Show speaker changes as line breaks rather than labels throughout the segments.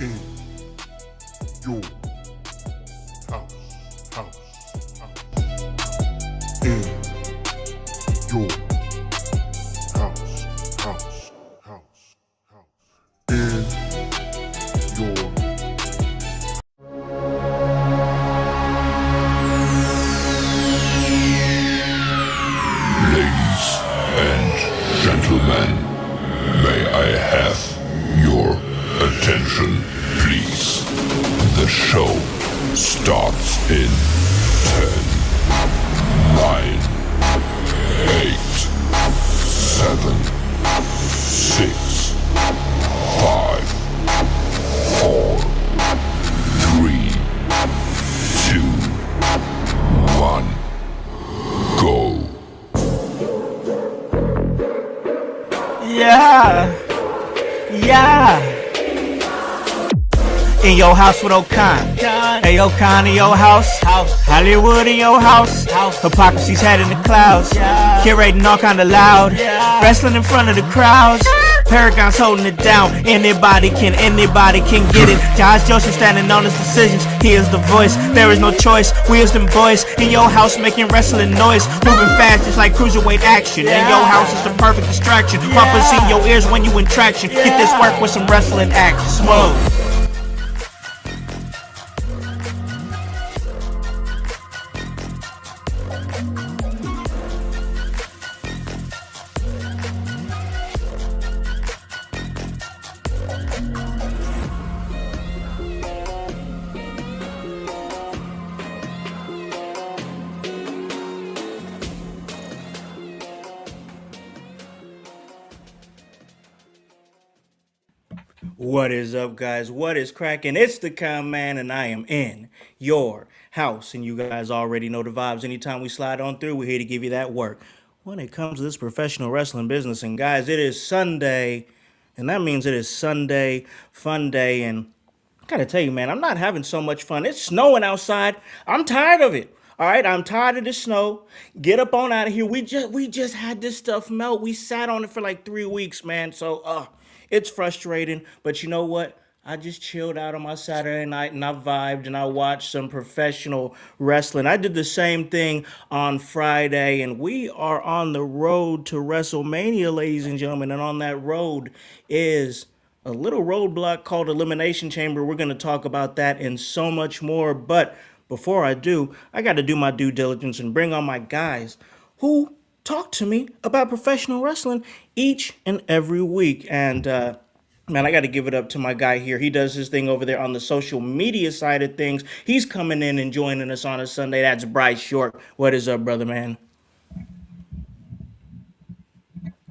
in your house, house, house. In your house, house, house, house. In your Ladies and gentlemen, may I have your attention, please? The show starts in 10, 9, 8, 7, 6, 5, 4, 3, 2, 1, go.
Yeah. In your house with O'Con. Hey, O'Con in your house. Hollywood in your house. Hypocrisy's head in the clouds. Curating all kind of loud. Wrestling in front of the crowds. Paragon's holding it down. Anybody can get it. Josh Joseph standing on his decisions. He is the voice. There is no choice. We as them boys in your house making wrestling noise. Moving fast just like cruiserweight action. In your house is the perfect distraction. Pumpers in your ears when you in traction. Get this work with some wrestling action. Smoke. What is up, guys? What is cracking? It's the Con Man, and I am in your house. And you guys already know the vibes. Anytime we slide on through, we're here to give you that work. When it comes to this professional wrestling business, and guys, it is Sunday, and that means it is Sunday Fun Day. And I gotta tell you, man, I'm not having so much fun. It's snowing outside. I'm tired of it. All right, I'm tired of the snow. Get up on out of here. We just had this stuff melt. We sat on it for like 3 weeks, man. So it's frustrating. But you know what? I just chilled out on my Saturday night and I vibed and I watched some professional wrestling. I did the same thing on Friday, and we are on the road to WrestleMania, ladies and gentlemen. And on that road is a little roadblock called Elimination Chamber. We're going to talk about that and so much more. But before I do, I got to do my due diligence and bring on my guys who talk to me about professional wrestling each and every week. And man, I got to give it up to my guy here. He does his thing over there on the social media side of things. He's coming in and joining us on a Sunday. That's Bryce Short. What is up, brother, man?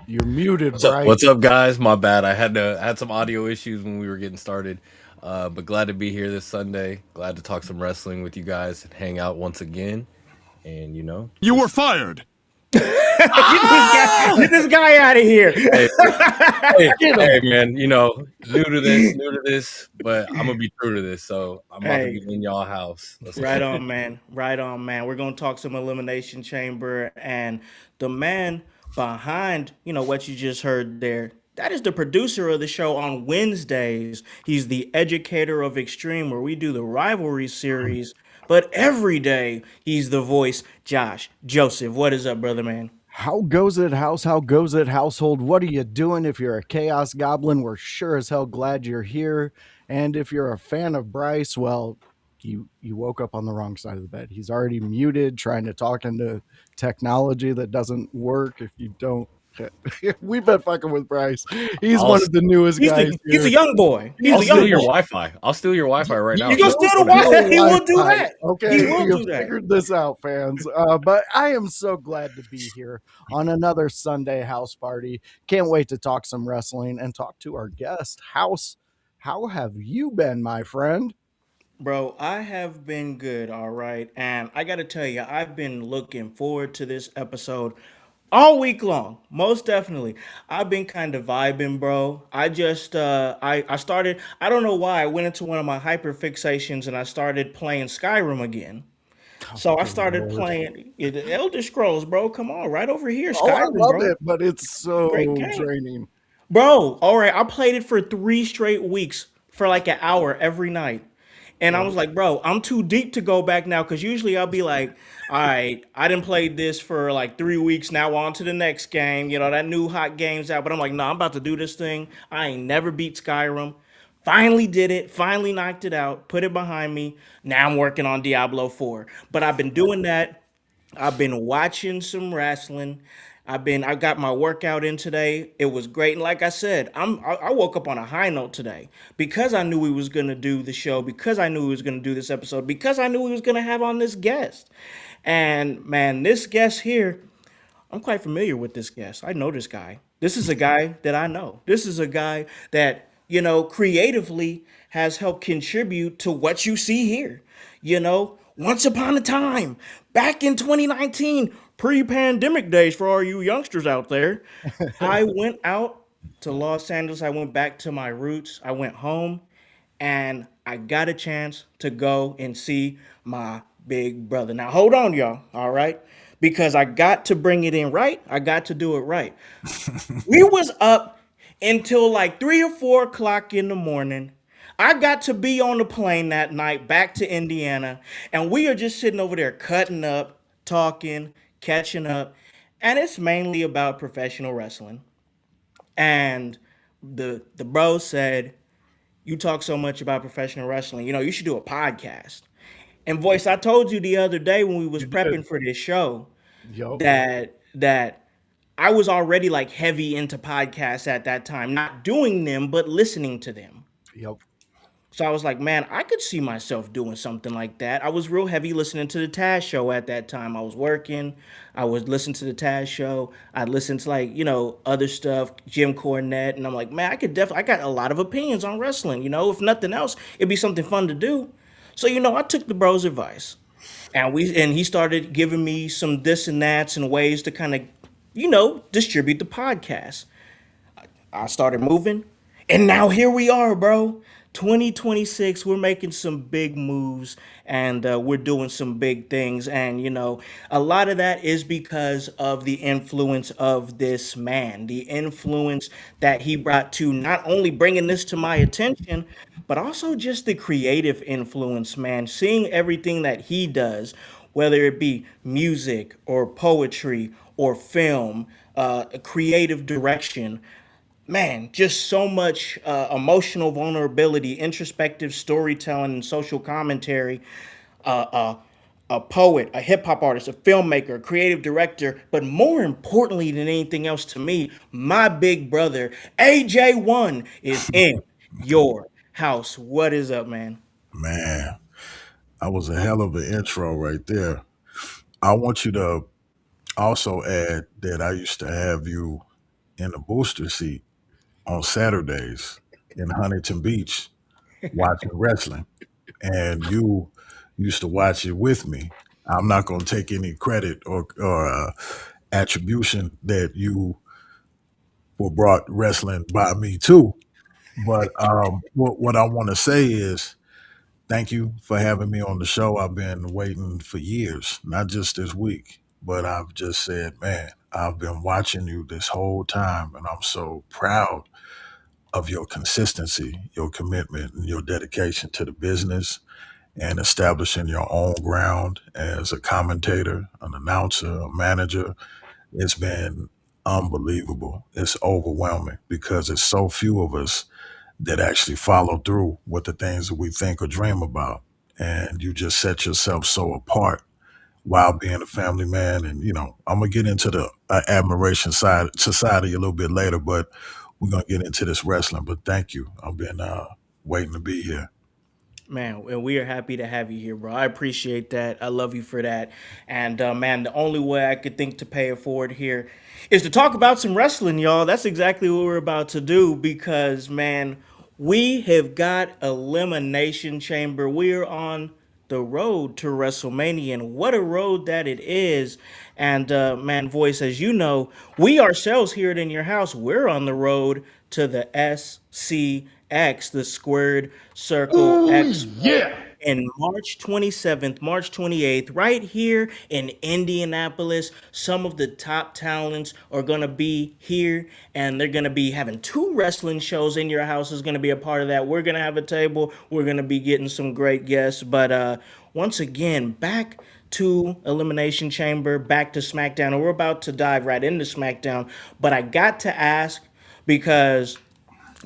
You're muted,
What's up?
Bryce.
What's up, guys? My bad. I had some audio issues when we were getting started, but glad to be here this Sunday. Glad to talk some wrestling with you guys and hang out once again. And
You were fired.
Get this guy out of here.
hey, man. New to this, but I'm gonna be true to this. So I'm about to be in y'all house.
Right on, man. Right on, man. We're gonna talk some Elimination Chamber, and the man behind, what you just heard there. That is the producer of the show on Wednesdays. He's the educator of Extreme, where we do the rivalry series. But every day, he's the voice, Josh Joseph. What is up, brother, man?
How goes it, house? How goes it, household? What are you doing? If you're a Chaos Goblin, we're sure as hell glad you're here. And if you're a fan of Bryce, well, you woke up on the wrong side of the bed. He's already muted, trying to talk into technology that doesn't work. If you don't, we've been fucking with Bryce. He's one of the newest guys.
He's a young boy.
I'll steal your Wi-Fi. I'll steal your Wi-Fi right now.
You can steal the Wi-Fi. He will do that.
Okay,
he will do that.
Figured this out, fans. But I am so glad to be here on another Sunday house party. Can't wait to talk some wrestling and talk to our guest. Howse, how have you been, my friend?
Bro, I have been good, all right. And I got to tell you, I've been looking forward to this episode all week long. Most definitely. I've been kind of vibing, bro. I just I started, I don't know why, I went into one of my hyper fixations and I started playing Skyrim again. So I started playing the Elder Scrolls, bro. Come on, right over here,
Oh, I
Skyrim,
love
bro.
it, but it's so
Great game.
draining.
Bro, all right, I played it for 3 straight weeks. for like an hour every night. And I was
Yep.
like, bro, I'm too deep to go back now because usually I'll be like, all right, I didn't play this for like 3 weeks. Now on to the next game. You know, that new hot game's out. But I'm like, no, I'm about to do this thing. I ain't never beat Skyrim. Finally did it. Finally knocked it out. Put it behind me. Now I'm working on Diablo 4. But I've been doing that. I've been watching some wrestling. I got my workout in today. It was great. And like I said, I woke up on a high note today because I knew we was gonna do the show, because I knew we was gonna do this episode, because I knew we was gonna have on this guest. And man, this guest here, I'm quite familiar with this guest. I know this guy. This is a guy that I know. This is a guy that, creatively has helped contribute to what you see here. Once upon a time, back in 2019, pre-pandemic days for all you youngsters out there, I went out to Los Angeles. I went back to my roots. I went home and I got a chance to go and see my big brother. Now, hold on, y'all, all right? Because I got to bring it in right. I got to do it right. We was up until like 3 or 4 o'clock in the morning. I got to be on the plane that night back to Indiana, and we are just sitting over there cutting up, talking, catching up, and it's mainly about professional wrestling. And the bro said, "You talk so much about professional wrestling, you should do a podcast." And voice, I told you the other day when we was
You did.
prepping for this show
Yep.
that I was already like heavy into podcasts at that time, not doing them, but listening to them.
Yep.
So I was like, man, I could see myself doing something like that. I was real heavy listening to the Taz show at that time. I was working. I was listening to the Taz show. I listened to like, other stuff, Jim Cornette. And I'm like, man, I got a lot of opinions on wrestling. If nothing else, it'd be something fun to do. So, I took the bro's advice. And he started giving me some this and that's and ways to kind of, distribute the podcast. I started moving, and now here we are, bro. 2026, we're making some big moves, and we're doing some big things. And a lot of that is because of the influence of this man, the influence that he brought to not only bringing this to my attention, but also just the creative influence, man. Seeing everything that he does, whether it be music or poetry or film, creative direction, man, just so much emotional vulnerability, introspective storytelling, and social commentary. A poet, a hip hop artist, a filmmaker, a creative director, but more importantly than anything else to me, my big brother, AJ1, is in your house. What is up, man?
Man, that was a hell of an intro right there. I want you to also add that I used to have you in the booster seat on Saturdays in Huntington Beach watching wrestling, and you used to watch it with me. I'm not going to take any credit or attribution that you were brought wrestling by me too. But what I want to say is thank you for having me on the show. I've been waiting for years, not just this week, but I've just said, man, I've been watching you this whole time, and I'm so proud of your consistency, your commitment, and your dedication to the business and establishing your own ground as a commentator, an announcer, a manager. It's been unbelievable. It's overwhelming because it's so few of us that actually follow through with the things that we think or dream about. And you just set yourself so apart while being a family man. And, I'm going to get into the admiration side society a little bit later, but we're going to get into this wrestling. But thank you. I've been waiting to be here.
Man, and we are happy to have you here, bro. I appreciate that. I love you for that. And man, the only way I could think to pay it forward here is to talk about some wrestling, y'all. That's exactly what we're about to do because, man, we have got Elimination Chamber. We're on the road to WrestleMania, and what a road that it is. And man, voice, as you know, we ourselves here at In Your House, we're on the road to the SCX, the Squared Circle
Ooh,
X
yeah.
And March 27th, March 28th, right here in Indianapolis, some of the top talents are going to be here and they're going to be having two wrestling shows. In Your House is going to be a part of that. We're going to have a table. We're going to be getting some great guests. But once again, back to Elimination Chamber, back to SmackDown. And we're about to dive right into SmackDown. But I got to ask because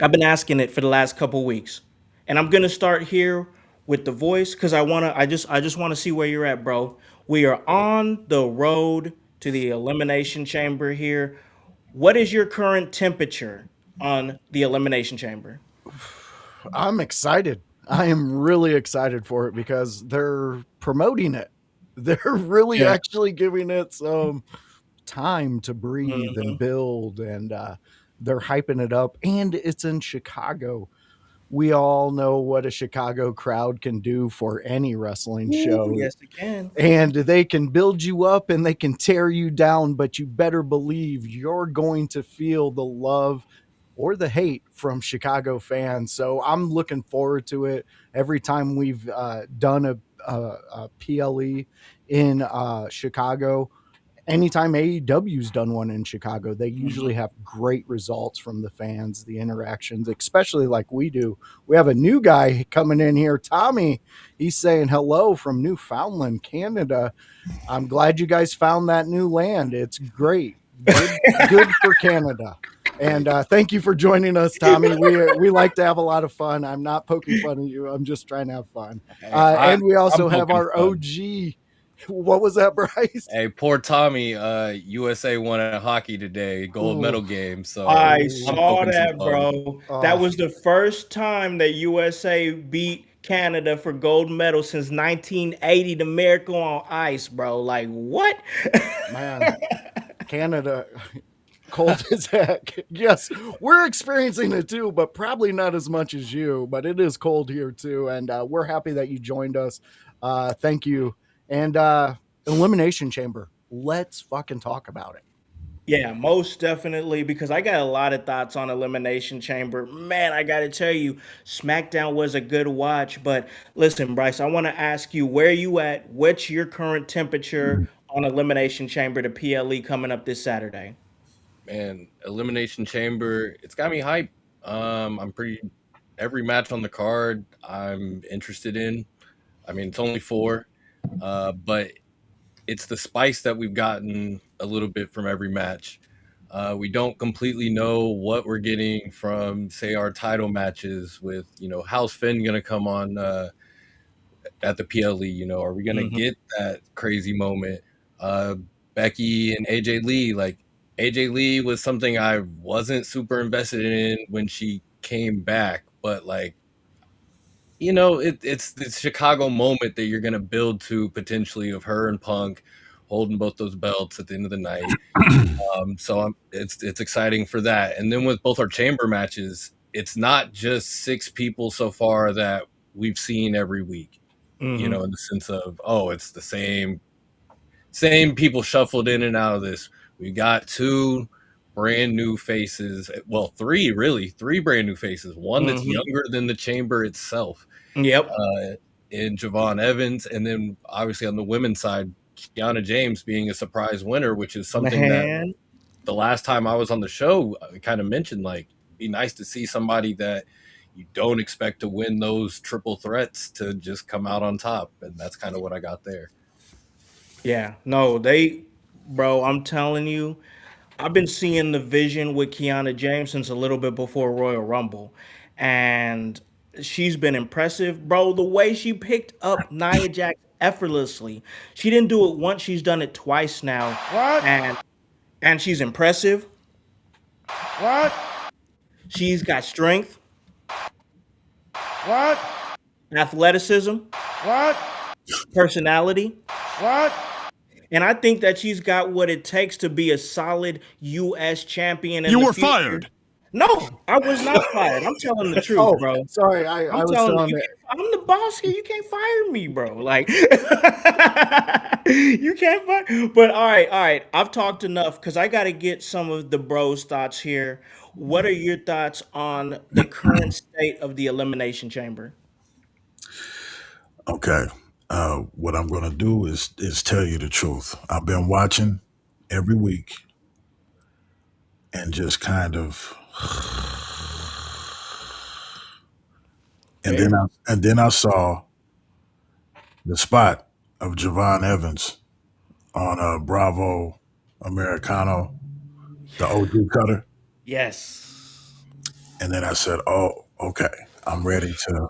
I've been asking it for the last couple weeks, and I'm gonna start here with the voice because I just want to see where you're at, bro. We are on the road to the elimination chamber here. What is your current temperature on the elimination chamber?
I'm excited. I am really excited for it because they're promoting it. They're really
Yeah.
actually giving it some time to breathe and
Mhm.
build, and they're hyping it up. And it's in Chicago. We all know what a Chicago crowd can do for any wrestling
Ooh,
show.
yes, it can.
And they can build you up and they can tear you down, but you better believe you're going to feel the love or the hate from Chicago fans. So I'm looking forward to it. Every time we've done a PLE in Chicago, anytime AEW's done one in Chicago, they usually have great results from the fans, the interactions, especially like we do. We have a new guy coming in here, Tommy. He's saying hello from Newfoundland, Canada. I'm glad you guys found that new land. It's great. Good for Canada. And thank you for joining us, Tommy. We like to have a lot of fun. I'm not poking fun at you. I'm just trying to have fun.
Hey,
And we
I'm
also have
poking
our
fun.
OG. What was that, Bryce?
Hey, poor Tommy. USA won at hockey today, gold
Ooh.
medal game. So
I
I'm
saw
poking some
that,
fun.
bro. That
Oh,
was the first time that USA beat Canada for gold medal since 1980, the Miracle on Ice, bro. Like, what?
man. Canada, cold as heck. Yes, we're experiencing it too, but probably not as much as you. But it is cold here too, and we're happy that you joined us. Thank you. And Elimination Chamber. Let's fucking talk about it.
Yeah, most definitely, because I got a lot of thoughts on Elimination Chamber. Man, I got to tell you, SmackDown was a good watch. But listen, Bryce, I want to ask you where you at? What's your current temperature on Elimination Chamber to PLE coming up this Saturday?
Man, Elimination Chamber, it's got me hyped. I'm pretty every match on the card I'm interested in. I mean, it's only four, but it's the spice that we've gotten a little bit from every match. We don't completely know what we're getting from, say, our title matches with, how's Finn going to come on at the PLE? Are we going to
Hmm.
get that crazy moment? Uh, Becky and AJ Lee, like AJ Lee was something I wasn't super invested in when she came back, but like, it's the Chicago moment that you're going to build to potentially of her and Punk holding both those belts at the end of the night. It's exciting for that. And then with both our chamber matches, it's not just six people so far that we've seen every week.
Hmm.
In the sense of, oh, it's the same people shuffled in and out of this. We got two brand new faces. Well, three brand new faces. One that's
Hmm.
younger than the chamber itself,
Yep.
in Javon Evans, and then obviously on the women's side, Kiana James being a surprise winner, which is something that
Man.
the last time I was on the show, I kind of mentioned, like, it'd be nice to see somebody that you don't expect to win those triple threats to just come out on top. And that's kind of what I got there.
Yeah. No, bro, I'm telling you, I've been seeing the vision with Kiana James since a little bit before Royal Rumble. And she's been impressive. Bro, the way she picked up Nia Jax effortlessly. She didn't do it once, she's done it twice now.
What?
And she's impressive.
What?
She's got strength,
What?
athleticism,
What?
personality.
What?
And I think that she's got what it takes to be a solid US champion in
You
the
were
future.
fired.
No, I was not fired. I'm telling the truth,
Oh,
bro.
sorry. I
I'm
was
telling
telling
you,
it.
I'm the boss here. You can't fire me, bro. Like, you can't fire. But all right. I've talked enough because I got to get some of the bros' thoughts here. What are your thoughts on the current state of the Elimination Chamber?
Okay. What I'm going to do is tell you the truth. I've been watching every week and just kind of, and then
Fair.
I saw the spot of Javon Evans on Bravo Americano, the OG cutter,
Yes.
and then I said, "Oh, okay, I'm ready to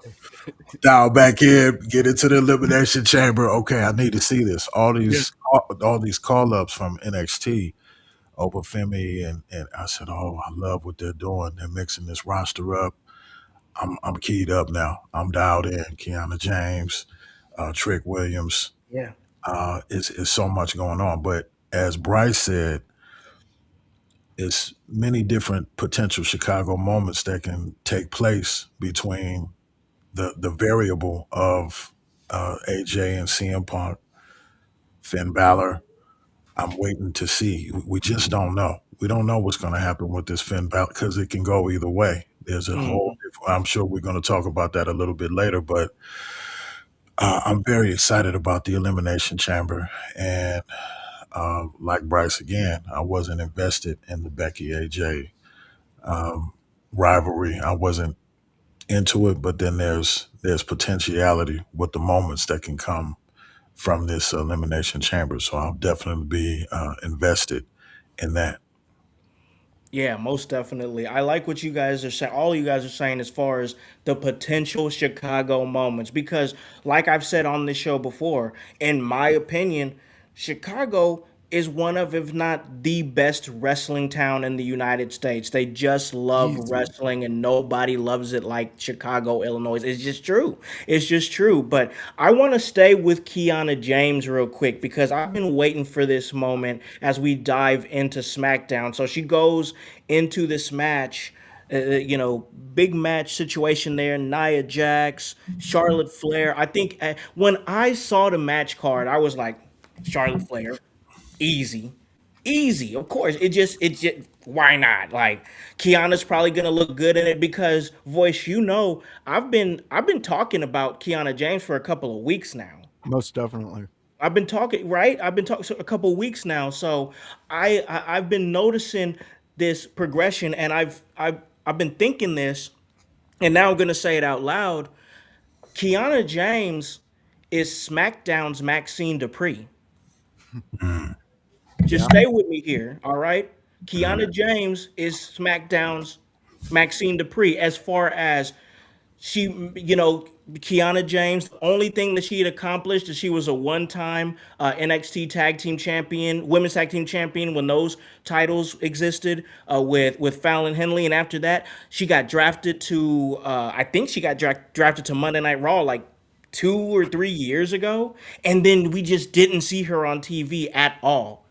dial back in, get into the elimination chamber. Okay, I need to see this.
Yeah.
All these call ups from NXT over Femi, and I said, oh, I love what they're doing. They're mixing this roster up. I'm keyed up now. I'm dialed in. Kiana James, Trick Williams.
Yeah.
It's so much going on. But as Bryce said, it's many different potential Chicago moments that can take place between the variable of AJ and CM Punk, Finn Balor. I'm waiting to see. We just don't know. We don't know what's going to happen with this Finn Balor because it can go either way. There's a whole.
Mhm.
I'm sure we're going to talk about that a little bit later, but I'm very excited about the Elimination Chamber. And like Bryce again, I wasn't invested in the Becky AJ um, rivalry. I wasn't into it, but then there's potentiality with the moments that can come from this Elimination Chamber. So I'll definitely be invested in that.
Yeah, most definitely. I like what you guys are saying. All you guys are saying as far as the potential Chicago moments, because, like I've said on this show before, in my opinion, Chicago is one of, if not the best wrestling town in the United States. They just love
Easy.
wrestling, and nobody loves it like Chicago, Illinois. It's just true. It's just true. But I want to stay with Kiana James real quick because I've been waiting for this moment as we dive into SmackDown. So she goes into this match. Big match situation there. Nia Jax, Charlotte Flair. I think when I saw the match card, I was like, Charlotte Flair, easy, easy. Of course, it just why not? Like Kiana's probably gonna look good in it because voice, I've been talking about Kiana James for a couple of weeks now.
Most definitely.
I've been talking, right? I've been talking a couple of weeks now, so I've been noticing this progression, and I've been thinking this, and now I'm gonna say it out loud. Kiana James is SmackDown's Maxine Dupree.
Mm,
Just
Yeah.
stay with me here, all right?
mm,
Kiana James is SmackDown's Maxine Dupree as far as Kiana James, the only thing that she had accomplished is she was a one-time NXT Tag Team Champion, Women's Tag Team Champion when those titles existed with Fallon Henley, and after that, she got drafted to I think she got drafted to Monday Night Raw like 2 or 3 years ago, and then we just didn't see her on TV at all,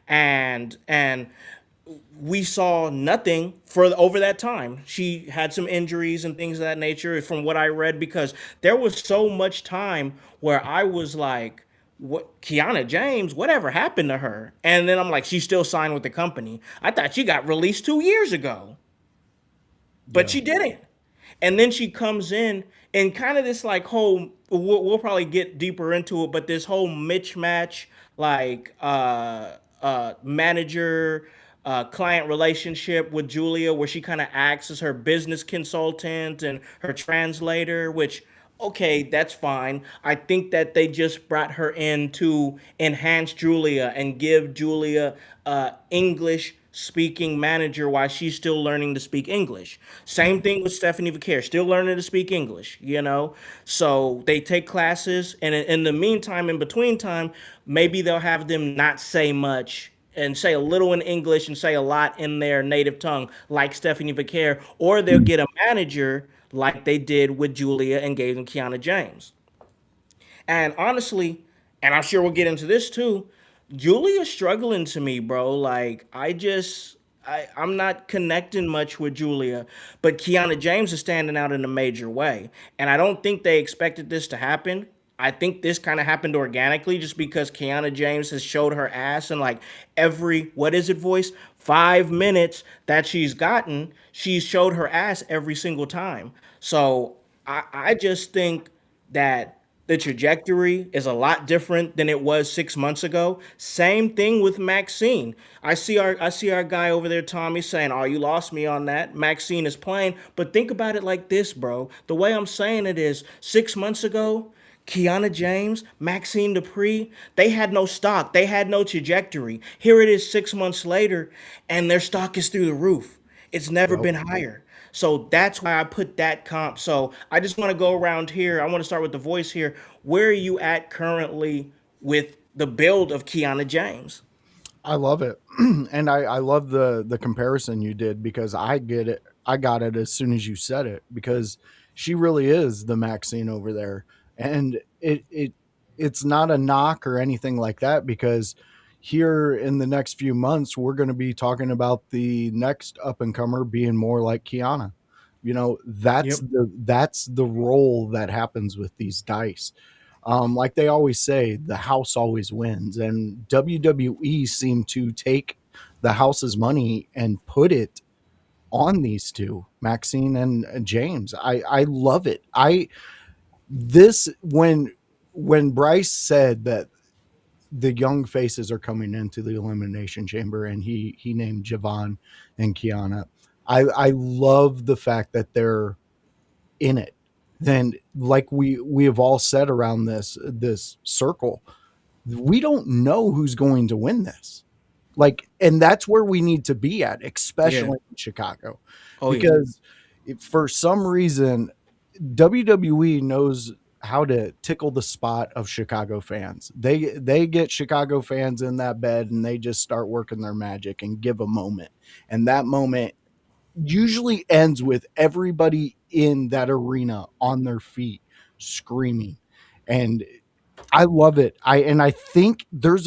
and we saw nothing for over that time. She had some injuries and things of that nature, from what I read, because there was so much time where I was like, "What, Kiana James? Whatever happened to her?" And then I'm like, "She's still signed with the company. I thought she got released 2 years ago." But
Yeah.
she didn't. And then she comes in and kind of this like whole we'll probably get deeper into it, but this whole mismatch like manager client relationship with Julia, where she kind of acts as her business consultant and her translator, which okay, that's fine. I think that they just brought her in to enhance Julia and give Julia English speaking manager while she's still learning to speak English. Same thing with Stephanie Vaquer, still learning to speak English. So they take classes, and in the meantime, in between time, maybe they'll have them not say much and say a little in English and say a lot in their native tongue, like Stephanie Vaquer, or they'll get a manager like they did with Julia and gave them Kiana James. And honestly, and I'm sure we'll get into this too, Julia's struggling to me, bro. Like I'm not connecting much with Julia, but Kiana James is standing out in a major way. And I don't think they expected this to happen. I think this kind of happened organically just because Kiana James has showed her ass in like every, what is it, voice? 5 minutes that she's showed her ass every single time. So I just think that the trajectory is a lot different than it was 6 months ago. Same thing with Maxine. I see our guy over there, Tommy, saying, "Oh, you lost me on that." Maxine is playing, but think about it like this, bro. The way I'm saying it is, 6 months ago, Kiana James, Maxine Dupree, they had no stock. They had no trajectory. Here it is 6 months later, and their stock is through the roof. It's never
Yep.
been higher. So that's why I put that comp. So I just want to go around here. I want to start with the voice here. Where are you at currently with the build of Kiana James?
I love it. And I love the comparison you did, because I get it. I got it as soon as you said it, because she really is the Maxine over there. And it's not a knock or anything like that, because here in the next few months we're going to be talking about the next up and comer being more like Kiana. You know,
Yep.
that's the role that happens with these dice. Like they always say, the house always wins, and WWE seemed to take the house's money and put it on these two, Maxine and James. I love it. I this when Bryce said that the young faces are coming into the Elimination Chamber, and he named Javon and Kiana. I love the fact that they're in it. Then, like we have all said around this circle, we don't know who's going to win this. Like, and that's where we need to be at,
Yeah.
especially in Chicago,
Oh yeah.
because for some reason WWE knows how to tickle the spot of Chicago fans. They get Chicago fans in that bed, and they just start working their magic and give a moment. And that moment usually ends with everybody in that arena on their feet screaming. And I love it. I think there's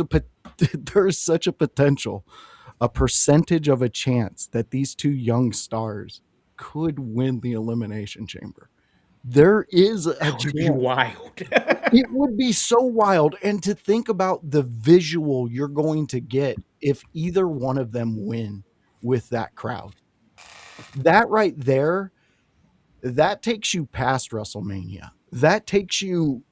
such a potential, a percentage of a chance that these two young stars could win the Elimination Chamber. There is a
That would be
chance.
wild.
It would be so wild. And to think about the visual you're going to get if either one of them win with that crowd. That right there, that takes you past WrestleMania. That takes you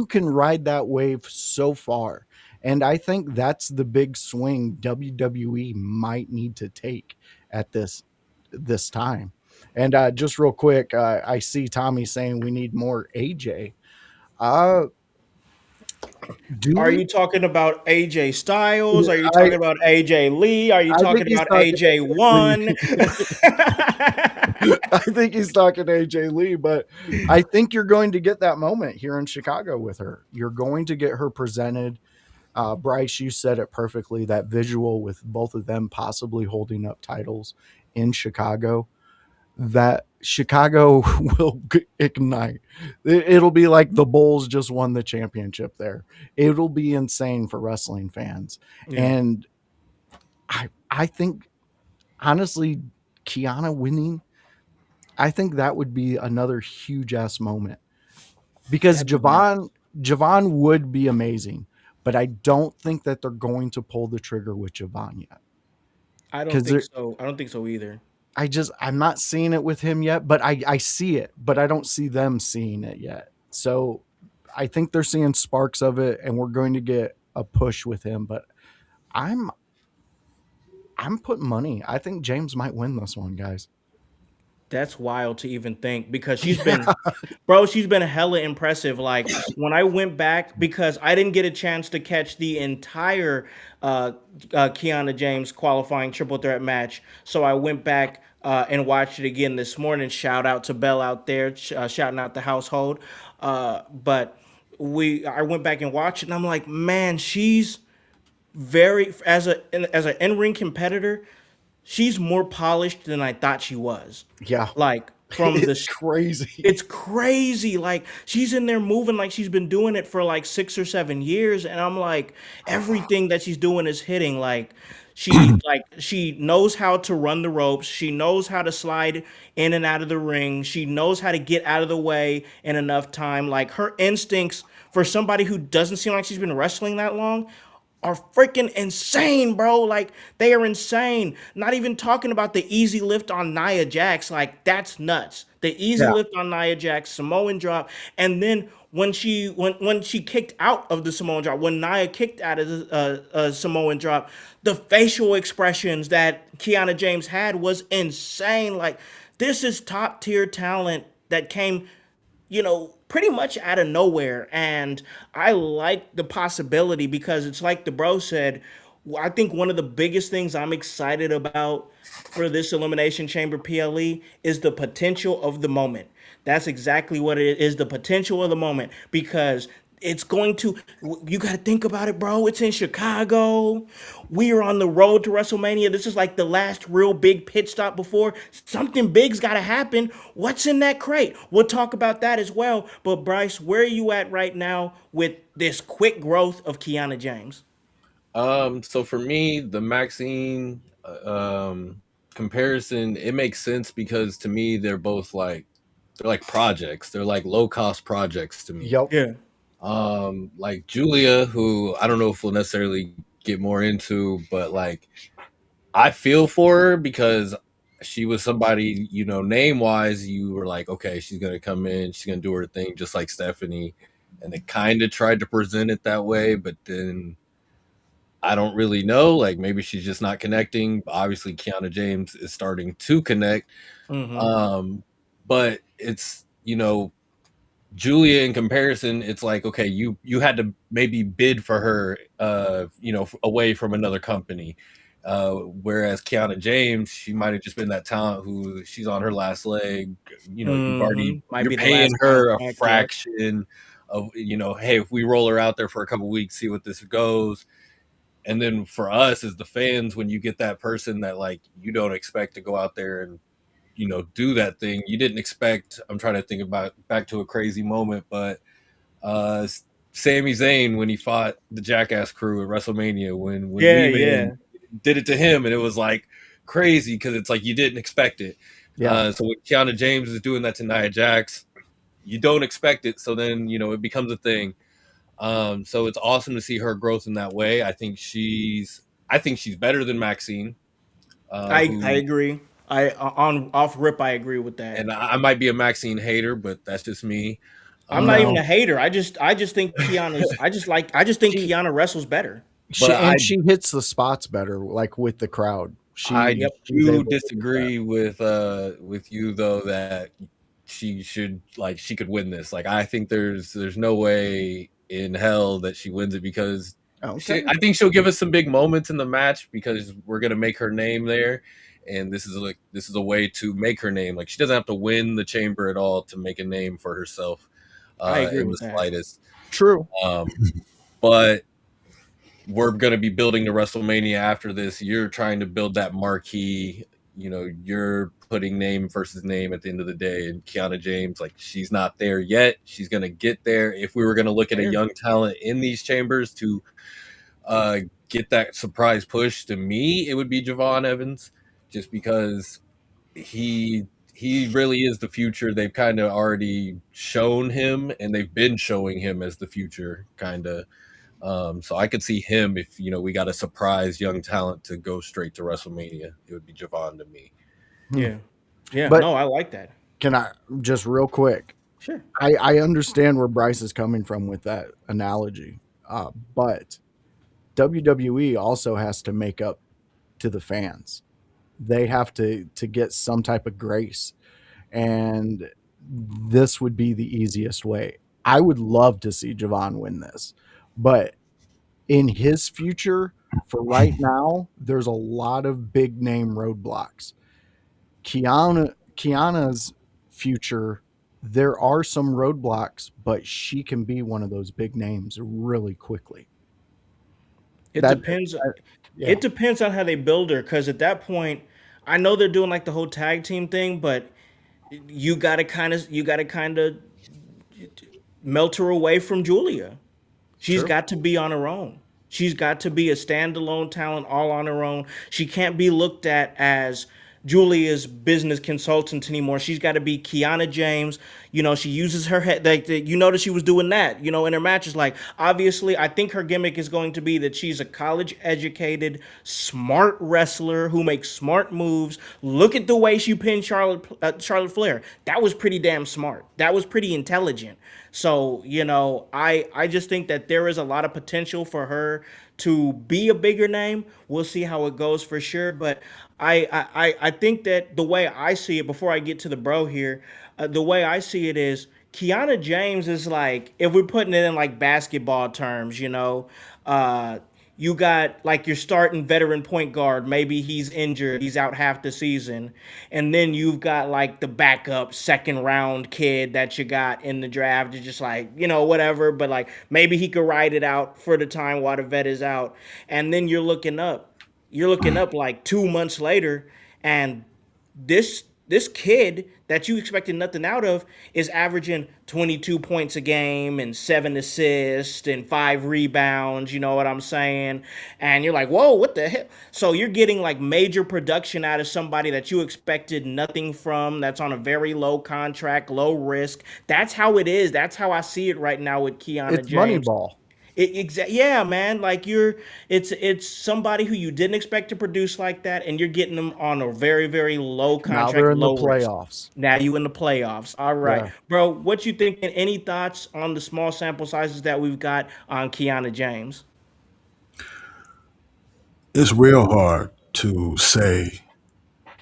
can ride that wave so far. And I think that's the big swing WWE might need to take at this time. And just real quick, I see Tommy saying we need more AJ. Uh, do
Are
we?
you talking about AJ Styles? Are you
I
talking about AJ Lee? Are you
I think
talking
he's
about
talking
AJ
AJ Lee.
One?
I think he's talking AJ Lee, but I think you're going to get that moment here in Chicago with her. You're going to get her presented. Bryce, you said it perfectly. That visual with both of them possibly holding up titles in Chicago, that Chicago will ignite. It'll be like the Bulls just won the championship there. It'll be insane for wrestling fans.
Yeah,
And I think, honestly, Kiana winning, I think that would be another huge ass moment, because
that'd be nuts.
Javon would be amazing, but I don't think that they're going to pull the trigger with Javon yet,
I don't
because
think so. I don't think so either.
I'm not seeing it with him yet, but I see it, but I don't see them seeing it yet. So I think they're seeing sparks of it, and we're going to get a push with him. But I'm I'm putting money. I think James might win this one, guys.
That's wild to even think, because she's been hella impressive. Like when I went back, because I didn't get a chance to catch the entire Kiana James qualifying triple threat match, so I went back and watched it again this morning. Shout out to Bell out there, shouting out the household. But I went back and watched it, and I'm like, man, she's very as an in ring competitor. She's more polished than I thought she was.
Yeah,
Like from
it's
the
crazy.
it's crazy. Like she's in there moving like she's been doing it for like 6 or 7 years, and I'm like, everything that she's doing is hitting. She knows how to run the ropes. She knows how to slide in and out of the ring. She knows how to get out of the way in enough time. Like her instincts for somebody who doesn't seem like she's been wrestling that long are freaking insane, bro. Like, they are insane. Not even talking about the easy lift on Nia Jax. Like, that's nuts. The easy
Yeah.
lift on Nia Jax, Samoan drop, and then when she kicked out of the Samoan drop, when Nia kicked out of the Samoan drop, the facial expressions that Kiana James had was insane. Like, this is top tier talent that came, pretty much out of nowhere. And I like the possibility because it's like the bro said. I think one of the biggest things I'm excited about for this Elimination Chamber PLE is the potential of the moment. That's exactly what it is, the potential of the moment, because it's going to, you got to think about it, bro. It's in Chicago. We are on the road to WrestleMania. This is like the last real big pit stop before something big's got to happen. What's in that crate? We'll talk about that as well. But Bryce, where are you at right now with this quick growth of Kiana James?
So for me, the Maxine comparison, it makes sense because to me they're both they're like projects. They're like low cost projects to me.
Yep.
Yeah.
Like Julia, who I don't know if we'll necessarily get more into, but like I feel for her because she was somebody, name wise, you were like, okay, she's gonna come in, she's gonna do her thing just like Stephanie. And they kind of tried to present it that way, but then I don't really know. Like maybe she's just not connecting. Obviously, Kiana James is starting to connect. But it's Julia in comparison, it's like okay, you had to maybe bid for her, away from another company. Whereas Kiana James, she might have just been that talent who she's on her last leg.
Might
You're
be the
paying
last
her a
contract, yeah.
fraction of hey, if we roll her out there for a couple weeks, see what this goes. And then for us as the fans, when you get that person that like you don't expect to go out there and do that thing, you didn't expect. I'm trying to think about back to a crazy moment, but Sami Zayn when he fought the Jackass Crew at WrestleMania, when
Yeah,
Lehman did it to him, and it was like crazy because it's like you didn't expect it.
Yeah.
So when Kiana James is doing that to Nia Jax, you don't expect it. So then it becomes a thing. So it's awesome to see her growth in that way. I think she's better than Maxine.
I
Who
agree. I on off rip, I agree with that.
and I might be a Maxine hater, but that's just me.
I'm not even
No.
a hater. I just think think
She
Kiana wrestles better.
But
she hits the spots better, like with the crowd.
I
Yep.
She's
do
able to do that.
disagree with you though that she could win this. Like I think there's no way in hell that she wins it because
Okay.
I think she'll give us some big moments in the match because we're gonna make her name there, and this is a way to make her name. Like she doesn't have to win the chamber at all to make a name for herself
I agree
in the
with that.
slightest.
True.
But we're going to be building to WrestleMania after this. You're trying to build that marquee. You're putting name versus name at the end of the day. And Kiana James, like, she's not there yet. She's going to get there. If we were going to look at a young talent in these chambers to get that surprise push, to me, it would be Javon Evans, just because he really is the future. They've kind of already shown him, and they've been showing him as the future, kind of. So I could see him if we got a surprise young talent to go straight to WrestleMania. It would be Javon to me.
Yeah.
But-
No, I like that.
Can I just real quick?
Sure.
I understand where Bryce is coming from with that analogy, but WWE also has to make up to the fans. They have to get some type of grace, and this would be the easiest way. I would love to see Javon win this, but in his future, for right now, there's a lot of big name roadblocks. Kiana's future, there are some roadblocks, but she can be one of those big names really quickly.
It
That-
depends.
Yeah.
It depends on how they build her, because at that point, I know they're doing like the whole tag team thing, but you gotta kind of melt her away from Julia. She's
True.
got to be on her own. She's got to be a standalone talent all on her own. She can't be looked at as Julia's business consultant anymore. She's got to be Kiana James. She uses her head. Like you notice she was doing that. In her matches. Like obviously, I think her gimmick is going to be that she's a college educated, smart wrestler who makes smart moves. Look at the way she pinned Charlotte Flair. That was pretty damn smart. That was pretty intelligent. So, I just think that there is a lot of potential for her to be a bigger name. We'll see how it goes for sure. But I think that the way I see it, before I get to the bro here, the way I see it is Kiana James is like, if we're putting it in like basketball terms, you got like your starting veteran point guard. Maybe he's injured. He's out half the season. And then you've got like the backup second round kid that you got in the draft. It's just like, whatever. But like maybe he could ride it out for the time while the vet is out. And then you're looking up. You're looking up like 2 months later, and this kid that you expected nothing out of is averaging 22 points a game and 7 assists and 5 rebounds. You know what I'm saying? And you're like, whoa, what the hell? So you're getting like major production out of somebody that you expected nothing from. That's on a very low contract, low risk. That's how it is. That's how I see it right now with Kiana
It's
James.
Moneyball.
Yeah, man. Like it's somebody who you didn't expect to produce like that, and you're getting them on a very, very low
Now
contract,
they're in the
low risk.
playoffs.
Now you in the playoffs. All right,
Yeah.
bro. What you thinking? Any thoughts on the small sample sizes that we've got on Kiana James?
It's real hard to say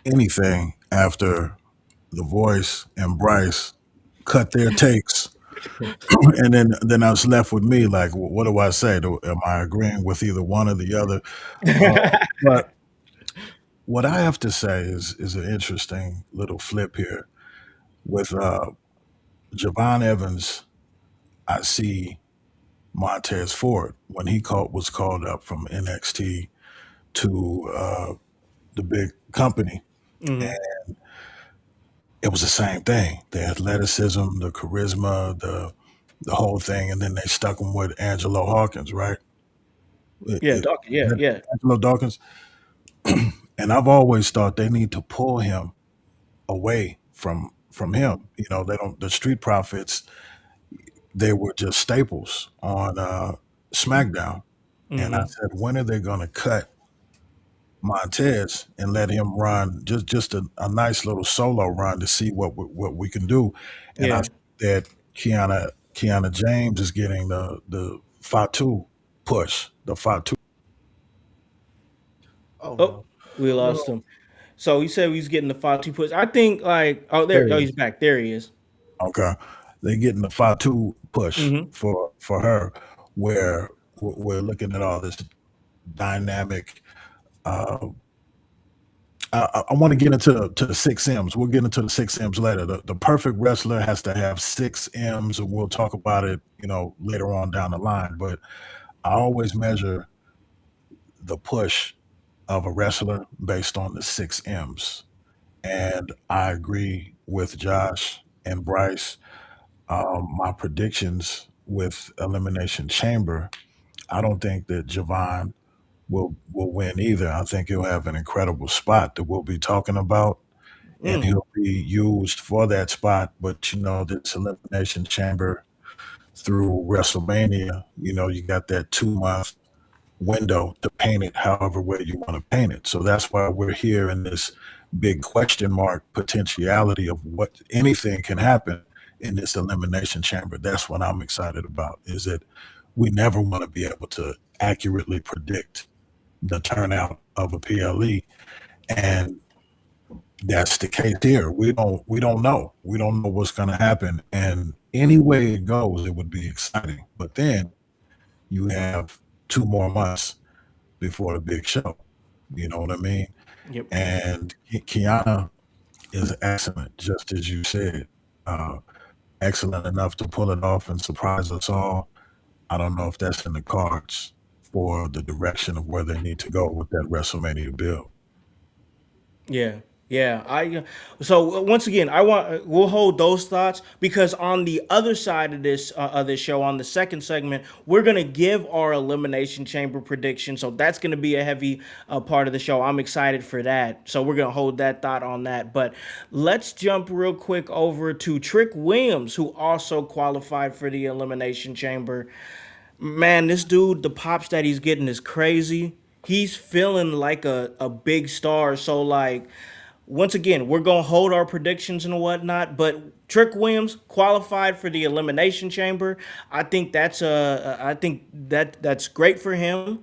anything after The Voice and Bryce cut their takes, and then I was left with me like, what do I say? Am I agreeing with either one or the other? But what I have to say is an interesting little flip here with Javon Evans. I see Montez Ford when he was called up from NXT to the big company.
Hmm.
It was the same thing. The athleticism, the charisma, the whole thing, and then they stuck him with Angelo Hawkins, right?
Yeah, Doc.
Is
Yeah,
that
yeah.
Angelo Dawkins. And I've always thought they need to pull him away from him. They don't. The Street Profits, they were just staples on SmackDown, and I
Hmm.
said, when are they going to cut Montez and let him run just a nice little solo run to see what we can do? And I
Yeah.
think that Kiana James is getting the Fatu push, the Fatu.
Oh
Oh,
no.
we lost
No.
him. So he said he's getting the 5-2 push. I think like, oh,
There
there.
he
Oh,
is.
he's back. There he is.
Okay, they're getting the Fatu push
Hmm.
for her, where we're looking at all this dynamic. Uh, I want to get into the six M's. We'll get into the six M's later. The perfect wrestler has to have six M's, and we'll talk about it, later on down the line. But I always measure the push of a wrestler based on the six M's, and I agree with Josh and Bryce. My predictions with Elimination Chamber, I don't think that Javon will win either. I think he'll have an incredible spot that we'll be talking about, and
Mm.
he'll be used for that spot. But this Elimination Chamber through WrestleMania, you got that 2 month window to paint it however way you want to paint it. So that's why we're here in this big question mark potentiality of what anything can happen in this Elimination Chamber. That's what I'm excited about, is that we never want to be able to accurately predict the turnout of a PLE, and that's the case here. We don't know. We don't know what's going to happen, and any way it goes, it would be exciting. But then you have 2 more months before the big show. You know what I mean?
Yep.
And Kiana is excellent, just as you said. Uh, Excellent enough to pull it off and surprise us all. I don't know if that's in the cards for the direction of where they need to go with that WrestleMania build.
Yeah. Yeah, I so once again, we'll hold those thoughts because on the other side of this show, on the second segment, we're gonna give our elimination chamber prediction. So that's gonna be a heavy part of the show. I'm excited for that. So we're gonna hold that thought on that. But let's jump real quick over to Trick Williams, who also qualified for the elimination chamber. Man, this dude, the pops that he's getting is crazy. He's feeling like a big star. So like once again, we're gonna hold our predictions and whatnot, but Trick Williams qualified for the elimination chamber. I think that's great for him.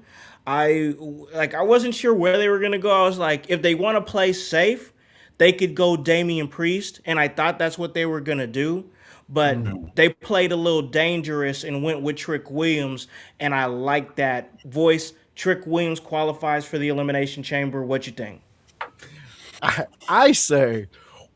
I wasn't sure where they were gonna go. I was like, if they want to play safe, they could go Damian Priest, and I thought that's what they were gonna do. But
Mhm.
they played a little dangerous and went with Trick Williams, and I like that voice. Trick Williams qualifies for the elimination chamber. What you think?
I say,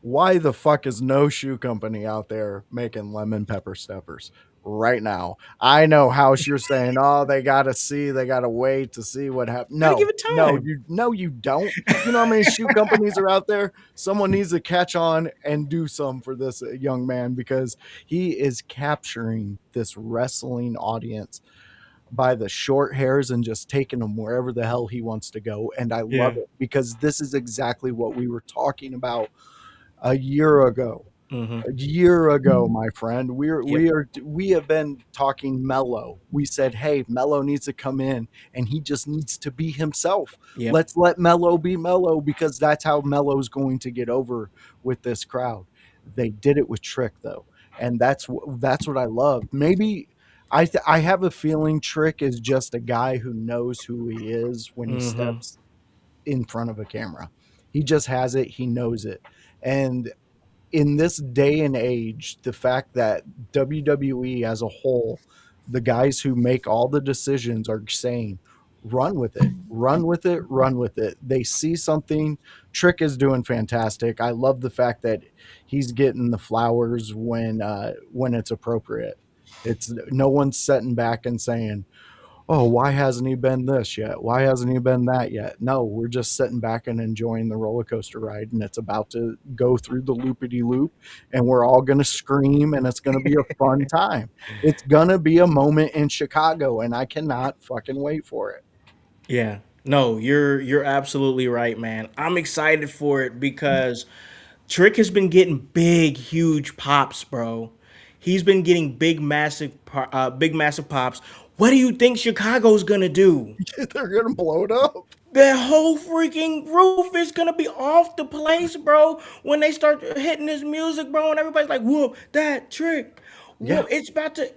why the fuck is no shoe company out there making lemon pepper steppers right now? I know House, you're saying, oh, they gotta wait to see what happens.
Gotta give
No,
it time.
you don't. You know how many shoe companies are out there? Someone needs to catch on and do some for this young man because he is capturing this wrestling audience by the short hairs and just taking him wherever the hell he wants to go. And I love
Yeah.
it because this is exactly what we were talking about a year ago.
Mm-hmm.
A year ago, my friend,
Yep.
we have been talking Mello. We said, hey, Mello needs to come in and he just needs to be himself.
Yep.
Let's let Mello be Mello because that's how Mello's going to get over with this crowd. They did it with Trick though, and that's what I love. Maybe I have a feeling Trick is just a guy who knows who he is when he
Mm-hmm.
steps in front of a camera. He just has it. He knows it, and in this day and age, the fact that WWE as a whole, the guys who make all the decisions are saying, run with it, run with it, run with it. They see something. Trick is doing fantastic. I love the fact that he's getting the flowers when it's appropriate. It's no one's sitting back and saying, oh, why hasn't he been this yet? Why hasn't he been that yet? No, we're just sitting back and enjoying the roller coaster ride, and it's about to go through the loopity loop, and we're all going to scream, and it's going to be a fun time. It's going to be a moment in Chicago, and I cannot fucking wait for it.
Yeah. No, you're absolutely right, man. I'm excited for it because Trick has been getting big, huge pops, bro. He's been getting big, massive pops. What do you think Chicago's gonna do?
They're going to blow it up.
The whole freaking roof is gonna be off the place, bro. When they start hitting this music, bro, and everybody's like, "Whoop, that Trick."
Yeah,
Whoop.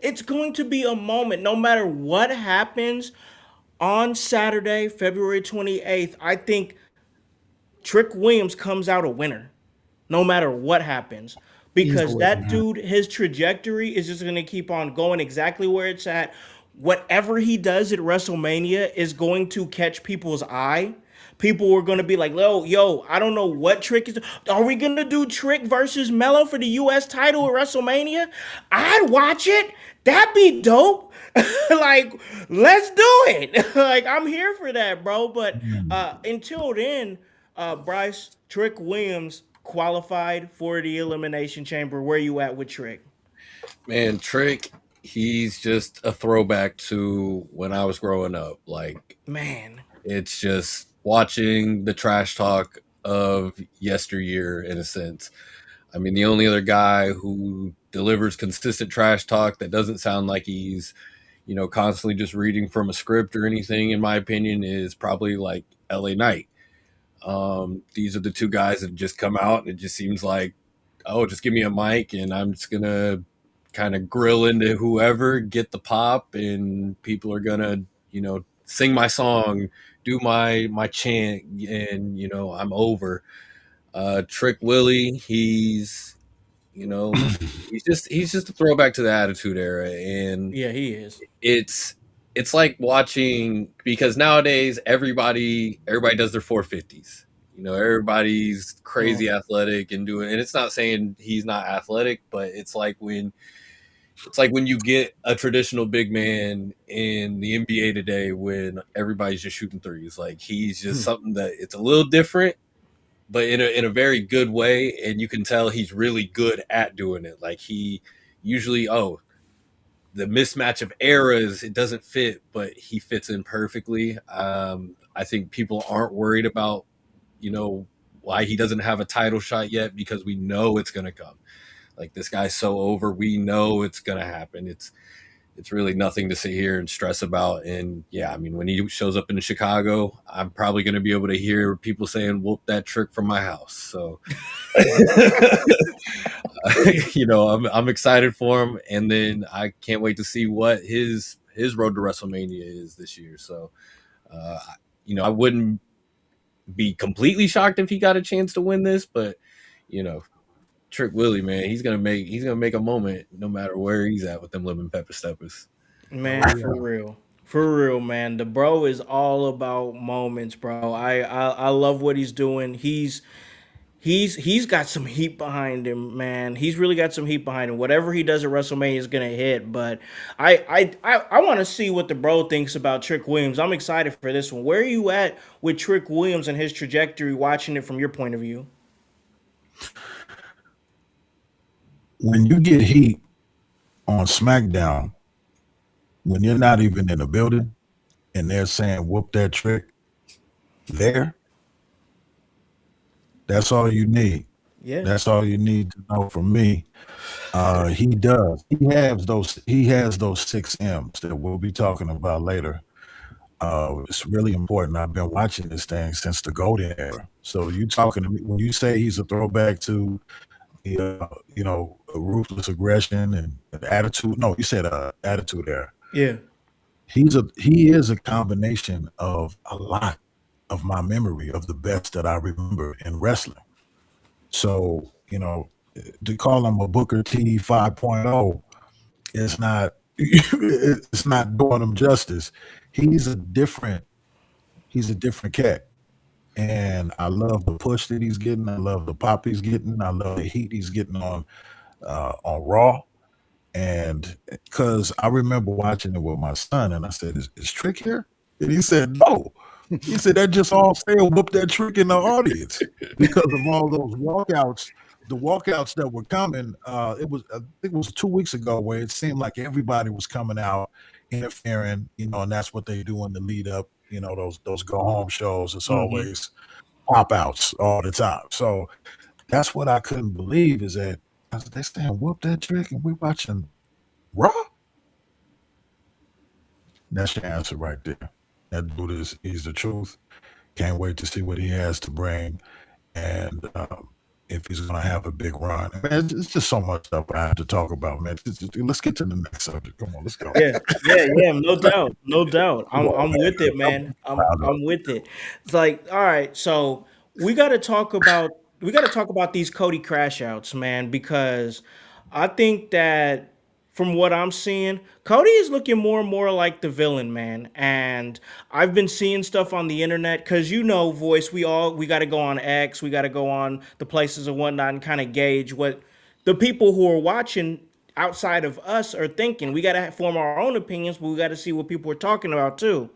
It's going to be a moment, no matter what happens on Saturday, February 28th. I think Trick Williams comes out a winner no matter what happens. Because
easily.
that dude, his trajectory is just gonna keep on going exactly where it's at. Whatever he does at WrestleMania is going to catch people's eye. People were gonna be like, yo, I don't know what Trick is. Are we gonna do Trick versus Mello for the US title at WrestleMania? I'd watch it. That'd be dope. Like, let's do it. Like, I'm here for that, bro. But until then, Bryce, Trick Williams qualified for the Elimination Chamber. Where you at with Trick?
Man, Trick, he's just a throwback to when I was growing up. Like,
Man.
it's just watching the trash talk of yesteryear in a sense. I mean, the only other guy who delivers consistent trash talk that doesn't sound like he's, constantly just reading from a script or anything, in my opinion, is probably like LA Knight. These are the two guys that just come out, and it just seems like, oh, just give me a mic, and I'm just gonna kind of grill into whoever, get the pop, and people are gonna, sing my song, do my chant, and I'm over. Trick Willie, you know, he's just a throwback to the Attitude Era, and
Yeah, he is.
it's it's like watching, because nowadays everybody does their 450s. Everybody's
Mm.
crazy athletic and doing, and it's not saying he's not athletic, but it's like when you get a traditional big man in the NBA today, when everybody's just shooting threes. Like, he's just something that it's a little different, but in a very good way, and you can tell he's really good at doing it. Like he usually, the mismatch of eras, it doesn't fit, but he fits in perfectly. I think people aren't worried about, why he doesn't have a title shot yet, because we know it's gonna come. Like, this guy's so over, we know it's gonna happen. It's really nothing to sit here and stress about. And yeah, I mean, when he shows up in Chicago, I'm probably going to be able to hear people saying, "Whoop that trick from my house." So, I'm excited for him, and then I can't wait to see what his road to WrestleMania is this year. So, uh, I wouldn't be completely shocked if he got a chance to win this, but you know, Trick Willie, man, he's gonna make a moment no matter where he's at with them lemon pepper steppers.
Oh
Man,
yeah.
for real, man. The bro is all about moments, bro. I love what he's doing. He's got some heat behind him, man. He's really got some heat behind him. Whatever he does at WrestleMania is gonna hit. But I want to see what the bro thinks about Trick Williams. I'm excited for this one. Where are you at with Trick Williams and his trajectory? Watching it from your point of view.
When you get heat on SmackDown, when you're not even in the building and they're saying whoop that trick there, that's all you need.
Yeah,
That's all you need to know from me. He does. He has those 6 M's that we'll be talking about later. It's really important. I've been watching this thing since the Golden era. So you talking to me when you say he's a throwback to the ruthless aggression and attitude. No, you said attitude era.
yeah.
He is a combination of a lot of my memory of the best that I remember in wrestling. So, to call him a Booker T 5.0, it's not it's not doing him justice. He's a different he's a different cat. And I love the push that he's getting. I love the pop he's getting. I love the heat he's getting on Raw. And because I remember watching it with my son, and I said, "Is Trick here?" And he said, "No." He said, "That just all still whoop that Trick in the audience because of all those walkouts." The walkouts that were coming, I think it was 2 weeks ago, where it seemed like everybody was coming out interfering, and that's what they do in the lead up. Those go home shows. It's
Hmm.
always pop outs all the time. So that's what I couldn't believe is that I said, they stand whoop that Trick, and we watching Raw. That's your answer right there. That dude he's the truth. Can't wait to see what he has to bring, and if he's gonna have a big run. Man, it's just so much stuff I have to talk about, man. Let's get to the next subject. Come on, let's go.
Yeah, yeah, no doubt, no doubt.
Come on,
I'm
man.
with it,
I'm
man.
proud of
I'm with it. It's like, all right, so we got to talk about these Cody crash outs, man, because I think that from what I'm seeing, Cody is looking more and more like the villain, man. And I've been seeing stuff on the internet because voice. We got to go on X, we got to go on the places and whatnot, and kind of gauge what the people who are watching outside of us are thinking. We got to form our own opinions, but we got to see what people are talking about too.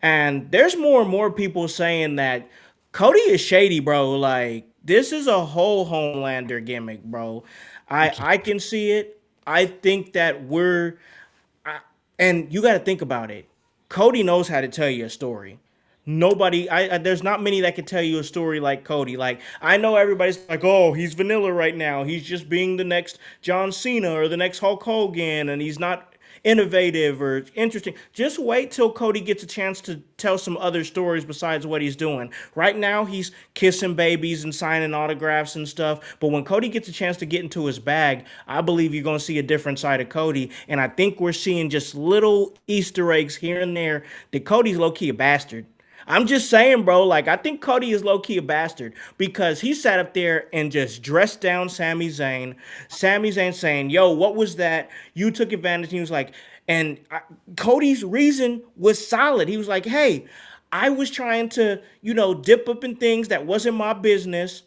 And there's more and more people saying that Cody is shady, bro. Like, this is a whole Homelander gimmick, bro. I can see it. I think that and you got to think about it. Cody knows how to tell you a story. Nobody, there's not many that can tell you a story like Cody. Like, I know everybody's like, oh, he's vanilla right now. He's just being the next John Cena or the next Hulk Hogan, and he's not innovative or interesting. Just wait till Cody gets a chance to tell some other stories besides what he's doing. Right now, he's kissing babies and signing autographs and stuff. But when Cody gets a chance to get into his bag, I believe you're going to see a different side of Cody. And I think we're seeing just little Easter eggs here and there that Cody's low key a bastard. I'm just saying, bro. Like, I think Cody is low key a bastard because he sat up there and just dressed down Sami Zayn. Sami Zayn saying, "Yo, what was that? You took advantage." And he was like, Cody's reason was solid. He was like, "Hey, I was trying to, dip up in things that wasn't my business,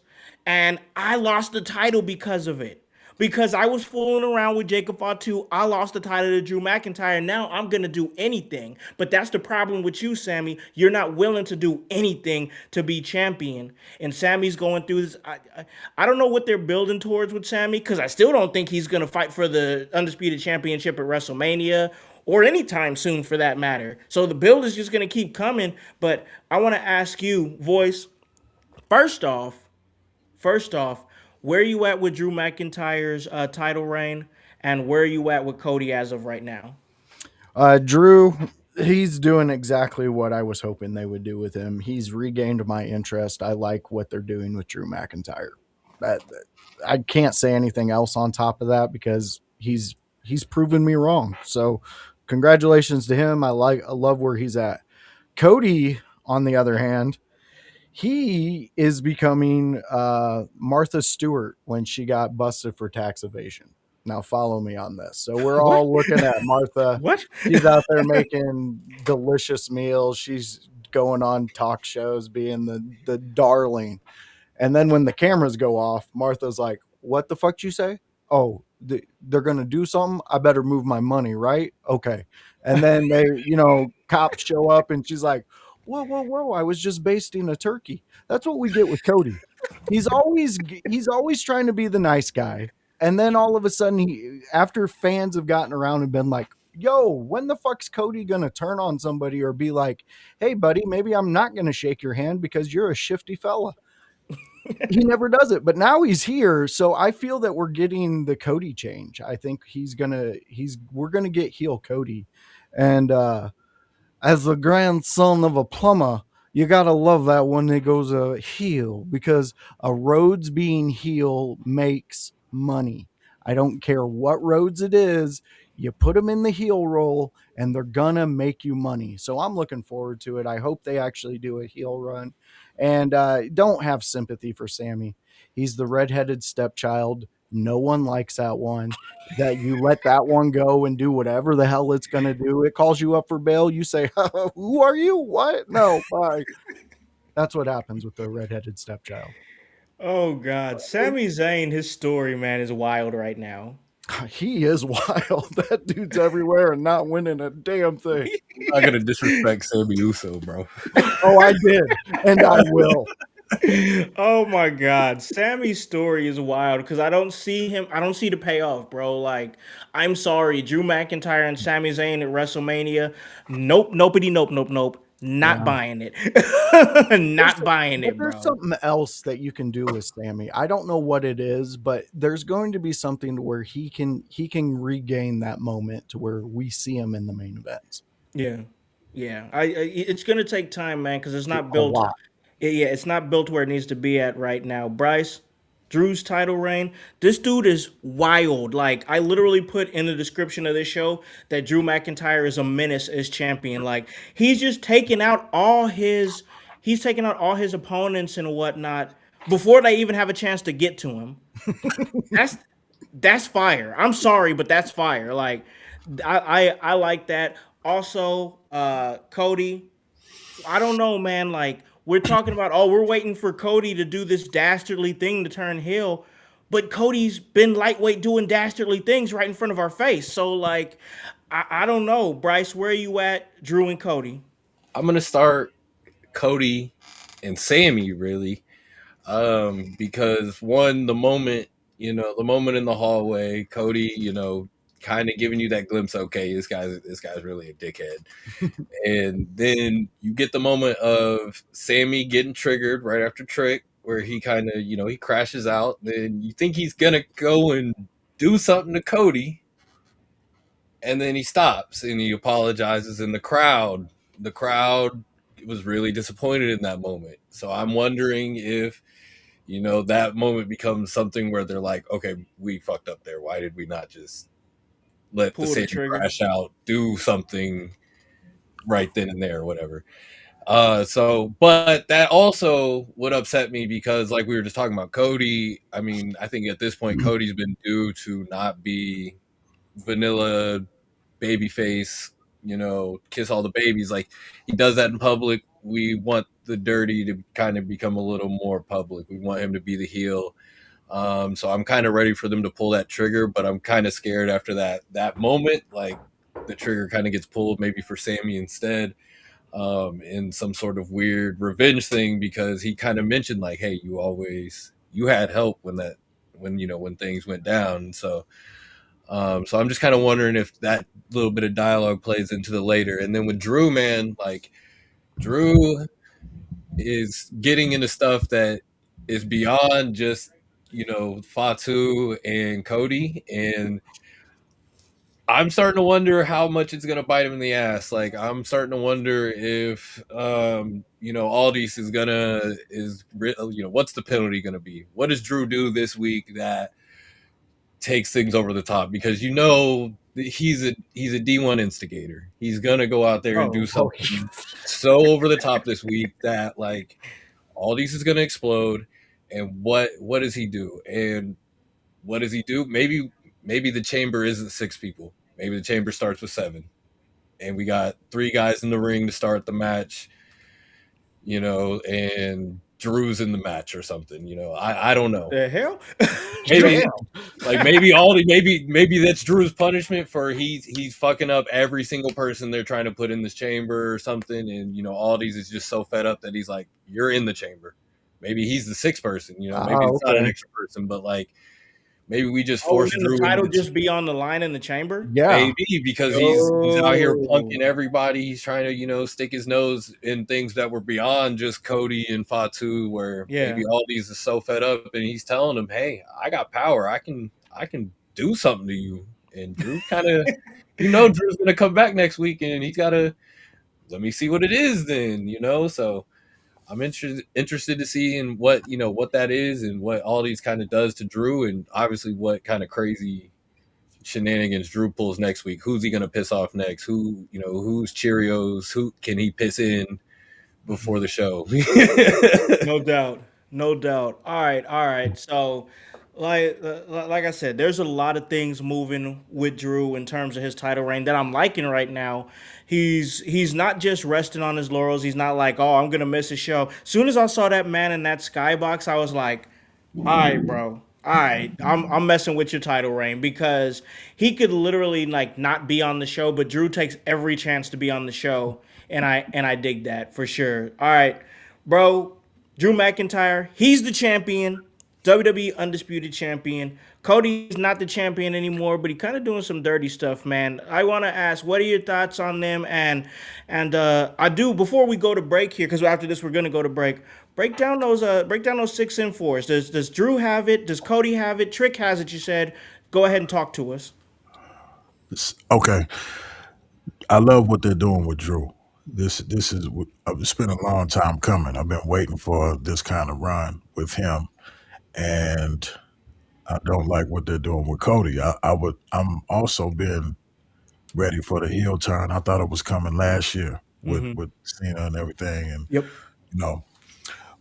and I lost the title because of it." because I was fooling around with Jacob Fatu. I lost the title to Drew McIntyre. Now I'm gonna do anything. But that's the problem with you, Sami. You're not willing to do anything to be champion. And Sami's going through this. I don't know what they're building towards with Sami, because I still don't think he's gonna fight for the Undisputed Championship at WrestleMania or anytime soon for that matter. So the build is just gonna keep coming. But I want to ask you, Voice, first off, First off, where you at with Drew McIntyre's title reign, and where you at with Cody as of right now?
Drew, he's doing exactly what I was hoping they would do with him. He's regained my interest. I like what they're doing with Drew McIntyre. That, I can't say anything else on top of that because he's proven me wrong. So, congratulations to him. I love where he's at. Cody, on the other hand, he is becoming Martha Stewart when she got busted for tax evasion. Now follow me on this. So we're
What?
all looking at Martha.
What?
She's out there making delicious meals. She's going on talk shows, being the darling. And then when the cameras go off, Martha's like, "What the fuck you say? Oh, they're gonna do something. I better move my money, right? Okay." And then cops show up, and she's like, "Whoa, whoa, whoa! I was just basting a turkey." That's what we get with Cody. He's always trying to be the nice guy, and then all of a sudden, after fans have gotten around and been like, "Yo, when the fuck's Cody gonna turn on somebody or be like, hey, buddy, maybe I'm not gonna shake your hand because you're a shifty fella." He never does it, but now he's here, so I feel that we're getting the Cody change. I think we're gonna get heel Cody, and as the grandson of a plumber, you gotta love that when it goes heel because a Rhodes being heel makes money. I don't care what Rhodes it is. You put them in the heel role, and they're gonna make you money. So I'm looking forward to it. I hope they actually do a heel run, and don't have sympathy for Sami. He's the redheaded stepchild. No one likes that one. That you let that one go and do whatever the hell it's going to do. It calls you up for bail. You say, "Who are you? What? No, bye." That's what happens with the redheaded stepchild.
Oh God, Sami Zayn, his story, man, is wild right now.
He is wild. That dude's everywhere and not winning a damn thing.
I'm not gonna disrespect Sami Uso, bro.
Oh, I did, and I will.
Oh my God, Sammy's story is wild because I don't see him. I don't see the payoff, bro. Like, I'm sorry, Drew McIntyre and Sami Zayn at WrestleMania. Nope, nopey, nope, nope, nope. Not
Yeah.
buying it. Not buying
But
it,
there's
bro.
something else that you can do with Sammy. I don't know what it is, but there's going to be something to where he can regain that moment to where we see him in the main events.
Yeah, yeah. It's gonna take time, man, because it's not
A
built.
lot.
Yeah, it's not built where it needs to be at right now. Bryce, Drew's title reign. This dude is wild. Like, I literally put in the description of this show that Drew McIntyre is a menace as champion. Like, he's just taking out all his. He's taking out all his opponents and whatnot before they even have a chance to get to him. That's that's fire. I'm sorry, but that's fire. Like, I like that. Also, Cody, I don't know, man. Like, we're talking about, oh, we're waiting for Cody to do this dastardly thing to turn heel, but Cody's been lightweight doing dastardly things right in front of our face. So, like, I don't know, Bryce. Where are you at, Drew and Cody?
I'm gonna start Cody and Sami really, because one, the moment in the hallway, Cody, kind of giving you that glimpse. Okay, this guy's really a dickhead, and then you get the moment of Sami getting triggered right after Trick, where he kind of, he crashes out. Then you think he's gonna go and do something to Cody, and then he stops and he apologizes, and the crowd was really disappointed in that moment. So I'm wondering if that moment becomes something where they're like, okay, we fucked up there. Why did we not just let the
Pull the
Satan
trigger.
crash out, do something right then and there, or whatever. But that also would upset me because, like we were just talking about Cody, I mean, I think at this point, Cody's been due to not be vanilla babyface, kiss all the babies. Like, he does that in public. We want the dirty to kind of become a little more public. We want him to be the heel. So I'm kind of ready for them to pull that trigger, but I'm kind of scared after that moment, like the trigger kind of gets pulled maybe for Sami instead, in some sort of weird revenge thing, because he kind of mentioned like, hey, you had help when things went down. So I'm just kind of wondering if that little bit of dialogue plays into the later. And then with Drew, man, like Drew is getting into stuff that is beyond just Fatu and Cody, and I'm starting to wonder how much it's gonna bite him in the ass. Like I'm starting to wonder if Aldis what's the penalty gonna be? What does Drew do this week that takes things over the top? Because he's a D1 instigator. He's gonna go out there and do something so over the top this week that like Aldis is gonna explode. And what does he do? And what does he do? Maybe the chamber isn't 6 people. Maybe the chamber starts with 7, and we got 3 guys in the ring to start the match. And Drew's in the match or something. I don't know.
The hell?
Maybe maybe that's Drew's punishment for he's fucking up every single person they're trying to put in this chamber or something. And Aldis is just so fed up that he's like, you're in the chamber. Maybe he's the 6th person. Maybe it's not an extra person, but like. Maybe we just force Drew.
The title just be on the line in the chamber?
Yeah.
Maybe because he's out here punking everybody. He's trying to, stick his nose in things that were beyond just Cody and Fatu, where maybe Aldis is so fed up and he's telling him, hey, I got power. I can do something to you. And Drew kind of, Drew's going to come back next week and he's got to, let me see what it is then, so. I'm interested to see in what that is and what Aldis kind of does to Drew, and obviously what kind of crazy shenanigans Drew pulls next week. Who's he going to piss off next? Who's Cheerios? Who can he piss in before the show?
No doubt. All right. So, like I said, there's a lot of things moving with Drew in terms of his title reign that I'm liking right now. He's not just resting on his laurels. He's not like, oh, I'm gonna miss a show. As soon as I saw that man in that skybox, I was like, all right, bro. All right, I'm messing with your title reign, because he could literally like not be on the show, but Drew takes every chance to be on the show, and I dig that for sure. All right, bro. Drew McIntyre, he's the champion, WWE Undisputed Champion. Cody's not the champion anymore, but he kind of doing some dirty stuff, man. I want to ask, what are your thoughts on them? And I do, before we go to break here, because after this we're gonna go to break. Break down those 6 in 4s. Does Drew have it? Does Cody have it? Trick has it. You said. Go ahead and talk to us.
Okay. I love what they're doing with Drew. This is it's been a long time coming. I've been waiting for this kind of run with him, and I don't like what they're doing with Cody. I'm also been ready for the heel turn. I thought it was coming last year with Cena and everything, and
Yep.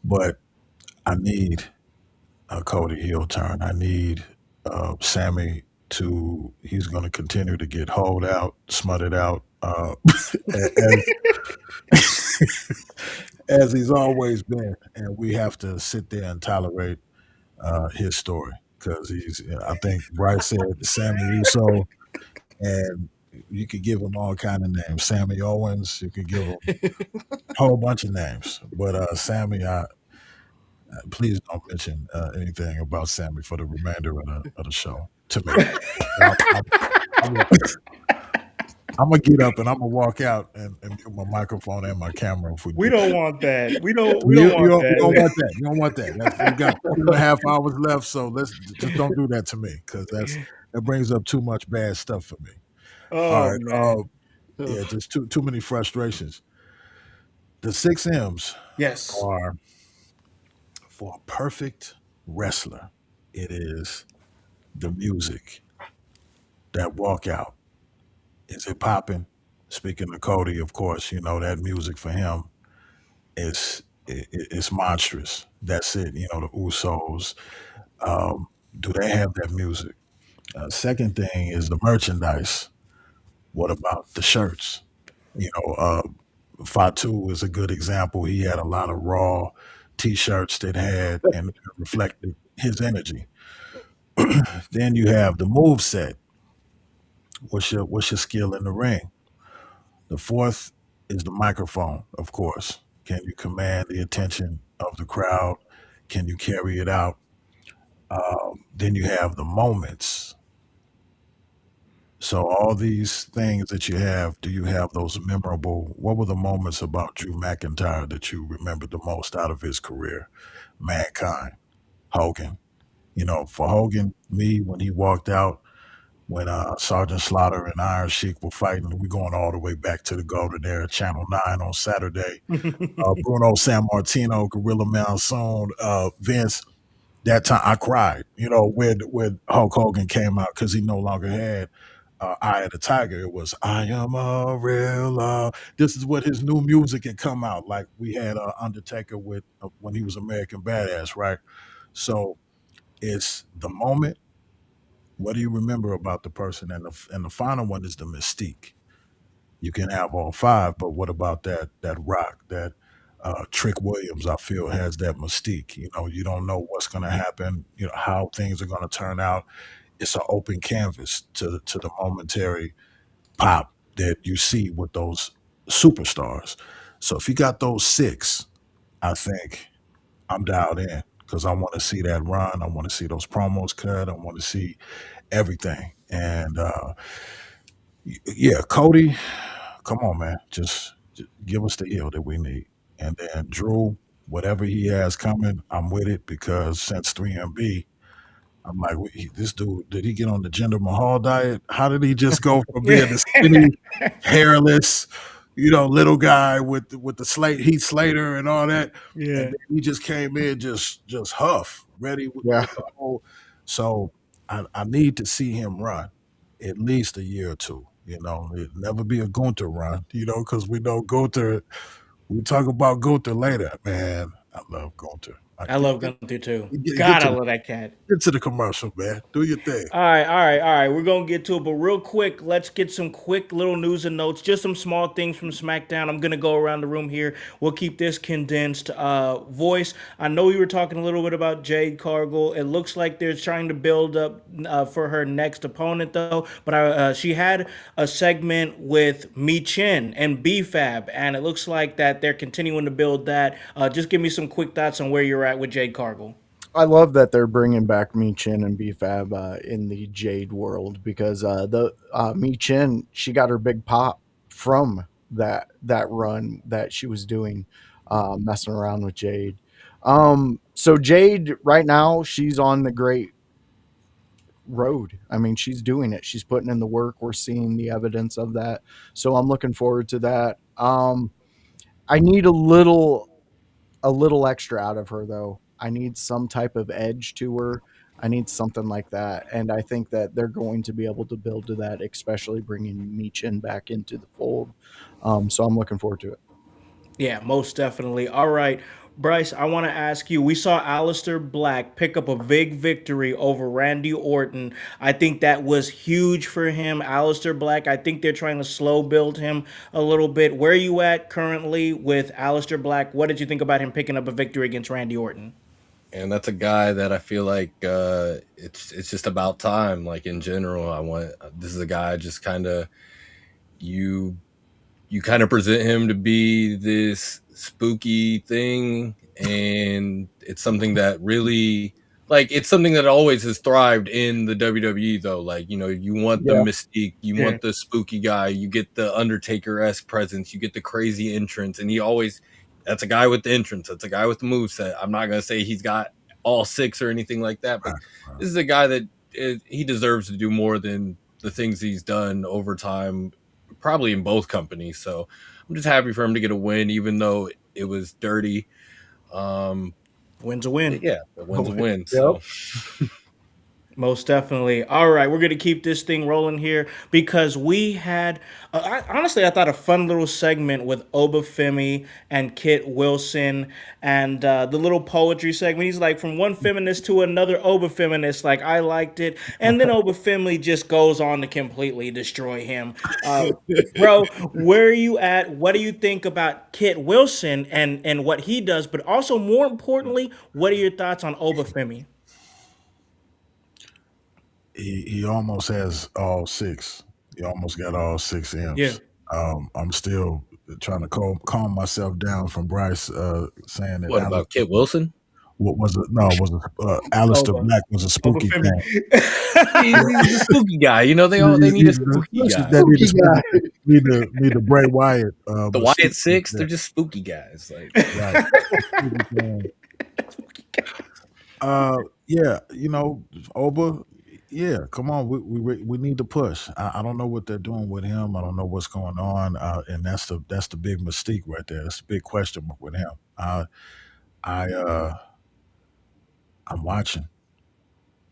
But I need a Cody heel turn. I need Sami to. He's going to continue to get holed out, smutted out. As he's always been, and we have to sit there and tolerate his story, because I think Bryce said Sammy Uso, and you could give him all kind of names. Sammy Owens, you could give him a whole bunch of names, but Sammy, please don't mention anything about Sammy for the remainder of the show to me. I'm gonna get up and I'm gonna walk out and mute my microphone and my camera. If
we don't want that. We don't
you
want
don't
that.
You don't want that. We got 2.5 hours left, so let's just don't do that to me, because that brings up too much bad stuff for me. All right,
Man.
yeah, just too many frustrations. The 6 M's
Yes.
are for a perfect wrestler. It is the music, that walkout. Is it popping? Speaking of Cody, of course, that music for him it's monstrous. That's it. The Usos. Do they have that music? Second thing is the merchandise. What about the shirts? Fatu is a good example. He had a lot of Raw T-shirts that had and reflected his energy. Then you have the move set. What's your skill in the ring? The fourth is the microphone, of course. Can you command the attention of the crowd? Can you carry it out? Then you have the moments. So all these things that you have, do you have those memorable? What were the moments about Drew McIntyre that you remember the most out of his career? Mankind, Hogan. For Hogan, me when he walked out, when Sergeant Slaughter and Iron Sheik were fighting, we going all the way back to the Golden Era, Channel 9 on Saturday. Bruno San Martino, Gorilla Monsoon, Vince. That time I cried, when Hulk Hogan came out because he no longer had Eye of the Tiger. It was I am a real. This is what his new music had come out. Like we had Undertaker with when he was American Badass, right? So it's the moment. What do you remember about the person? And the final one is the mystique. You can have all five, but what about that rock, that Trick Williams, I feel, has that mystique. You don't know what's gonna happen, how things are gonna turn out. It's an open canvas to the momentary pop that you see with those superstars. So if you got those six, I think I'm dialed in because I want to see that run. I want to see those promos cut. I want to see everything. And yeah, Cody, come on, man. Just give us the heel that we need. And then Drew, whatever he has coming, I'm with it because since 3MB, I'm like, this dude, did he get on the Jinder Mahal diet? How did he just go from being the skinny, hairless, little guy with the slate Heath Slater and all that, and
Yeah.
then he just came in just huff, ready
Yeah.
with the whole. So I need to see him run at least a year or two. It'll never be a Gunter run, because we know Gunter. We talk about Gunter later, man. I love Gunter.
I love Gunther too.
Get
God, I
to the
love that cat.
get to the commercial, man. Do your thing.
All right, all right, all right. We're gonna get to it, but real quick, let's get some quick little news and notes. Just some small things from SmackDown. I'm gonna go around the room here. We'll keep this condensed. Voice. I know we were talking a little bit about Jade Cargill. It looks like they're trying to build up for her next opponent, though. But she had a segment with Mi Chin and B-Fab, and it looks like that they're continuing to build that. Just give me some quick thoughts on where you're at with Jade Cargill.
I love that they're bringing back Mi Chin and BFAB in the Jade world because the Mi Chin, she got her big pop from that run that she was doing, messing around with Jade. So Jade right now she's on the great road. I mean, she's doing it. She's putting in the work. We're seeing the evidence of that. So I'm looking forward to that. I need a little extra out of her though. I need some type of edge to her. I need something like that, and I think that they're going to be able to build to that, especially bringing Michin back into the fold. So I'm looking forward to it.
Yeah, most definitely. All right, Bryce, I want to ask you. We saw Aleister Black pick up a big victory over Randy Orton. I think that was huge for him. Aleister Black, I think they're trying to slow build him a little bit. Where are you at currently with Aleister Black? What did you think about him picking up a victory against Randy Orton?
And that's a guy that I feel like it's just about time. Like in general, this is a guy just kind of you you kind of present him to be this spooky thing, and it's something that really, like, it's something that always has thrived in the WWE though. Like, you want the
Yeah.
mystique, you
Yeah.
want the spooky guy, you get the Undertaker-esque presence, you get the crazy entrance, and that's a guy with the entrance, that's a guy with the moveset. I'm not gonna say he's got all six or anything like that, but this is a guy that he deserves to do more than the things he's done over time, probably in both companies. So I'm just happy for him to get a win, even though it was dirty.
Win's a win.
Yeah, the win's a win.
Yep.
So
Most definitely. All right, we're gonna keep this thing rolling here because we had, honestly, I thought a fun little segment with Obafemi and Kit Wilson and the little poetry segment. He's like from one feminist to another Obafeminist. Like I liked it, and then Obafemi just goes on to completely destroy him. Bro, where are you at? What do you think about Kit Wilson and what he does? But also, more importantly, what are your thoughts on Obafemi?
he almost has all 6. He almost got all 6
Yeah.
M's. I'm still trying to calm myself down from Bryce saying that
What about Kit Wilson?
what was it? No, it was Alistair
Oba.
Black was a spooky
Obafemi.
thing.
He's a spooky guy. You know, they need a spooky guy.
That need the Bray Wyatt.
The Wyatt Six, they're just spooky guys. Like,
right. Yeah, you know, Oba. Yeah, come on, we need to push. I don't know what they're doing with him. I don't know what's going on, and that's the big mystique right there. That's the big question mark with him. I'm watching.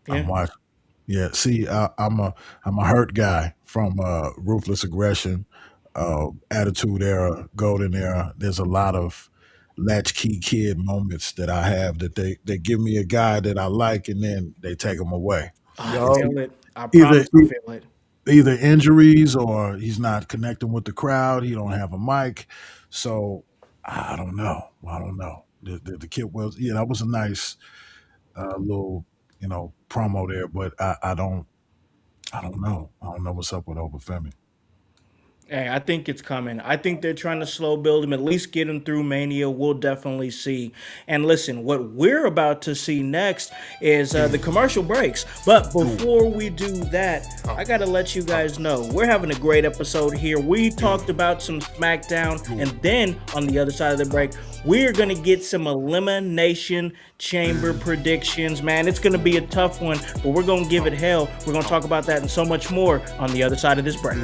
Yeah.
I'm watching. Yeah, see, I'm a hurt guy from Ruthless Aggression, Attitude Era, Golden Era. There's a lot of latchkey kid moments that I have that they give me a guy that I like and then they take him away.
I feel it. I
Either
promise I feel it.
either injuries or he's not connecting with the crowd. He don't have a mic, so I don't know. The kid was that was a nice little promo there, but I don't know. I don't know what's up with Obafemi.
Hey, I think it's coming. I think they're trying to slow build him, at least get him through Mania. We'll definitely see. And listen, what we're about to see next is the commercial breaks. But before we do that, I got to let you guys know, we're having a great episode here. We talked about some Smackdown, and then on the other side of the break, we're going to get some Elimination Chamber predictions. Man, it's going to be a tough one, but we're going to give it hell. We're going to talk about that and so much more on the other side of this break.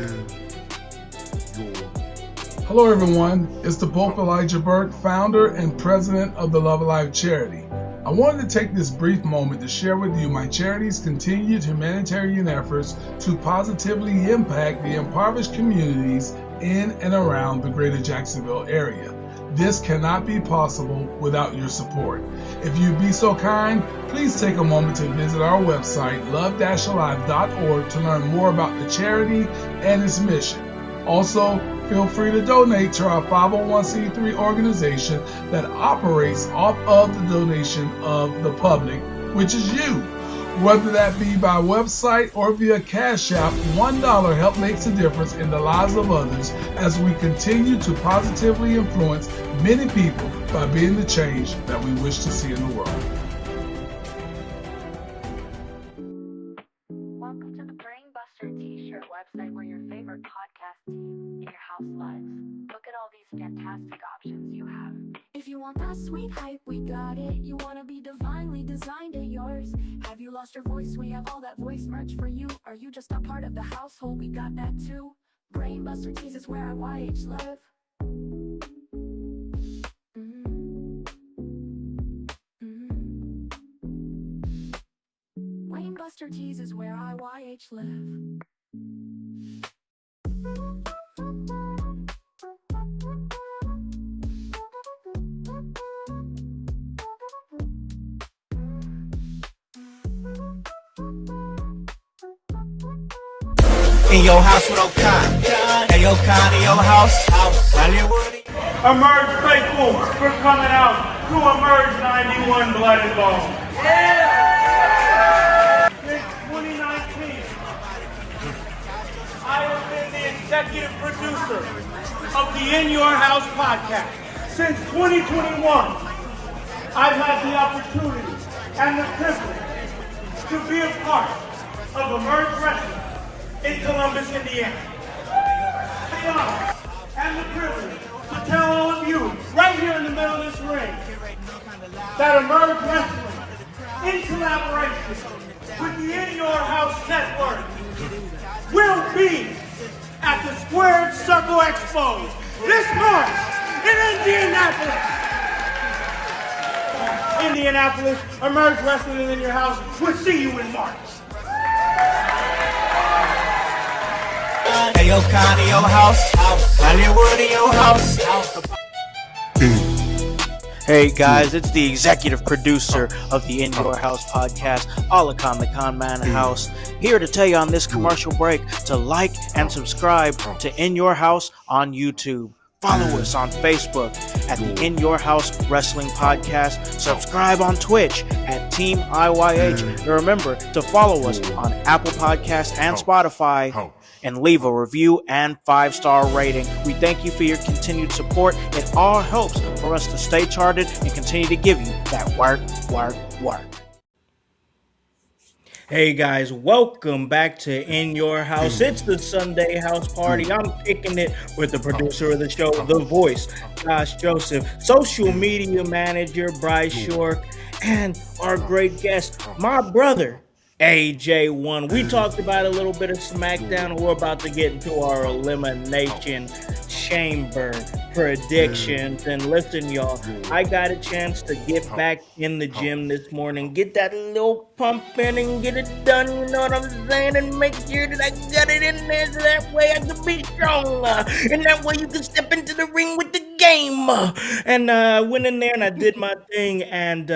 Hello everyone, it's the Pope Elijah Burke, founder and president of the Love Alive charity. I wanted to take this brief moment to share with you my charity's continued humanitarian efforts to positively impact the impoverished communities in and around the greater Jacksonville area. This cannot be possible without your support. If you'd be so kind, please take a moment to visit our website, love-alive.org, to learn more about the charity and its mission. Also, feel free to donate to our 501c3 organization that operates off of the donation of the public, which is you. Whether that be by website or via Cash App, $1 help makes a difference in the lives of others as we continue to positively influence many people by being the change that we wish to see in the world.
Welcome to the Brainbuster t-shirt website where your favorite podcast team in your house lives. Look at all these fantastic options you have.
If you want that sweet hype, we got it. You want to be divinely designed at yours. Have you lost your voice? We have all that voice merch for you. Are you just a part of the household? We got that too. Brainbuster tees is where I YH live. Brainbuster tees is where I YH live.
In your house with O'Con. Hey, O'Con, in your house. Hollywood.
Emerge faithful for coming out to Emerge 91 Blood and Bone. Since 2019, I have been the executive producer of the In Your House podcast. Since 2021, I've had the opportunity and the privilege to be a part of Emerge Wrestling in Columbus, Indiana. The honor and the privilege to tell all of you, right here in the middle of this ring, that Emerge Wrestling, in collaboration with the In Your House Network, will be at the Squared Circle Expo this March in Indianapolis. Indianapolis, Emerge Wrestling in your house. We'll see you in March.
Hey, O'Con, in your house. Hollywood, in your house.
Hey guys, it's the executive producer of the In Your House podcast, Alakon the Con Man House, here to tell you on this commercial break to like and subscribe to In Your House on YouTube. Follow us on Facebook at the In Your House Wrestling Podcast. Subscribe on Twitch at Team IYH. And remember to follow us on Apple Podcasts and Spotify. And leave a review and 5-star rating. We thank you for your continued support. It all helps for us to stay charted and continue to give you that work. Hey guys, welcome back to In Your House. It's the Sunday house party. I'm kicking it with the producer of the show, The Voice, Josh Joseph, social media manager, Bryce York, and our great guest, my brother, AJ Wone. We talked about a little bit of Smackdown, and we're about to get into our Elimination Chamber predictions. And listen, y'all, I got a chance to get back in the gym this morning, get that little pump in and get it done, you know what I'm saying, and make sure that I got it in there so that way I can be stronger, and that way you can step into the ring with the game. And I went in there and I did my thing, and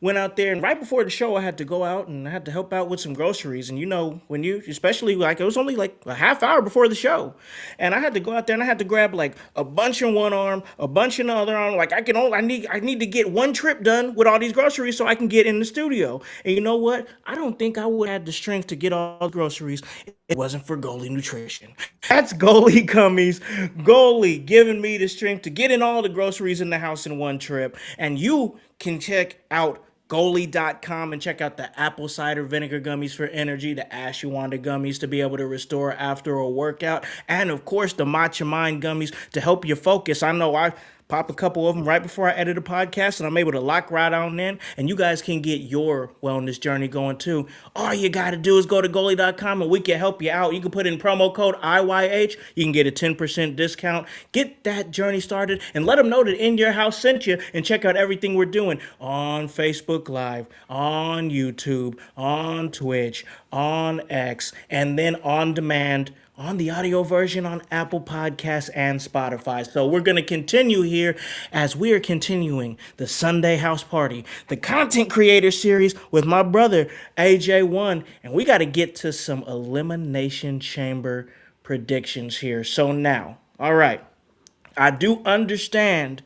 went out there, and right before the show I had to go out and I had to help out with some groceries. And you know, when you, especially like, it was only like a half hour before the show, and I had to go out there and I had to grab like a bunch in one arm, a bunch in the other arm. Like I need to get one trip done with all these groceries so I can get in the studio. And you know what? I don't think I would have had the strength to get all the groceries if it wasn't for Goalie Nutrition. That's Goalie Gummies. Goalie giving me the strength to get in all the groceries in the house in one trip. And you can check out Goalie.com and check out the apple cider vinegar gummies for energy, the ashwagandha gummies to be able to restore after a workout, and of course the matcha mind gummies to help you focus. I know I pop a couple of them right before I edit a podcast, and I'm able to lock right on in, and you guys can get your wellness journey going too. All you got to do is go to Goalie.com and we can help you out. You can put in promo code IYH. You can get a 10% discount. Get that journey started and let them know that In Your House sent you, and check out everything we're doing on Facebook Live, on YouTube, on Twitch, on X, and then on demand on the audio version on Apple Podcasts and Spotify. So we're going to continue here as we are continuing the Sunday House Party, the content creator series with my brother, AJ Wone. And we got to get to some Elimination Chamber predictions here. So now, all right, I do understand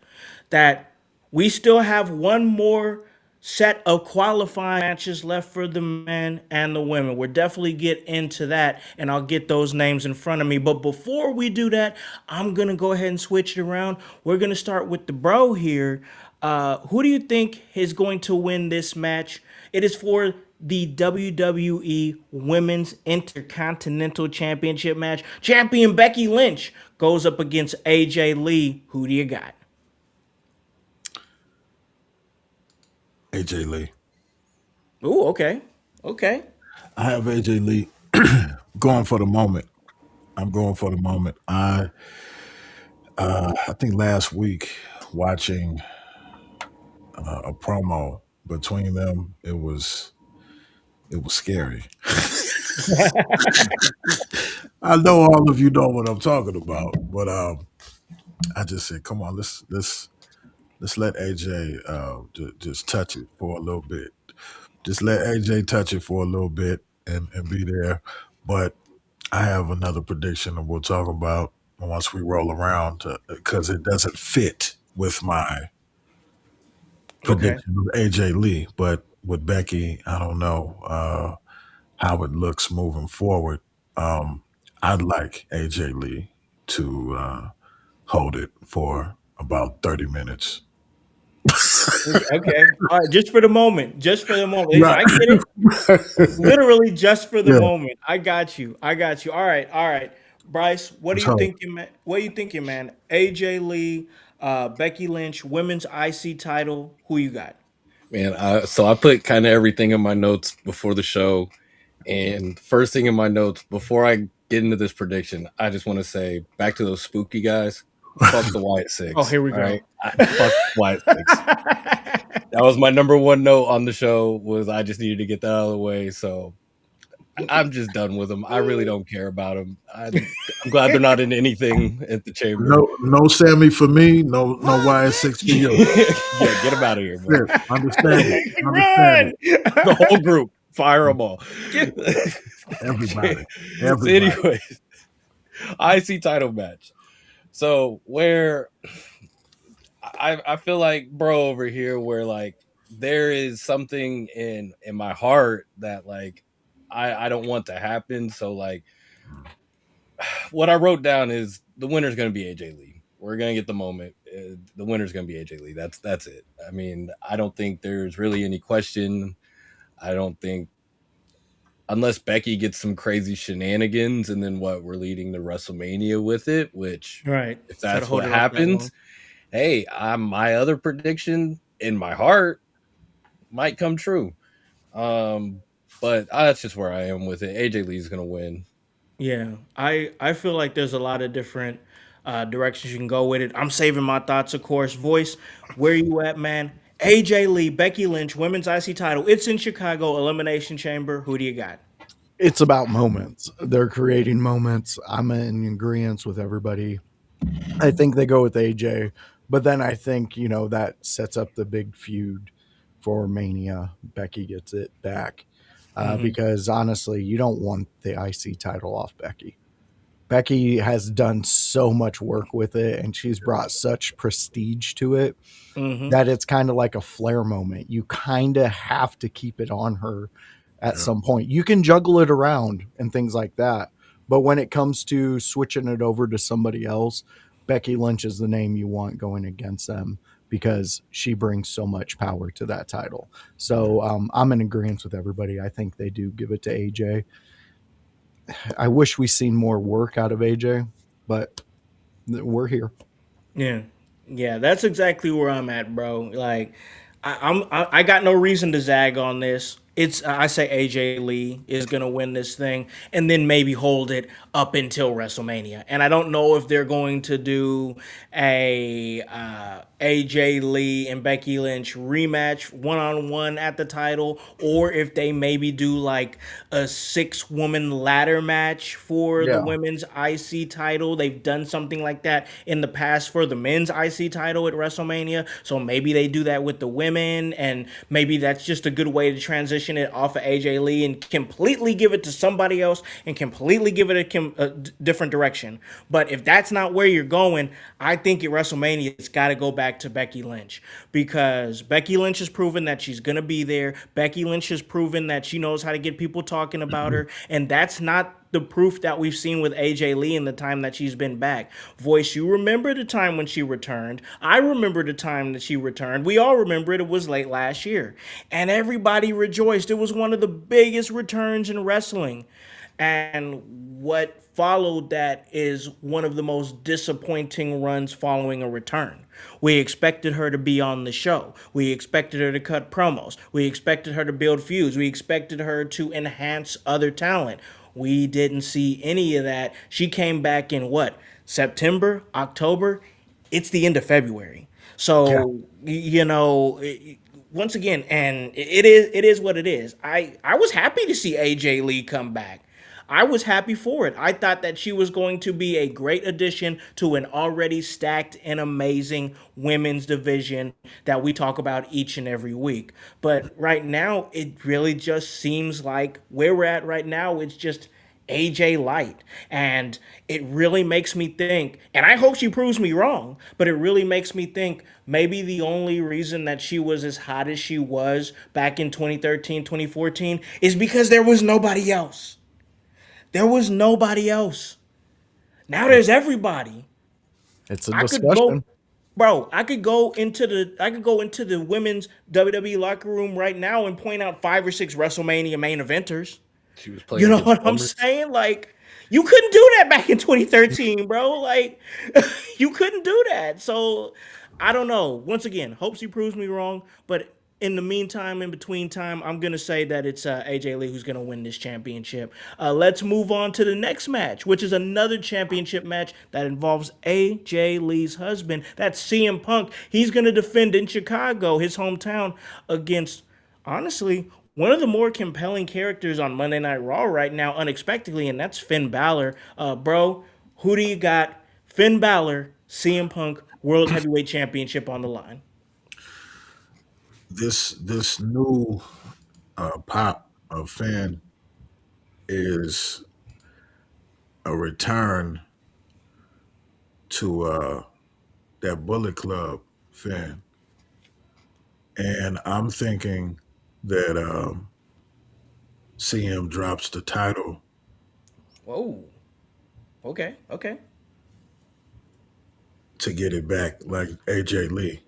that we still have one more set of qualifying matches left for the men and the women. We'll definitely get into that, and I'll get those names in front of me. But before we do that, I'm going to go ahead and switch it around. We're going to start with the bro here. Who do you think is going to win this match? It is for the WWE Women's Intercontinental Championship match. Champion Becky Lynch goes up against AJ Lee. Who do you got?
AJ Lee.
Ooh, okay.
I have AJ Lee going for the moment. I'm going for the moment. I think last week watching a promo between them, it was scary. I know all of you know what I'm talking about, but I just said, come on, let's let AJ just touch it for a little bit. Just let AJ touch it for a little bit and be there. But I have another prediction that we'll talk about once we roll around, because it doesn't fit with my prediction of AJ Lee. But with Becky, I don't know how it looks moving forward. I'd like AJ Lee to hold it for about 30 minutes.
Okay. All right. Just for the moment. Right. I get it. Literally just for the moment. I got you. All right. Bryce, what are you thinking, man? AJ Lee, Becky Lynch, women's IC title. Who you got?
Man, so I put kind of everything in my notes before the show. And first thing in my notes, before I get into this prediction, I just want to say, back to those spooky guys, fuck the Wyatt Six.
Oh, here we go.
Right? Fuck Wyatt Six. That was my number one note on the show, was I just needed to get that out of the way. So I'm just done with them. I really don't care about them. I'm glad they're not in anything at the chamber.
No Sami for me. No Wyatt Six for you.
Yeah, get them out of here, bro.
Yeah, understand it.
The whole group. Fire them all.
Everybody.
So anyways, IC title match. So where I feel like bro over here where like there is something in my heart that like I don't want to happen. So like what I wrote down is the winner's going to be AJ Lee. We're going to get the moment. The winner's going to be AJ Lee. That's it. I mean, I don't think there's really any question. I don't think unless Becky gets some crazy shenanigans and then what we're leading to WrestleMania with it, which
Right.
if
Try to
that's
hold
what
it off that long.
happens, hey, my other prediction in my heart might come true. Um, but that's just where I am with it. AJ Lee's gonna win.
Yeah, I feel like there's a lot of different directions you can go with it. I'm saving my thoughts, of course. Voice, where you at, man? AJ Lee, Becky Lynch, women's IC title. It's in Chicago, Elimination Chamber. Who do you got?
It's about moments. They're creating moments. I'm in agreement with everybody. I think they go with AJ, but then I think, that sets up the big feud for Mania. Becky gets it back.
Hmm.
Because honestly, you don't want the IC title off Becky. Becky has done so much work with it and she's brought such prestige to it
Hmm.
that it's kind of like a Flair moment. You kind of have to keep it on her at
Yeah.
some point. You can juggle it around and things like that. But when it comes to switching it over to somebody else, Becky Lynch is the name you want going against them because she brings so much power to that title. So I'm in agreement with everybody. I think they do give it to AJ. I wish we seen more work out of AJ, but we're here.
Yeah, yeah, that's exactly where I'm at, bro. Like, I got no reason to zag on this. It's I say AJ Lee is gonna win this thing, and then maybe hold it up until WrestleMania. And I don't know if they're going to do a AJ Lee and Becky Lynch rematch 1-on-1 at the title, or if they maybe do like a 6-woman ladder match for the
Yeah.
women's IC title. They've done something like that in the past for the men's IC title at WrestleMania. So maybe they do that with the women, and maybe that's just a good way to transition it off of AJ Lee and completely give it to somebody else and completely give it a different direction. But if that's not where you're going, I think at WrestleMania it's got to go back to Becky Lynch, because Becky Lynch has proven that she's going to be there. Becky Lynch has proven that she knows how to get people talking about her, and that's not the proof that we've seen with AJ Lee in the time that she's been back. Voice, you remember the time when she returned. I remember the time that she returned. We all remember it. It was late last year. And everybody rejoiced. It was one of the biggest returns in wrestling. And what followed that is one of the most disappointing runs following a return. We expected her to be on the show. We expected her to cut promos. We expected her to build feuds. We expected her to enhance other talent. We didn't see any of that. She came back in what? September, October? It's the end of February.
Yeah.
So, once again, and it is what it is. I was happy to see AJ Lee come back. I was happy for it. I thought that she was going to be a great addition to an already stacked and amazing women's division that we talk about each and every week. But right now, it really just seems like where we're at right now, it's just AJ Light. And it really makes me think, and I hope she proves me wrong, but it really makes me think maybe the only reason that she was as hot as she was back in 2013, 2014 is because there was nobody else. There was nobody else. Now there's everybody.
It's a
I could go,
discussion.
bro. I could go into the women's WWE locker room right now and point out 5 or 6 WrestleMania main eventers.
She was
You
playing
know
against
what I'm
plumbers.
saying? Like, you couldn't do that back in 2013, bro. Like, you couldn't do that. So, I don't know. Once again, hope she proves me wrong. But in the meantime, in between time, I'm gonna say that it's AJ Lee who's gonna win this championship. Let's move on to the next match, which is another championship match that involves AJ Lee's husband. That's CM Punk. He's gonna defend in Chicago, his hometown, against, honestly, one of the more compelling characters on Monday Night Raw right now, unexpectedly, and that's Finn Balor. Bro, who do you got? Finn Balor, CM Punk, World Heavyweight Championship on the line.
This new pop of fan is a return to that Bullet Club fan, and I'm thinking that CM drops the title
Whoa. Okay. Okay.
to get it back, like AJ Lee.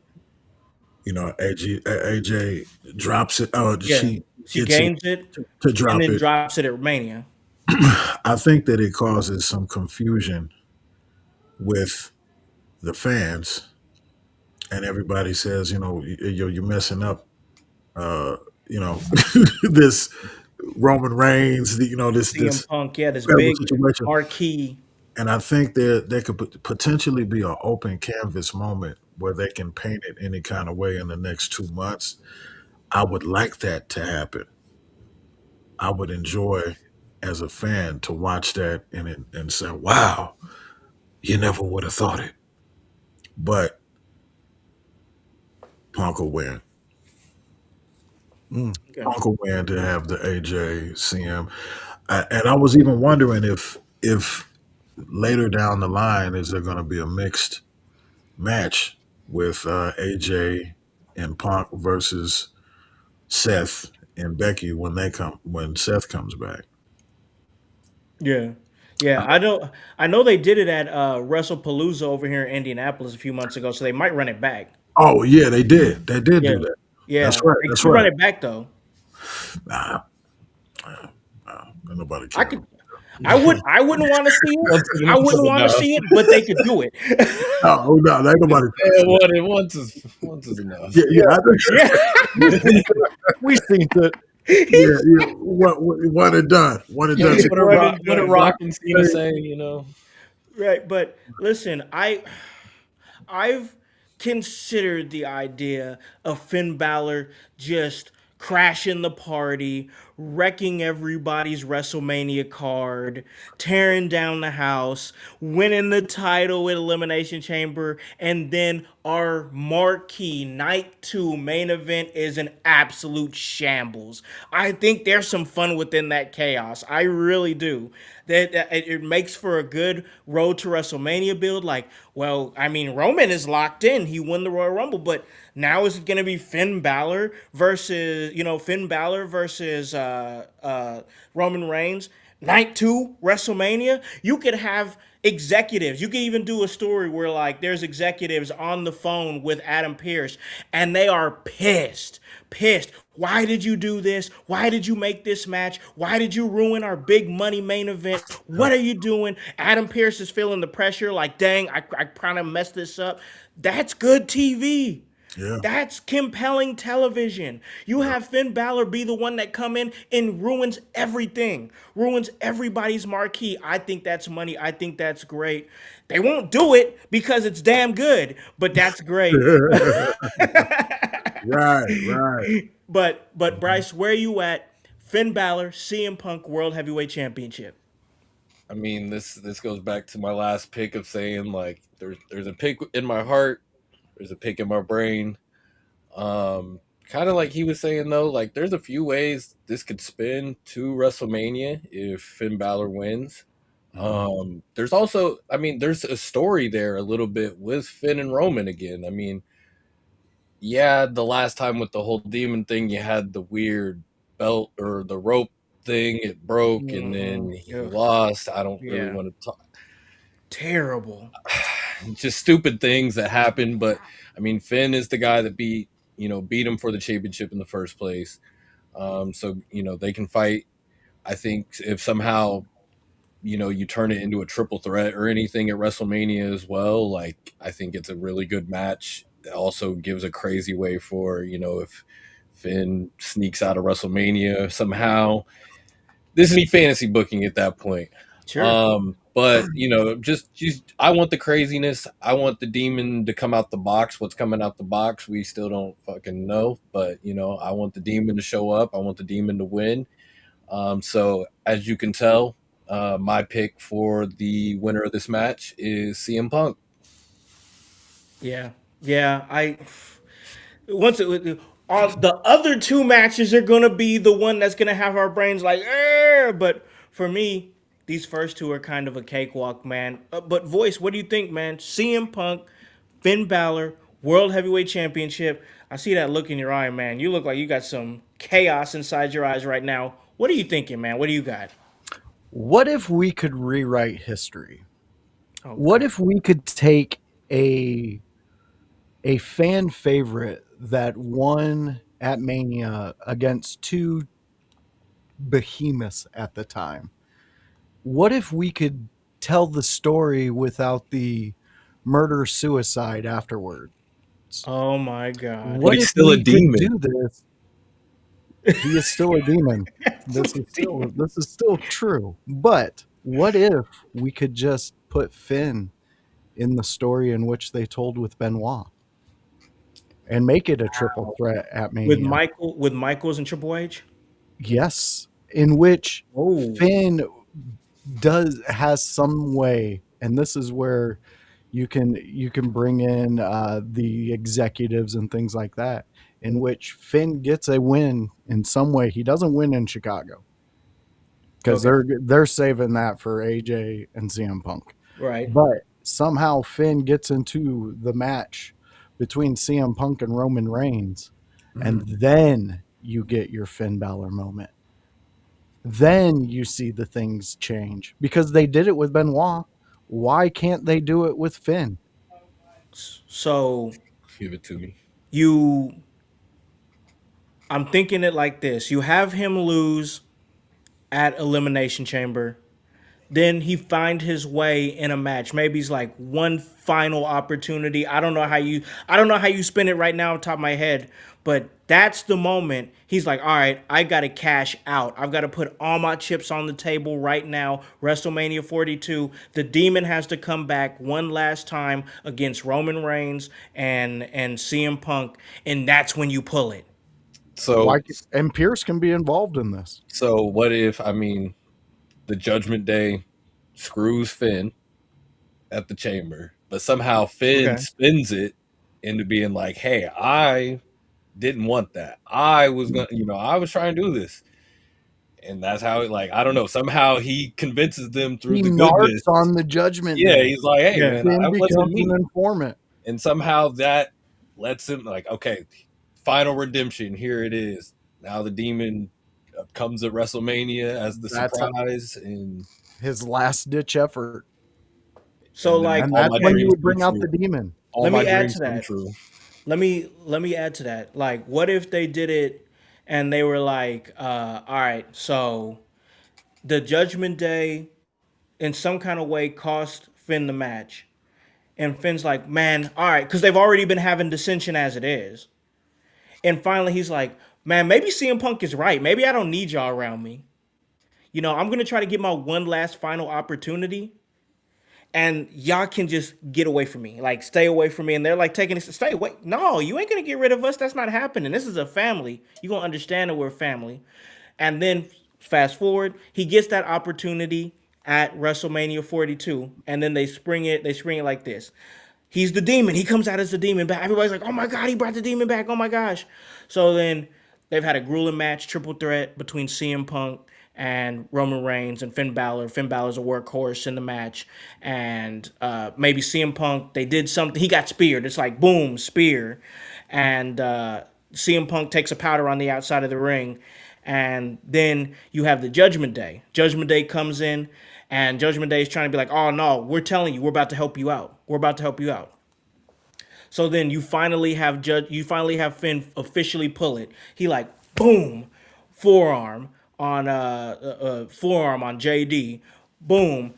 AJ drops it. Oh,
Yeah.
she
She
gets it
gains it
to
and
drop
then
it.
drops it at Romania.
I think that it causes some confusion with the fans, and everybody says, you're messing up. Uh, this Roman Reigns,
CM
this
Punk, yeah, this
incredible
big
situation,
marquee.
and I think there could potentially be an open canvas moment where they can paint it any kind of way in the next 2 months. I would like that to happen. I would enjoy as a fan to watch that and say, "Wow, you never would have thought it." But Punk will win.
Okay.
Punk will win to have the AJ CM. And I was even wondering if later down the line is there going to be a mixed match with AJ and Punk versus Seth and Becky when Seth comes back.
Yeah. Yeah, I know they did it at WrestlePalooza over here in Indianapolis a few months ago, so they might run it back.
Oh yeah, they did. They did
Yeah.
do that. That's
Yeah.
right.
They
That's
could run
right.
it back though.
Nah, nobody
I
care.
could I wouldn't want to see it. I
Once is
wouldn't want to
enough.
see it, but they could do it.
No, ain't nobody.
Yeah, once is enough.
Yeah, yeah, I think
Yeah.
We seen it.
yeah. One and done. One and done.
What did
Run and done.
Rock and Cena say? You know,
Right, but listen, I've considered the idea of Finn Balor just crashing the party, wrecking everybody's WrestleMania card, tearing down the house, winning the title with Elimination Chamber, and then our marquee night 2 main event is an absolute shambles. I think there's some fun within that chaos. I really do. That it makes for a good road to WrestleMania build. Like, well, I mean, Roman is locked in. He won the Royal Rumble, but now is it going to be Finn Balor versus Roman Reigns? Night 2 WrestleMania. You could have executives. You could even do a story where like there's executives on the phone with Adam Pearce and they are pissed. Pissed. Why did you do this? Why did you make this match? Why did you ruin our big money main event? What are you doing? Adam Pearce is feeling the pressure like, dang, I kind of messed this up. That's good TV.
Yeah.
That's compelling television. You have Finn Balor be the one that come in and ruins everything, ruins everybody's marquee. I think that's money. I think that's great. They won't do it because it's damn good, but that's great.
Right.
But Bryce, where are you at? Finn Balor, CM Punk World Heavyweight Championship.
I mean, this goes back to my last pick of saying like there's a pick in my heart, there's a pick in my brain. Kind of like he was saying though, like there's a few ways this could spin to WrestleMania if Finn Balor wins. There's also, I mean, there's a story there a little bit with Finn and Roman again. I mean, yeah, the last time with the whole demon thing, you had the weird belt or the rope thing, it broke, and then he
Ugh.
lost. I don't really
Yeah.
want to talk.
Terrible.
Just stupid things that happen. But I mean, Finn is the guy that beat him for the championship in the first place. So they can fight. I think if somehow you turn it into a triple threat or anything at WrestleMania as well, like I think it's a really good match. It also gives a crazy way for if Finn sneaks out of WrestleMania somehow. This is me fantasy booking at that point.
Sure.
But just I want the craziness. I want the demon to come out the box. What's coming out the box, we still don't fucking know. But I want the demon to show up. I want the demon to win. So as you can tell, my pick for the winner of this match is CM Punk.
Yeah. Yeah. The other two matches are gonna be the one that's gonna have our brains like, but for me, these first two are kind of a cakewalk, man. But Voice, what do you think, man? CM Punk, Finn Balor, World Heavyweight Championship. I see that look in your eye, man. You look like you got some chaos inside your eyes right now. What are you thinking, man? What do you got?
What if we could rewrite history? What
Okay.
if we could take a fan favorite that won at Mania against two behemoths at the time? What if we could tell the story without the murder suicide afterward?
Oh my God.
But
What
he's
if
still a
we could
demon.
do this? He is still a demon. This is still true. But what if we could just put Finn in the story in which they told with Benoit and make it a triple threat at Mania?
With Michaels and Triple H?
Yes, in which
Oh.
Finn has some way, and this is where you can bring in the executives and things like that, in which Finn gets a win in some way. He doesn't win in Chicago because
Okay.
they're saving that for AJ and CM Punk.
Right.
But somehow Finn gets into the match between CM Punk and Roman Reigns, and then you get your Finn Balor moment. Then you see the things change because they did it with Benoit. Why can't they do it with Finn?
So
Give it to me.
you I'm thinking it like this. You have him lose at Elimination Chamber. Then he find his way in a match. Maybe he's like one final opportunity. I don't know how you spin it right now on top of my head, but that's the moment he's like, all right, I gotta cash out. I've got to put all my chips on the table right now. WrestleMania 42. The demon has to come back one last time against Roman Reigns and CM Punk, and that's when you pull it.
Why?
So
And Pierce can be involved in this.
so what if the Judgment Day screws Finn at the chamber, but somehow Finn
Okay.
spins it into being like, "Hey, I didn't want that. I was gonna, I was trying to do this." And that's how I don't know. Somehow he convinces them through
He
the
narks
goodness.
on the Judgment
Yeah,
Day.
he's like, "Hey,
Yeah.
man,
Finn
that wasn't
becomes an
me."
informant.
And somehow that lets him like, okay, final redemption. Here it is. Now the demon comes at WrestleMania as the
That's
surprise, and
his last ditch effort.
So
then
like,
And
all
that's
my
when
okay,
you
dreams
would
come
bring out
true.
the demon.
All
let
my
me add
dreams
to
come
that.
true.
Let me add to that. Like, what if they did it and they were like, all right, so the Judgment Day in some kind of way cost Finn the match. And Finn's like, man, all right, because they've already been having dissension as it is. And finally he's like, man, maybe CM Punk is right. Maybe I don't need y'all around me. I'm gonna try to get my one last final opportunity. And y'all can just get away from me, like stay away from me. And they're like taking this, stay away. No, you ain't gonna get rid of us. That's not happening. This is a family. You gonna understand that we're family. And then fast forward, he gets that opportunity at WrestleMania 42, and then they spring it. They spring it like this. He's the demon. He comes out as the demon back. Everybody's like, oh my God, he brought the demon back. Oh my gosh. So then they've had a grueling match, triple threat between CM Punk and Roman Reigns and Finn Balor. Finn Balor's a workhorse in the match. And maybe CM Punk, they did something. He got speared. It's like, boom, spear. And CM Punk takes a powder on the outside of the ring. And then you have the Judgment Day. Judgment Day comes in, and Judgment Day is trying to be like, oh no, we're telling you, we're about to help you out. We're about to help you out. So then you finally have Finn officially pull it. He like boom, forearm on JD, boom,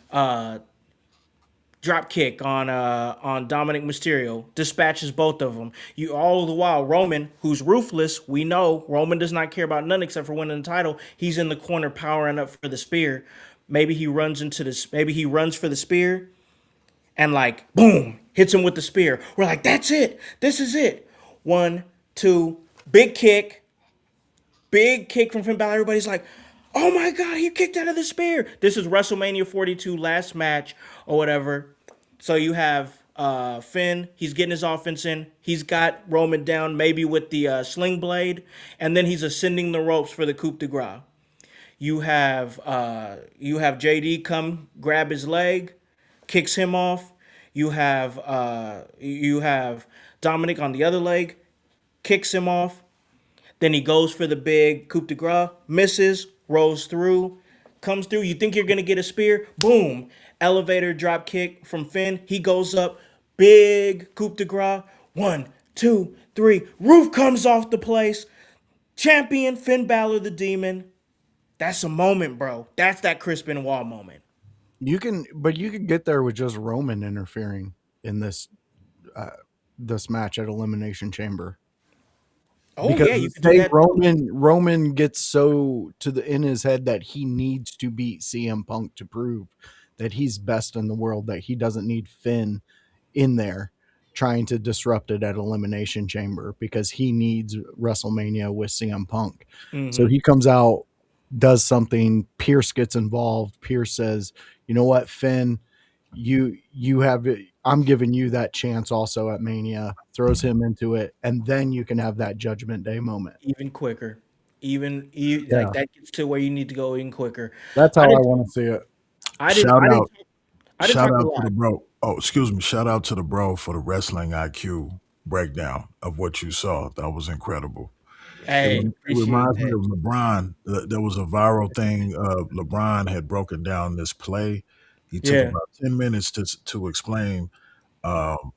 drop kick on Dominic Mysterio, dispatches both of them. You all the while Roman, who's ruthless, we know Roman does not care about none except for winning the title. He's in the corner powering up for the spear. Maybe he runs for the spear and like boom, hits him with the spear. We're like, that's it. This is it. One, two, big kick from Finn Balor. Everybody's like, oh my God, he kicked out of the spear. This is WrestleMania 42 last match or whatever. So you have Finn. He's getting his offense in. He's got Roman down maybe with the sling blade. And then he's ascending the ropes for the coup de grace. You have JD come grab his leg, kicks him off. You have Dominic on the other leg, kicks him off. Then he goes for the big coup de grace, misses, rolls through, comes through. You think you're gonna get a spear? Boom! Elevator drop kick from Finn. He goes up, big coup de grace. 1, 2, 3. Roof comes off the place. Champion Finn Balor, the Demon. That's a moment, bro. That's that Chris Benoit moment.
You can get there with just Roman interfering in this match at Elimination Chamber.
Oh
Because
yeah, you can do
say
that too.
Roman gets so in his head that he needs to beat CM Punk to prove that he's best in the world, that he doesn't need Finn in there trying to disrupt it at Elimination Chamber because he needs WrestleMania with CM Punk. So he comes out, does something, Pierce gets involved. Pierce says, "You know what, Finn, you have it. I'm giving you that chance also at Mania," throws him into it, and then you can have that Judgment Day moment.
Even quicker.
Yeah.
Like that gets to where you need to go even quicker.
That's how
I
I
didn't
want to see it.
I didn't
Shout
I didn't
out,
I didn't
shout
talk a
out to
lot.
the bro. Oh, excuse me. Shout out to the bro for the wrestling IQ breakdown of what you saw. That was incredible.
Hey,
It
appreciate
reminds me
that.
of LeBron. There was a viral thing. LeBron had broken down this play. He took
Yeah.
about 10 minutes to explain um,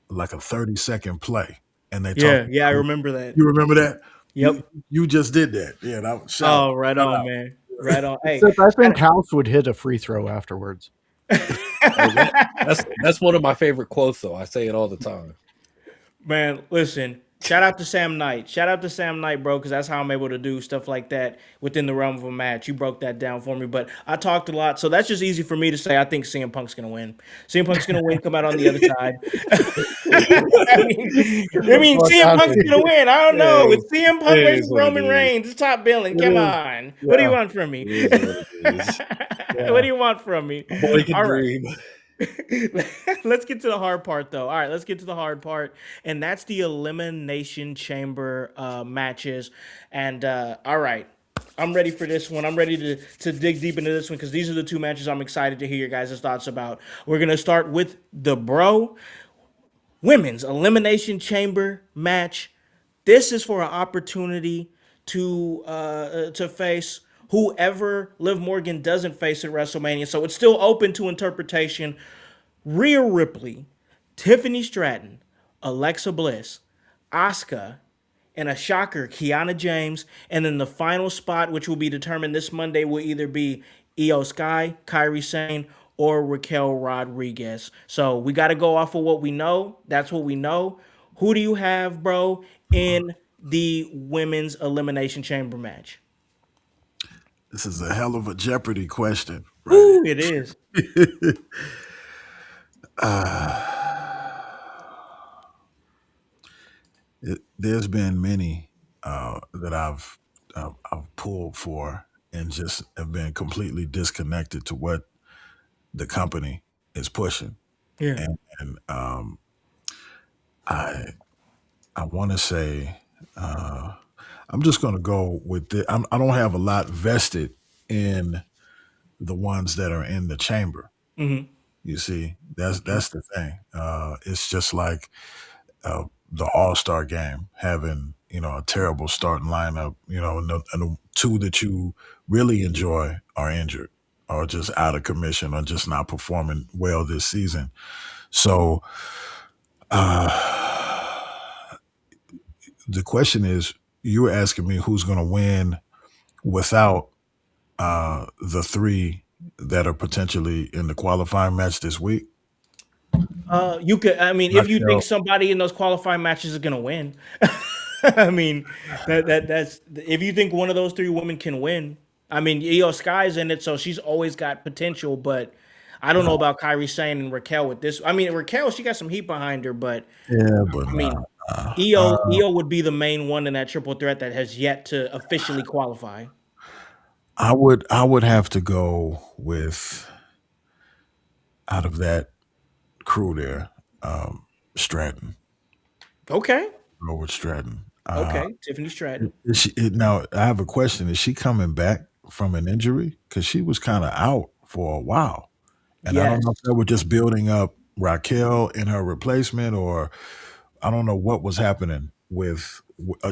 like a 30-second play, and they talked
Yeah, yeah, I
about it.
remember that.
You remember that?
Yep.
You just did that. Yeah,
Oh, right
shout
on,
out.
man. Right on. Hey,
Except I think Howse would hit a free throw afterwards.
Hey, that's one of my favorite quotes, though. I say it all the time.
man, listen. Shout out to Sam Knight. Shout out to Sam Knight, bro, because that's how I'm able to do stuff like that within the realm of a match. You broke that down for me, but I talked a lot, so that's just easy for me to say. I think CM Punk's gonna win. CM Punk's gonna win. Come out on the other side. I mean, CM Punk's gonna win. I don't know. It's CM Punk
It
versus
is what it
Roman
is.
Reigns. It's top billing. Come on.
Yeah.
What do you want from me?
It is what it is.
What do you want from me?
Boy can
All right.
dream.
Let's get to the hard part, though. All right, let's get to the hard part, and that's the Elimination Chamber matches. And all right, I'm ready for this one. I'm ready to dig deep into this one because these are the two matches I'm excited to hear your guys' thoughts about. We're gonna start with the women's Elimination Chamber match. This is for an opportunity to face whoever Liv Morgan doesn't face at WrestleMania. So it's still open to interpretation. Rhea Ripley, Tiffany Stratton, Alexa Bliss, Asuka, and a shocker, Kiana James. And then the final spot, which will be determined this Monday, will either be Io Sky, Kairi Sane, or Raquel Rodriguez. So we got to go off of what we know. That's what we know. Who do you have, bro, in the women's Elimination Chamber match?
This is a hell of a Jeopardy question. Right?
Ooh, it is.
There's been many that I've pulled for and just have been completely disconnected to what the company is pushing.
Yeah.
And I want to say I'm just going to go with the. I don't have a lot vested in the ones that are in the chamber.
Mm-hmm.
You see, that's the thing. It's just like the All-Star game having a terrible starting lineup. And the two that you really enjoy are injured or just out of commission or just not performing well this season. So the question is, you were asking me who's going to win without the three that are potentially in the qualifying match this week.
You could. I mean, if you think somebody in those qualifying matches is gonna win, I mean, that's if you think one of those three women can win. I mean, Io Sky's in it, so she's always got potential. But I don't know about Kairi Sane and Raquel with this. I mean, Raquel, she got some heat behind her, but
Yeah, but
I mean, Io would be the main one in that triple threat that has yet to officially qualify.
I would have to go with, out of that crew there, Stratton.
Okay.
Go with Stratton.
Okay. Tiffany Stratton.
Now I have a question. Is she coming back from an injury? Because she was kind of out for a while. And I don't
Yes.
know if they were just building up Raquel in her replacement, or I don't know what was happening with.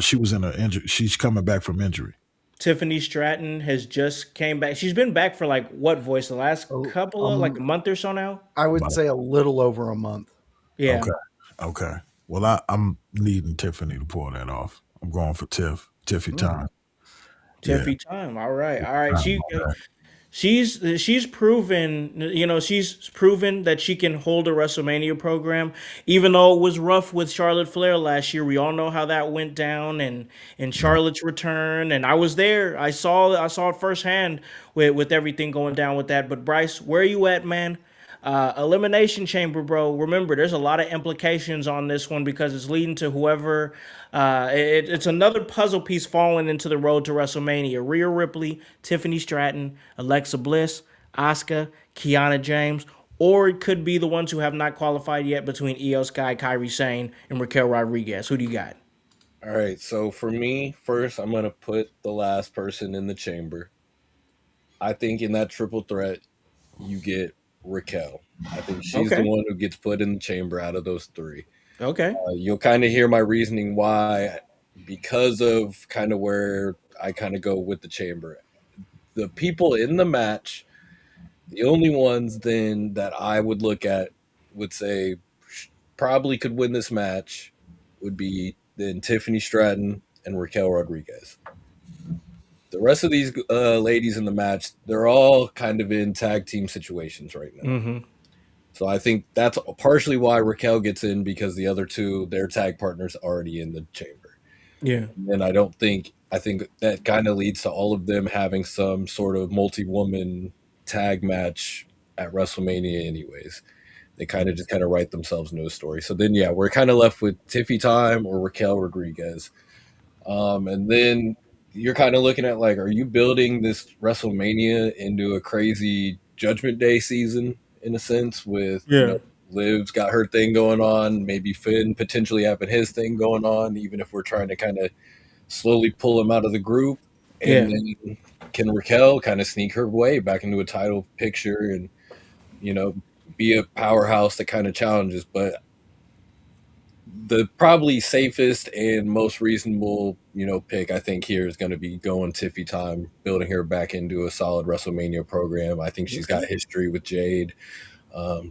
She was in an injury. She's coming back from injury.
Tiffany Stratton has just came back. She's been back for like what voice the last
Oh,
couple of like a month or so now.
I would
About-
say a little over a month.
Yeah.
Okay. Okay. Well, I'm needing Tiffany to pull that off. I'm going for Tiffy time. Yeah.
Tiffy time. All right. All right.
Time on that.
She's proven, she's proven that she can hold a WrestleMania program, even though it was rough with Charlotte Flair last year. We all know how that went down, and Charlotte's return. And I was there. I saw it firsthand with everything going down with that. But Bryce, where are you at, man? Elimination Chamber, bro. Remember, there's a lot of implications on this one because it's leading to whoever. It's another puzzle piece falling into the road to WrestleMania. Rhea Ripley, Tiffany Stratton, Alexa Bliss, Asuka, Kiana James, or it could be the ones who have not qualified yet between Io Sky, Kairi Sane, and Raquel Rodriguez. Who do you got?
All right, so for me, first, I'm going to put the last person in the chamber. I think in that triple threat, you get Raquel. I think she's the
Okay.
one who gets put in the chamber out of those three.
Okay.
You'll kind of hear my reasoning why, because of kind of where I kind of go with the chamber. The people in the match, the only ones then that I would look at would say probably could win this match would be then Tiffany Stratton and Raquel Rodriguez. The rest of these ladies in the match, they're all kind of in tag team situations right now.
Mm-hmm.
So I think that's partially why Raquel gets in, because the other two, their tag partners already in the chamber.
Yeah.
And I think that kind of leads to all of them having some sort of multi-woman tag match at WrestleMania anyways. They kind of just kind of write themselves into a story. So then, yeah, we're kind of left with Tiffy time or Raquel Rodriguez. And then you're kind of looking at like, are you building this WrestleMania into a crazy Judgment Day season in a sense with,
Yeah.
Liv's got her thing going on, maybe Finn potentially having his thing going on, even if we're trying to kind of slowly pull him out of the group. And then can Raquel kind of sneak her way back into a title picture and, be a powerhouse that kind of challenges? But the probably safest and most reasonable, pick I think here is going to be going Tiffy time, building her back into a solid WrestleMania program. I think she's got history with Jade.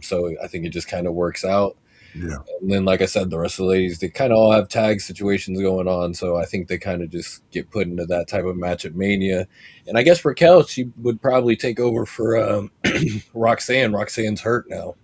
So I think it just kind of works out.
Yeah.
And then, like I said, the rest of the ladies, they kind of all have tag situations going on. So I think they kind of just get put into that type of match at Mania. And I guess Raquel, she would probably take over for Roxanne. Roxanne's hurt now.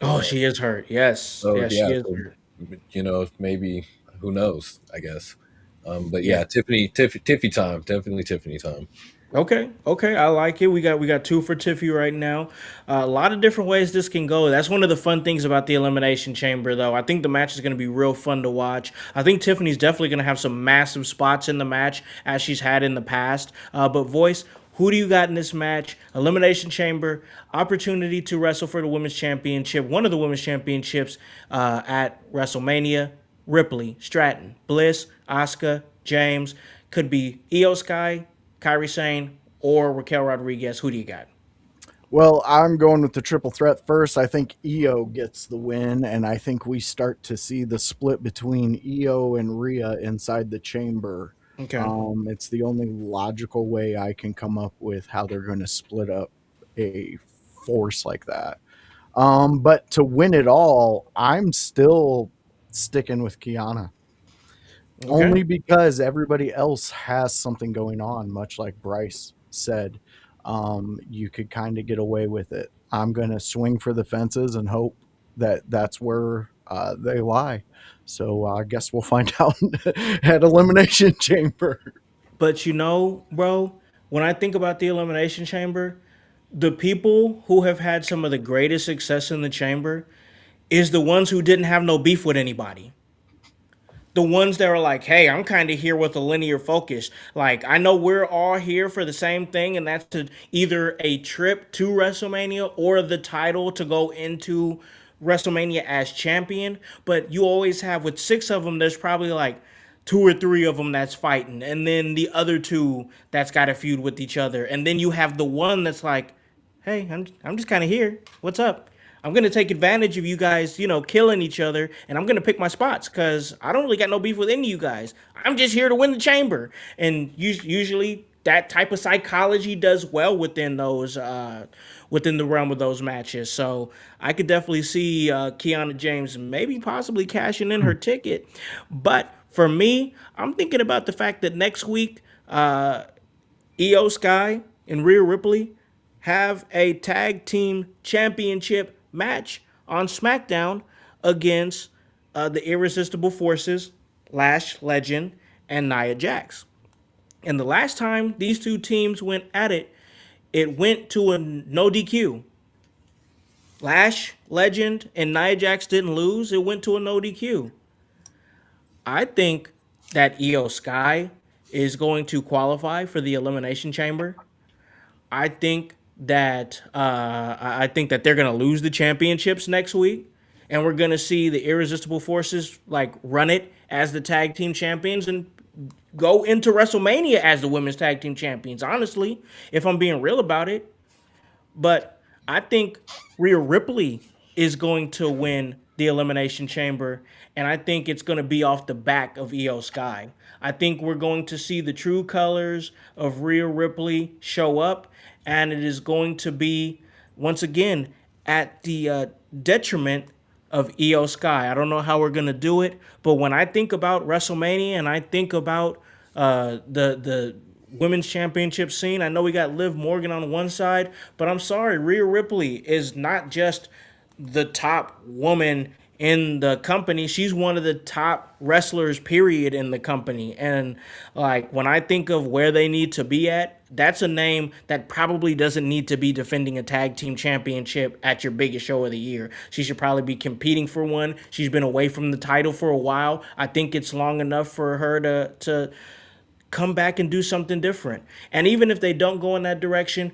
Oh, she is hurt. Yes.
So,
yes,
yeah,
she is
so,
hurt.
maybe, who knows, I guess. But yeah, Tiffy time. Definitely Tiffany time.
Okay, I like it. We got two for Tiffy right now. A lot of different ways this can go. That's one of the fun things about the Elimination Chamber, though. I think the match is going to be real fun to watch. I think Tiffany's definitely going to have some massive spots in the match as she's had in the past. But Voice, who do you got in this match? Elimination Chamber, opportunity to wrestle for the Women's Championship, one of the Women's Championships at WrestleMania. Ripley, Stratton, Bliss, Asuka, James. Could be Io Sky, Kairi Sane, or Raquel Rodriguez. Who do you got?
Well, I'm going with the triple threat first. I think Io gets the win, and I think we start to see the split between Io and Rhea inside the chamber.
Okay.
It's the only logical way I can come up with how they're going to split up a force like that. But to win it all, I'm still sticking with Kiana.
Okay.
Only because everybody else has something going on, much like Bryce said. You could kind of get away with it. I'm going to swing for the fences and hope that that's where they lie. So I guess we'll find out at Elimination Chamber.
But bro, when I think about the Elimination Chamber, the people who have had some of the greatest success in the chamber is the ones who didn't have no beef with anybody. The ones that are like, hey, I'm kind of here with a linear focus. Like, I know we're all here for the same thing, and that's to either a trip to WrestleMania or the title to go into WrestleMania as champion. But you always have, with six of them, there's probably like two or three of them that's fighting, and then the other two that's got a feud with each other, and then you have the one that's like, hey, I'm just kind of here. What's up? I'm gonna take advantage of you guys, killing each other, and I'm gonna pick my spots because I don't really got no beef with any of you guys. I'm just here to win the chamber, and usually that type of psychology does well within those within the realm of those matches. So I could definitely see Kiana James maybe possibly cashing in her ticket, but for me, I'm thinking about the fact that next week, Io Sky and Rhea Ripley have a tag team championship match on SmackDown against the Irresistible Forces, Lash Legend, and Nia Jax. And the last time these two teams went at it, it went to a no DQ. Lash Legend and Nia Jax didn't lose. It went to a no DQ. I think that Io Sky is going to qualify for the Elimination Chamber. I think that they're gonna lose the championships next week, and we're gonna see the Irresistible Forces like run it as the tag team champions and go into WrestleMania as the women's tag team champions. Honestly, if I'm being real about it, but I think Rhea Ripley is going to win the Elimination Chamber, and I think it's going to be off the back of Io Sky. I think we're going to see the true colors of Rhea Ripley show up, and it is going to be, once again, at the detriment of Io Sky. I don't know how we're going to do it, but when I think about WrestleMania and I think about the women's championship scene. I know we got Liv Morgan on one side, but I'm sorry, Rhea Ripley is not just the top woman in the company. She's one of the top wrestlers, period, in the company. And like when I think of where they need to be at, that's a name that probably doesn't need to be defending a tag team championship at your biggest show of the year. She should probably be competing for one. She's been away from the title for a while. I think it's long enough for her to come back and do something different. And even if they don't go in that direction,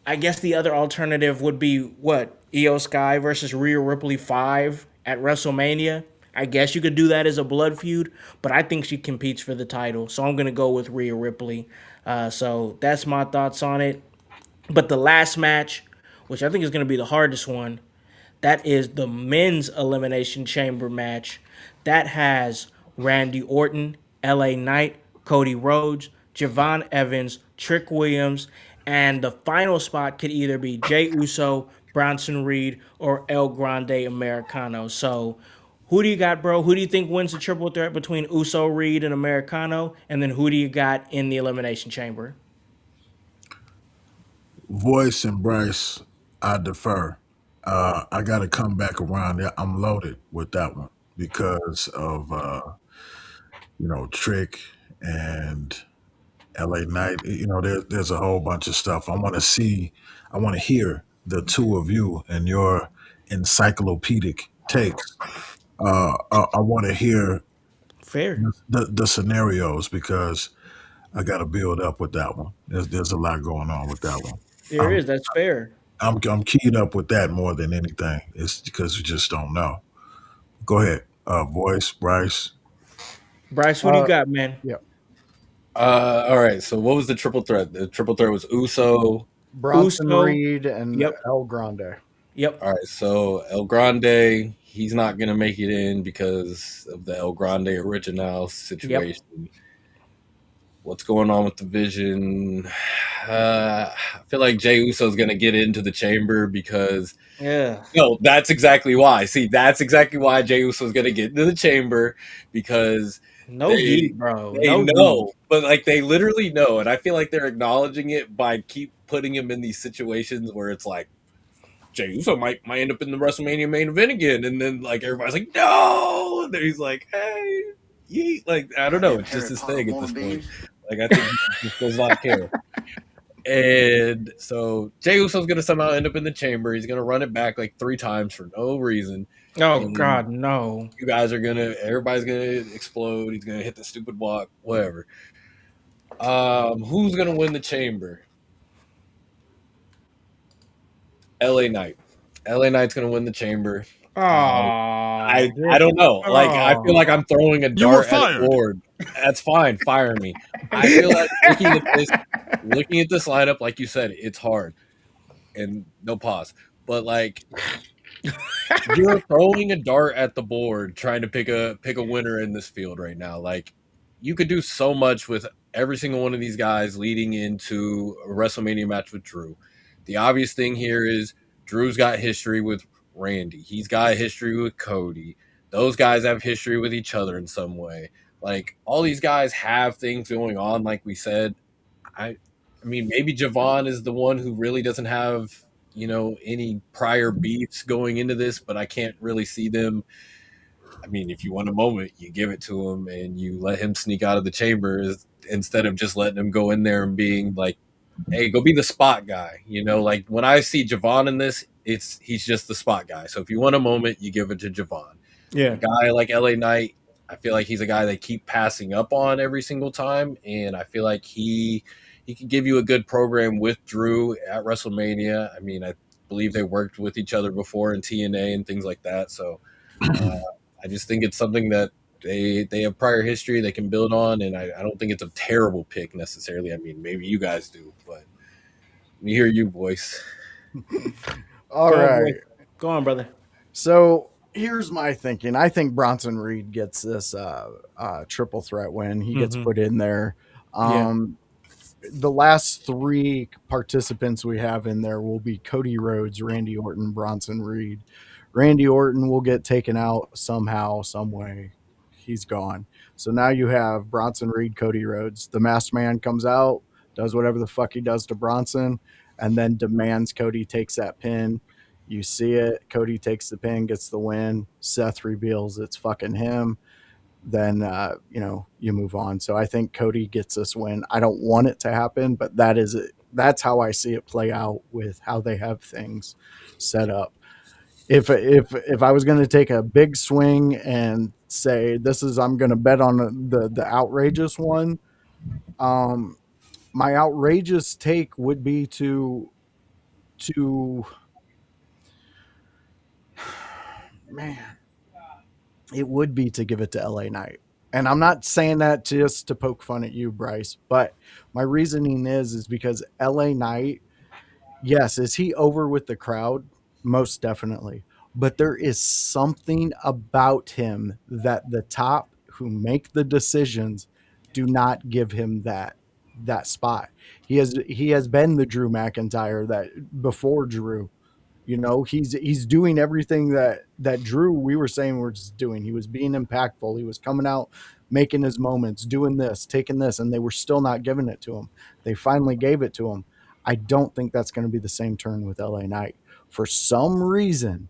I guess the other alternative would be what? Io Sky versus Rhea Ripley 5 at WrestleMania. I guess you could do that as a blood feud, but I think she competes for the title. So I'm going to go with Rhea Ripley. So that's my thoughts on it. But the last match, which I think is going to be the hardest one, that is the men's Elimination Chamber match. That has Randy Orton, LA Knight, Cody Rhodes, Javon Evans, Trick Williams, and the final spot could either be Jey Uso, Bronson Reed, or El Grande Americano. So who do you got, bro? Who do you think wins the triple threat between Uso, Reed, and Americano? And then who do you got in the Elimination Chamber?
Voice and Bryce, I defer. I got to come back around there. I'm loaded with that one because of Trick and LA Knight. There's a whole bunch of stuff. I want to hear the two of you and your encyclopedic takes. I want to hear
Fair.
the scenarios because I got to build up with that one. There's a lot going on with that one.
There is. That's fair.
I'm keyed up with that more than anything. It's because we just don't know. Go ahead, Voice, Bryce.
Bryce, what do you got, man?
Yeah.
All right. So what was the triple threat? The triple threat was Uso,
Bronson
Uso.
Reed, and
Yep.
El Grande.
Yep.
All right, so El Grande, he's not gonna make it in because of the El Grande original situation. What's going on with the Vision? I feel like Jey Uso's gonna get into the chamber because no, that's exactly why. See, that's exactly why Jey Uso's gonna get into the chamber because
bro.
They know, but like they literally know, and I feel like they're acknowledging it by keep putting him in these situations where it's like Jey Uso might end up in the WrestleMania main event again, and then like everybody's like, no, and then he's like, hey, yeet. Like I don't know, it's just his thing at this point. Like I think he just does not care. And so Jey Uso's gonna somehow end up in the chamber. He's gonna run it back like 3 times for no reason.
Oh God, no!
Everybody's gonna explode. He's gonna hit the stupid block, whatever. Who's gonna win the chamber? LA Knight. LA Knight's gonna win the chamber. I don't know. Like I feel like I'm throwing a dart at a board. That's fine. Fire me. I feel like looking at this lineup, like you said, it's hard. And no pause. But like you're throwing a dart at the board trying to pick a winner in this field right now. Like you could do so much with every single one of these guys leading into a WrestleMania match with Drew. The obvious thing here is Drew's got history with Randy. He's got history with Cody. Those guys have history with each other in some way. Like all these guys have things going on, like we said. I mean, maybe Javon is the one who really doesn't have, any prior beefs going into this, but I can't really see them. I mean, if you want a moment, you give it to him and you let him sneak out of the chamber instead of just letting him go in there and being like, hey, go be the spot guy. Like when I see Javon in this, he's just the spot guy. So if you want a moment, you give it to Javon.
Yeah.
A guy like LA Knight, I feel like he's a guy they keep passing up on every single time, and I feel like he can give you a good program with Drew at WrestleMania. I mean, I believe they worked with each other before in TNA and things like that. So I just think it's something that they have prior history they can build on, and I don't think it's a terrible pick necessarily. I mean, maybe you guys do, but we hear you, voice.
All
Go on,
right.
boy. Go on, brother.
So here's my thinking. I think Bronson Reed gets this triple threat win. He gets put in there.
Yeah.
The last three participants we have in there will be Cody Rhodes, Randy Orton, Bronson Reed. Randy Orton will get taken out somehow, some way. He's gone. So now you have Bronson Reed, Cody Rhodes. The masked man comes out, does whatever the fuck he does to Bronson, and then demands Cody takes that pin. You see it. Cody takes the pin, gets the win. Seth reveals it's fucking him. Then you move on. So I think Cody gets this win. I don't want it to happen, but that is it. That's how I see it play out with how they have things set up. If I was going to take a big swing and say I'm going to bet on the outrageous one, my outrageous take would be to man, it would be to give it to LA Knight. And I'm not saying that just to poke fun at you, Bryce, but my reasoning is because LA Knight, yes, is he over with the crowd? Most definitely. But there is something about him that the top who make the decisions do not give him that spot. He has been the Drew McIntyre that before Drew. He's doing everything that Drew we were saying we're just doing. He was being impactful. He was coming out, making his moments, doing this, taking this, and they were still not giving it to him. They finally gave it to him. I don't think that's going to be the same turn with LA Knight. For some reason,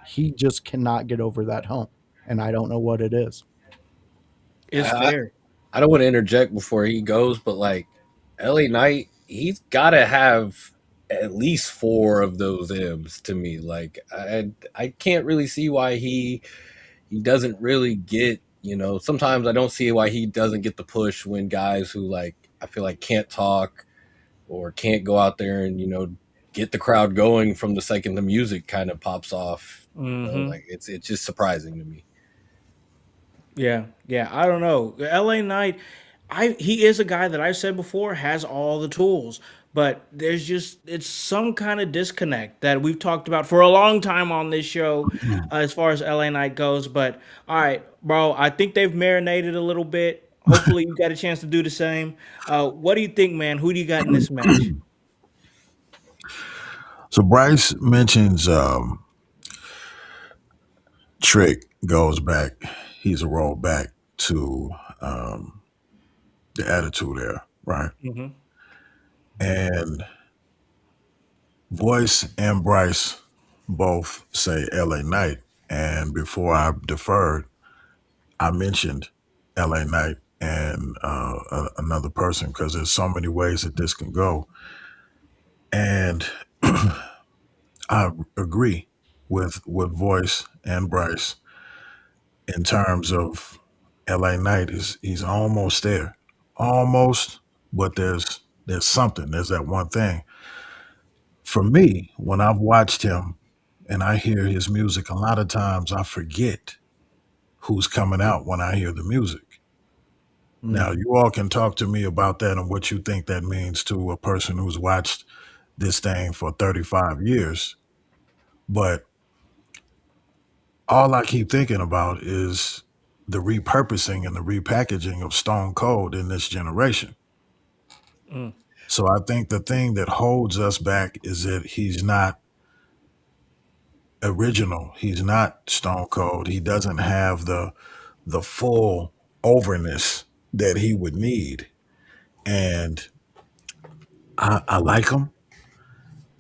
he just cannot get over that hump, and I don't know what it is.
It's fair.
I don't want to interject before he goes, but like LA Knight, he's got to have at least 4 of those M's to me. Like I can't really see why he doesn't really get, sometimes I don't see why he doesn't get the push when guys who like I feel like can't talk or can't go out there and get the crowd going from the second the music kind of pops off. Like it's just surprising to me.
Yeah, I don't know. LA Knight, he is a guy that I said before has all the tools, but it's some kind of disconnect that we've talked about for a long time on this show, as far as LA Knight goes. But all right, bro, I think they've marinated a little bit. Hopefully, you got a chance to do the same. What do you think, man? Who do you got in this match?
So Bryce mentions Trick goes back. He's a roll back to the Attitude Era, right? And Voice and Bryce both say LA Knight. And before I deferred, I mentioned LA Knight and another person because there's so many ways that this can go. And I agree with Voice and Bryce in terms of LA Knight he's almost there. Almost, but there's something. There's that one thing. For me, when I've watched him and I hear his music, a lot of times I forget who's coming out when I hear the music. Now,
Mm.
you all can talk to me about that and what you think that means to a person who's watched this thing for 35 years. But all I keep thinking about is the repurposing and the repackaging of Stone Cold in this generation.
Mm.
So I think the thing that holds us back is that he's not original. He's not Stone Cold. He doesn't have the full overness that he would need. And I like him,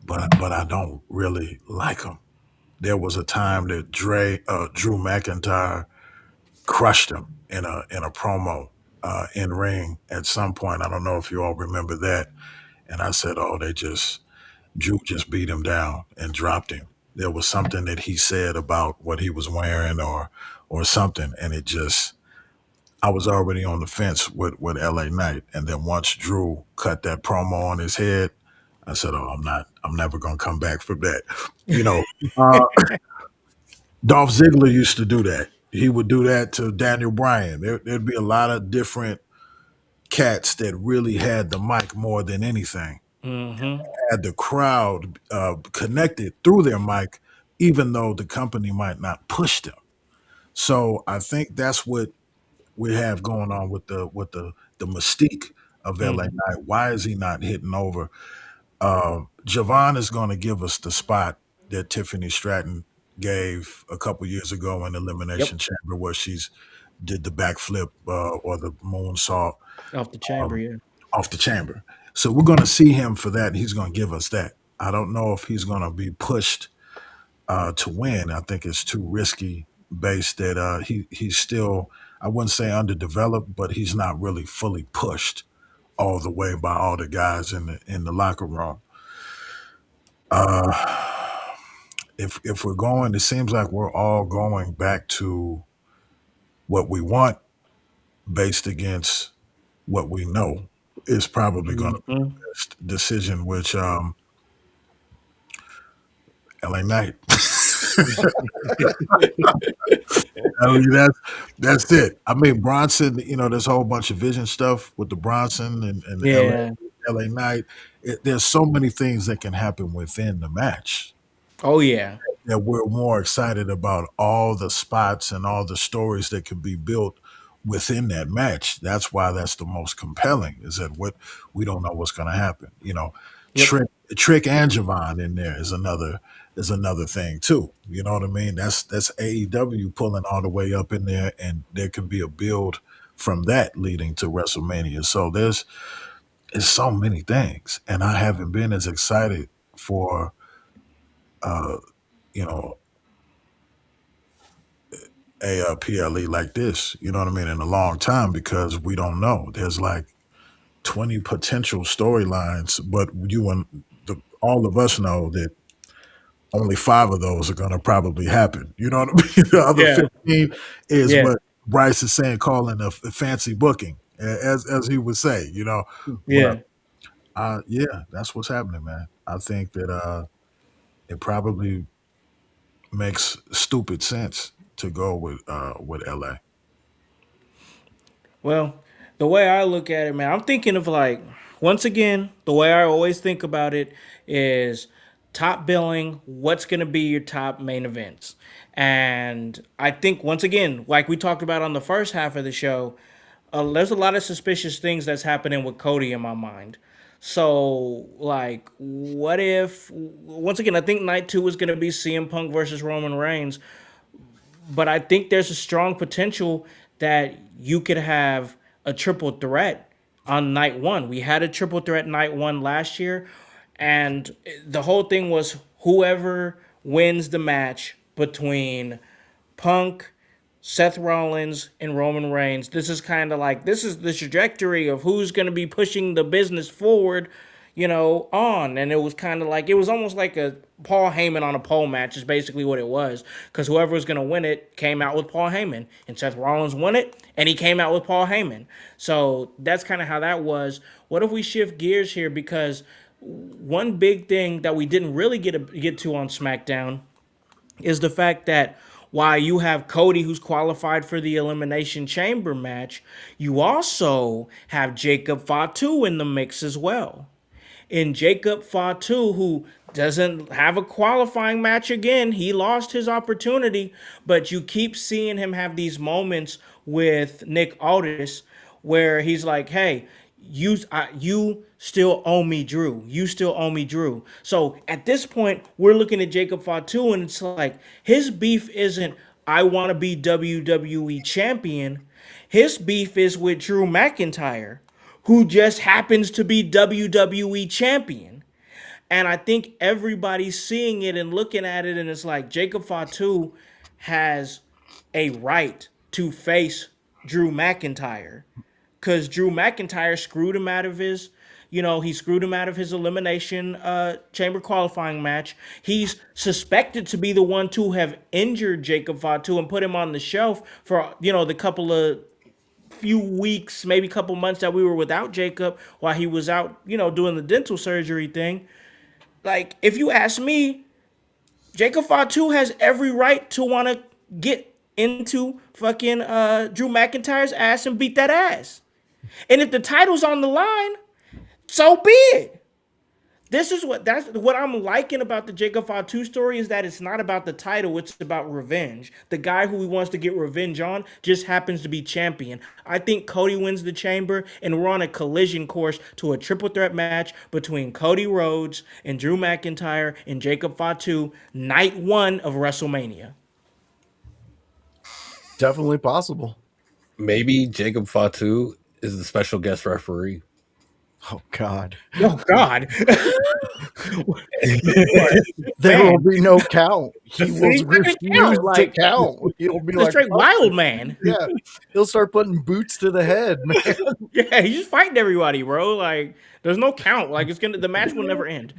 but I don't really like him. There was a time that Drew McIntyre crushed him in a promo in ring at some point. I don't know if you all remember that. And I said, "Oh, Drew just beat him down and dropped him." There was something that he said about what he was wearing or something, and it just I was already on the fence with LA Knight. And then once Drew cut that promo on his head, I said, "Oh, I'm never gonna come back from that." You know, uh, Dolph Ziggler used to do that. He would do that to Daniel Bryan. There'd be a lot of different cats that really had the mic more than anything,
Mm-hmm.
had the crowd connected through their mic, even though the company might not push them. So I think that's what we have going on with the mystique of LA
Mm.
Knight. Why is he not hitting over? Javon is going to give us the spot that Tiffany Stratton gave a couple years ago in
Yep.
Elimination Chamber, where she's did the backflip or the moonsault
Off the chamber,
um,
yeah.
off the chamber. So we're going to see him for that. He's going to give us that. I don't know if he's going to be pushed to win. I think it's too risky. Based that he's still, I wouldn't say underdeveloped, but he's not really fully pushed all the way by all the guys in the locker room. Uh, if we're going, it seems like we're all going back to what we want based against what we know is probably going to be
Mm-hmm.
the best decision, which LA Knight. I mean, that's it. I mean, Bronson, there's a whole bunch of vision stuff with the Bronson and the
Yeah.
LA Knight. There's so many things that can happen within the match
Oh yeah.
that we're more excited about all the spots and all the stories that can be built within that match. That's why that's the most compelling, is that what we don't know what's going to happen.
Yep.
Trick and Javon in there is another thing too. You know what I mean? That's AEW pulling all the way up in there, and there can be a build from that leading to WrestleMania. So there's so many things, and I haven't been as excited for uh, you know a PLE like this. You know what I mean? In a long time, because we don't know. There's like 20 potential storylines, but all of us know that only 5 of those are going to probably happen. You know what I mean? The other
Yeah.
15 is
Yeah.
what Bryce is saying, calling a fancy booking, as he would say. But
Yeah.
yeah, that's what's happening, man. I think that it probably makes stupid sense to go with LA.
Well, the way I look at it, man, I'm thinking of like, once again, the way I always think about it is top billing, what's going to be your top main events. And I think, once again, like we talked about on the first half of the show, there's a lot of suspicious things that's happening with Cody in my mind. So, like, what if, once again, I think night 2 is going to be CM Punk versus Roman Reigns, but I think there's a strong potential that you could have a triple threat on night 1. We had a triple threat night 1 last year, and the whole thing was whoever wins the match between Punk, Seth Rollins, and Roman Reigns. This is the trajectory of who's going to be pushing the business forward, on. And it was almost like a Paul Heyman on a pole match is basically what it was. Because whoever was going to win it came out with Paul Heyman. And Seth Rollins won it, and he came out with Paul Heyman. So that's kind of how that was. What if we shift gears here? Because one big thing that we didn't really get to on SmackDown is the fact that While you have Cody, who's qualified for the Elimination Chamber match, you also have Jacob Fatu in the mix as well. And Jacob Fatu, who doesn't have a qualifying match again, he lost his opportunity, but you keep seeing him have these moments with Nick Aldis where he's like, hey, you still owe me Drew. You still owe me Drew. So at this point, we're looking at Jacob Fatu, and it's like his beef isn't I want to be WWE champion. His beef is with Drew McIntyre, who just happens to be WWE champion. And I think everybody's seeing it and looking at it, and it's like Jacob Fatu has a right to face Drew McIntyre because Drew McIntyre screwed him out of his, he screwed him out of his elimination chamber qualifying match. He's suspected to be the one to have injured Jacob Fatu and put him on the shelf for, the couple of few weeks, maybe couple months that we were without Jacob while he was out, doing the dental surgery thing. Like, if you ask me, Jacob Fatu has every right to want to get into fucking Drew McIntyre's ass and beat that ass. And if the title's on the line, so be it. That's what I'm liking about the Jacob Fatu story is that it's not about the title, it's about revenge. The guy who he wants to get revenge on just happens to be champion. I think Cody wins the chamber, and we're on a collision course to a triple threat match between Cody Rhodes and Drew McIntyre and Jacob Fatu, night 1 of WrestleMania.
Definitely possible.
Maybe Jacob Fatu is the special guest referee.
Oh God.
Oh God.
There will be no count. He will refuse to count. He'll be like
straight wild man.
Yeah. He'll start putting boots to the head, man.
Yeah, he's just fighting everybody, bro. Like, there's no count. Like, the match will never end.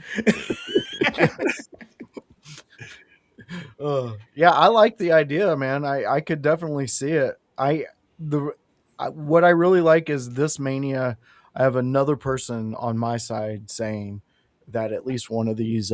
Yeah, I like the idea, man. I could definitely see it. What I really like is this Mania. I have another person on my side saying that at least one of these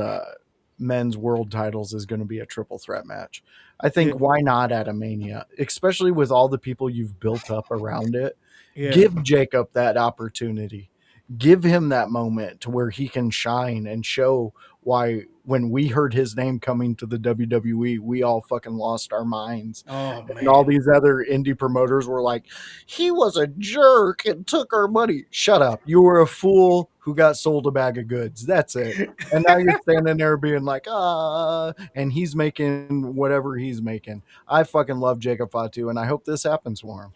men's world titles is going to be a triple threat match. I think why not at a Mania, especially with all the people you've built up around it. Yeah. Give Jacob that opportunity. Give him that moment to where he can shine and show why when we heard his name coming to the WWE, we all fucking lost our minds.
Oh, man.
And all these other indie promoters were like, he was a jerk and took our money. Shut up. You were a fool who got sold a bag of goods. That's it. And now you're standing there being like, and he's making whatever he's making. I fucking love Jacob Fatu, and I hope this happens for him.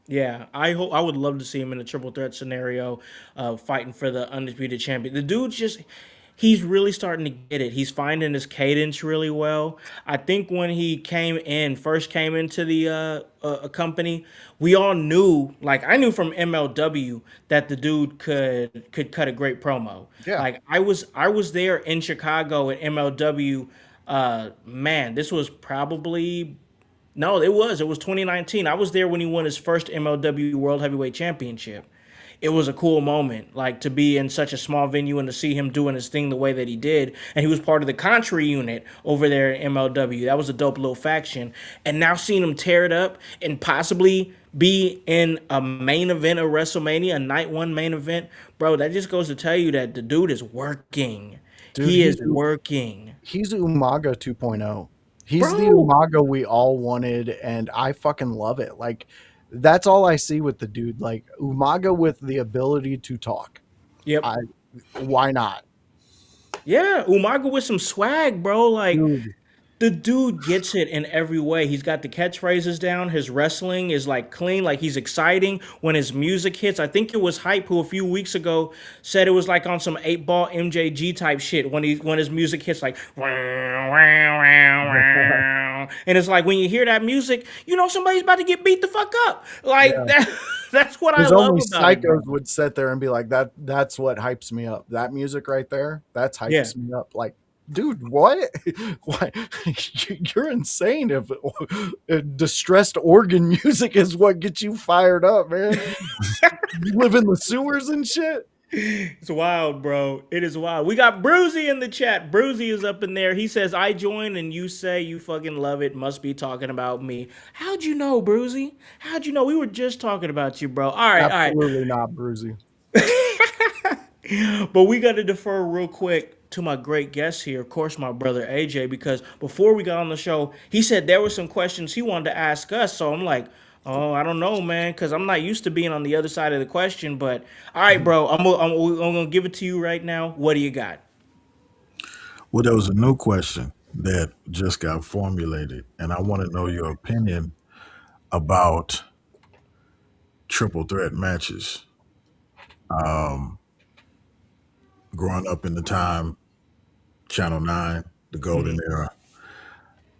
Yeah, I would love to see him in a triple threat scenario, fighting for the undisputed champion. The dude's he's really starting to get it. He's finding his cadence really well. I think when he first came into the company, we all knew, like I knew from MLW that the dude could cut a great promo.
Yeah.
Like I was there in Chicago at MLW. Man, this was probably. No, it was 2019. I was there when he won his first MLW World Heavyweight Championship. It was a cool moment, like to be in such a small venue and to see him doing his thing the way that he did. And he was part of the Contra unit over there at MLW. That was a dope little faction. And now seeing him tear it up and possibly be in a main event of WrestleMania, a night 1 main event, bro, that just goes to tell you that the dude is working. Dude, he is working.
He's Umaga 2.0. He's the Umaga we all wanted, and I fucking love it. Like, that's all I see with the dude. Like, Umaga with the ability to talk.
Yep.
Why not?
Yeah, Umaga with some swag, bro. Like, the dude gets it in every way. He's got the catchphrases down. His wrestling is like clean. Like he's exciting when his music hits. I think it was Hype who a few weeks ago said it was like on some 8-ball MJG type shit when his music hits like and it's like when you hear that music, you know somebody's about to get beat the fuck up. Like that's what I love about it.
Psychos would sit there and be like, that's what hypes me up. That music right there, that's hypes me up. Like, dude, what? Why? You're insane if distressed organ music is what gets you fired up, man. You live in the sewers and shit.
It's wild, bro. It is wild. We got Bruzy in the chat. Bruzy is up in there. He says, I joined and you say you fucking love it. Must be talking about me. How'd you know, Bruzy? How'd you know? We were just talking about you, bro. All right, all right.
Absolutely not, Bruzy.
But we got to defer real quick to my great guest here, of course, my brother AJ, because before we got on the show, he said there were some questions he wanted to ask us. So I'm like, oh, I don't know, man, because I'm not used to being on the other side of the question. But all right, bro, I'm gonna give it to you right now. What do you got?
Well, there was a new question that just got formulated, and I want to know your opinion about triple threat matches. Um, Growing up in the time, Channel 9, the Golden Era,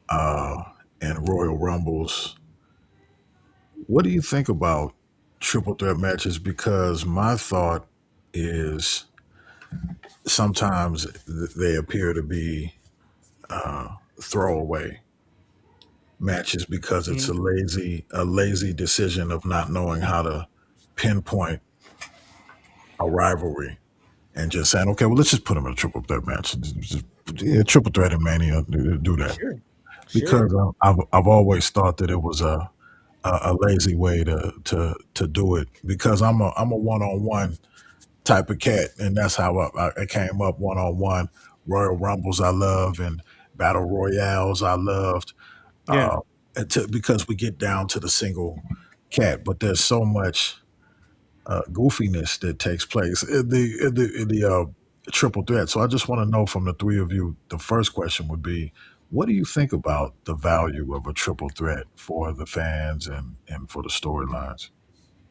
uh, and Royal Rumbles. What do you think about triple threat matches? Because my thought is sometimes they appear to be throwaway matches because it's a lazy decision of not knowing how to pinpoint a rivalry and just saying, okay, well, let's just put them in a triple threat match. Yeah, triple threat in Mania, do that.
Sure, sure.
Because I've always thought that it was a lazy way to do it. Because I'm a one on one type of cat, and that's how I came up one on one. Royal Rumbles I love, and Battle Royales I loved.
Yeah.
Because we get down to the single cat, but there's so much goofiness that takes place in the triple threat. So I just want to know from the three of you. The first question would be, what do you think about the value of a triple threat for the fans and for the storylines?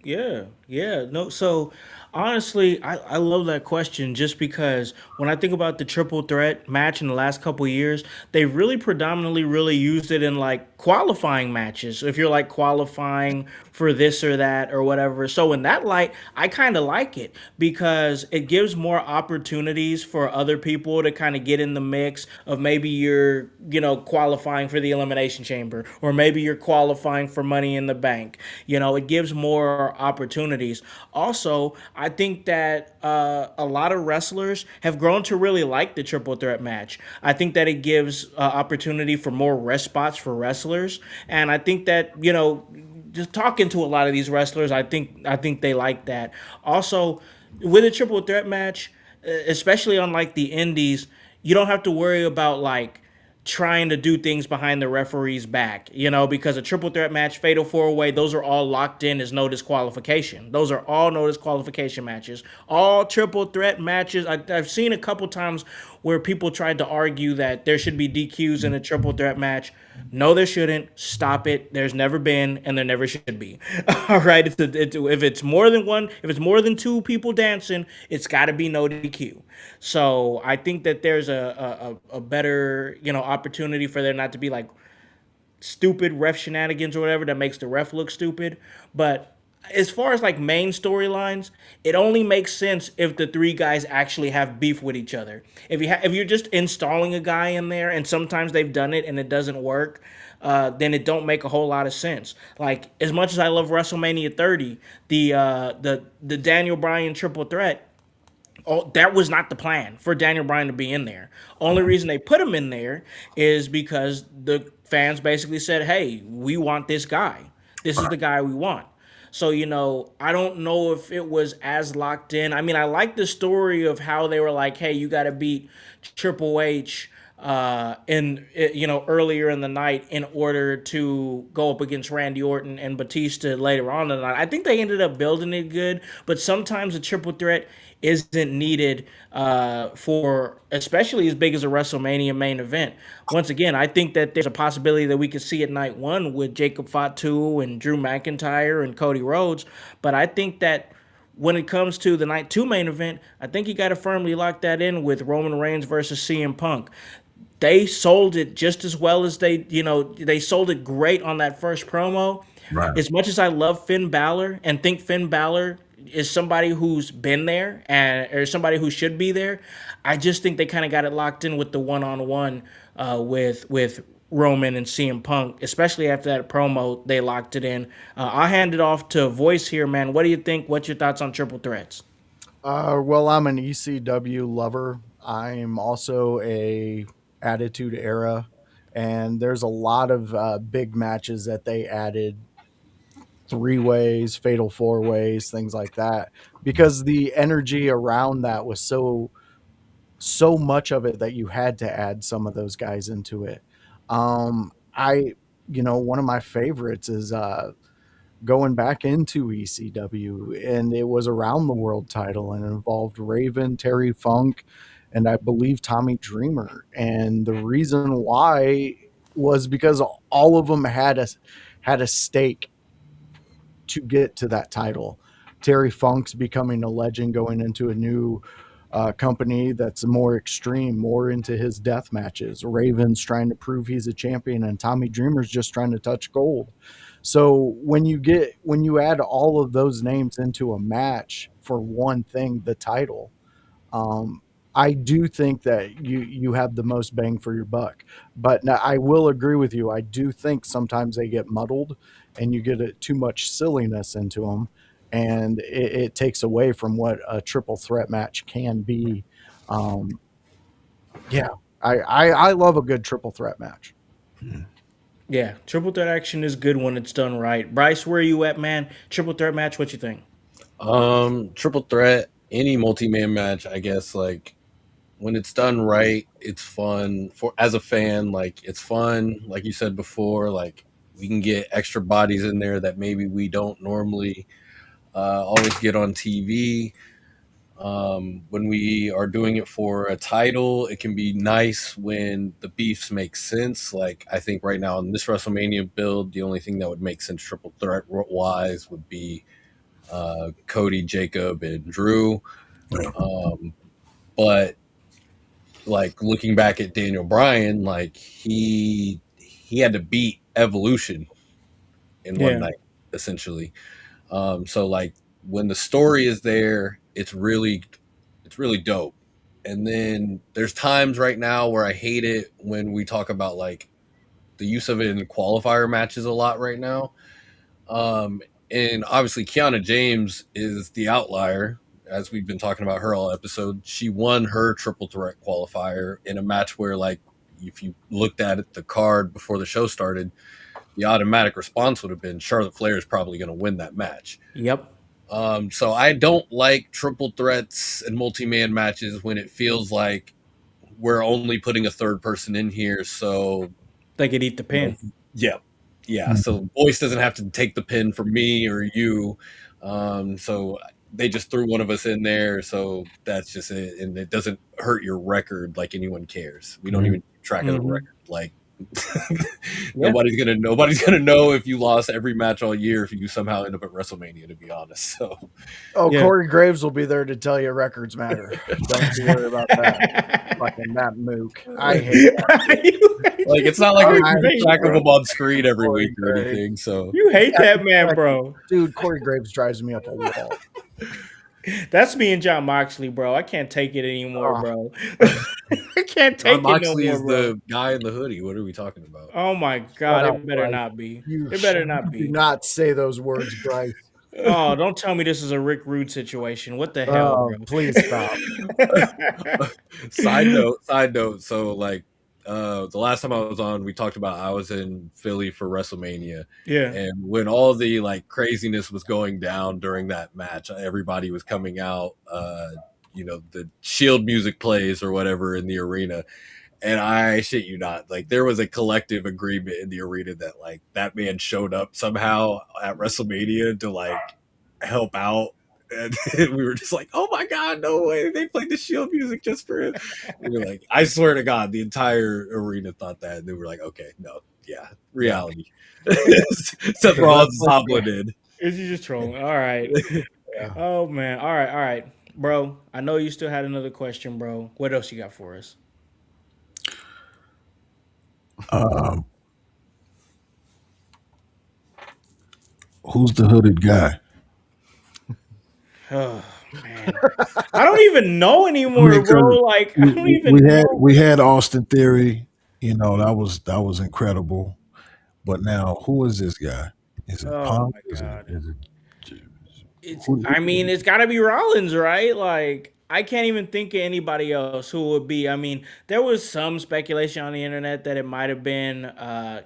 Yeah, yeah. No, so honestly, I love that question just because when I think about the triple threat match in the last couple of years, they really predominantly really used it in like qualifying matches. If you're like qualifying for this or that or whatever. So in that light, I kind of like it because it gives more opportunities for other people to kind of get in the mix of maybe you're, qualifying for the Elimination Chamber or maybe you're qualifying for Money in the Bank. It gives more opportunities. Also, I think that a lot of wrestlers have grown to really like the triple threat match. I think that it gives opportunity for more rest spots for wrestlers, and I think that just talking to a lot of these wrestlers, I think they like that. Also, with a triple threat match, especially on like the indies, you don't have to worry about like trying to do things behind the referee's back, because a triple threat match, fatal four way, those are all locked in as no disqualification. Those are all no disqualification matches. All triple threat matches. I've seen a couple times where people tried to argue that there should be DQs in a triple threat match. No, there shouldn't. Stop it. There's never been, and there never should be. All right. If it's more than one, if it's more than two people dancing, it's got to be no DQ. So I think that there's a better opportunity for there not to be like stupid ref shenanigans or whatever that makes the ref look stupid. But as far as like main storylines, it only makes sense if the three guys actually have beef with each other. If you're just installing a guy in there and sometimes they've done it and it doesn't work, then it don't make a whole lot of sense. Like as much as I love WrestleMania 30, the Daniel Bryan triple threat. Oh, that was not the plan for Daniel Bryan to be in there. Only reason they put him in there is because the fans basically said, "Hey, we want this guy. This is the guy we want." So, I don't know if it was as locked in. I mean, I like the story of how they were like, "Hey, you got to beat Triple H earlier in the night in order to go up against Randy Orton and Batista later on in the night." I think they ended up building it good, but sometimes a triple threat isn't needed for especially as big as a WrestleMania main event. Once again, I think that there's a possibility that we could see it night one with Jacob Fatu and Drew McIntyre and Cody Rhodes, but I think that when it comes to the night two main event, I think you got to firmly lock that in with Roman Reigns versus CM Punk. They sold it just as well as they sold it great on that first promo.
Right.
As much as I love Finn Balor and think Finn Balor is somebody who's been there and or somebody who should be there, I just think they kind of got it locked in with the one-on-one with Roman and CM Punk, especially after that promo, they locked it in. I'll hand it off to Voice here, man. What do you think? What's your thoughts on triple threats?
Well, I'm an ECW lover. I'm also a Attitude Era, and there's a lot of big matches that they added, three ways, fatal four ways, things like that, because the energy around that was so much of it that you had to add some of those guys into it. I one of my favorites is going back into ECW, and it was around the world title and it involved Raven, Terry Funk, and I believe Tommy Dreamer. And the reason why was because all of them had a stake to get to that title. Terry Funk's becoming a legend, going into a new company that's more extreme, more into his death matches. Raven's trying to prove he's a champion, and Tommy Dreamer's just trying to touch gold. So when you add all of those names into a match for one thing, the title, um, I do think that you have the most bang for your buck. But now, I will agree with you. I do think sometimes they get muddled, and you get too much silliness into them, and it takes away from what a triple threat match can be. Um, yeah, I love a good triple threat match.
Yeah, triple threat action is good when it's done right. Bryce, where are you at, man? Triple threat match, what you think?
Triple threat, any multi-man match, I guess, like when it's done right, it's fun for as a fan. Like it's fun, like you said before. Like we can get extra bodies in there that maybe we don't normally always get on TV. When we are doing it for a title, it can be nice when the beefs make sense. Like I think right now in this WrestleMania build, the only thing that would make sense triple threat wise would be Cody, Jacob, and Drew. Um, but like looking back at Daniel Bryan, like he had to beat Evolution in one
Yeah.
night, essentially. So like when the story is there, it's really dope. And then there's times right now where I hate it when we talk about like the use of it in qualifier matches a lot right now. Um, and obviously Kiana James is the outlier, as we've been talking about her all episode. She won her triple threat qualifier in a match where, like, if you looked at it, the card before the show started, the automatic response would have been Charlotte Flair is probably going to win that match.
Yep.
So I don't like triple threats and multi-man matches when it feels like we're only putting a third person in here, so
They could eat the pin.
yeah, yeah. So Boyce doesn't have to take the pin for me or you. So they just threw one of us in there, so that's just it, and it doesn't hurt your record like anyone cares. We don't even keep track of the record. Like nobody's gonna know if you lost every match all year if you somehow end up at WrestleMania. To be honest, so
Corey Graves will be there to tell you records matter. Don't you worry about that. Fucking that mook. I hate that.
like it's not like we keep track of them on screen every week or anything. So
You hate that man, bro.
Dude, Corey Graves drives me up a wall.
That's me and John Moxley, bro. I can't take it anymore, bro. I can't take
John Moxley
it no
is
more, bro.
the guy in the hoodie. What are we talking about?
Oh my god, it better not be. It better not be.
Do not say those words, Bryce.
Oh, don't tell me this is a Rick Rude situation. What the hell, bro?
Please stop.
Side note. So like the last time I was on, we talked about I was in Philly for WrestleMania.
Yeah.
And when all the like craziness was going down during that match, everybody was coming out, the Shield music plays or whatever in the arena. And I shit you not, like there was a collective agreement in the arena that like that man showed up somehow at WrestleMania to like help out. And we were just like, oh my God, no way. They played the Shield music just for him. We were like, I swear to God, the entire arena thought that. And they were like, okay, no, yeah, reality. Except for all Zabla did.
Is you just trolling? All right.
Yeah.
Oh man. All right. Bro, I know you still had another question, bro. What else you got for us?
Who's the hooded guy?
Oh man. I don't even know anymore, bro. Like I don't even know.
We had Austin Theory, that was incredible. But now who is this guy? Is it
Oh
Punk?
my God. I mean, it's got to be Rollins, right? Like, I can't even think of anybody else who would be. I mean, there was some speculation on the internet that it might have been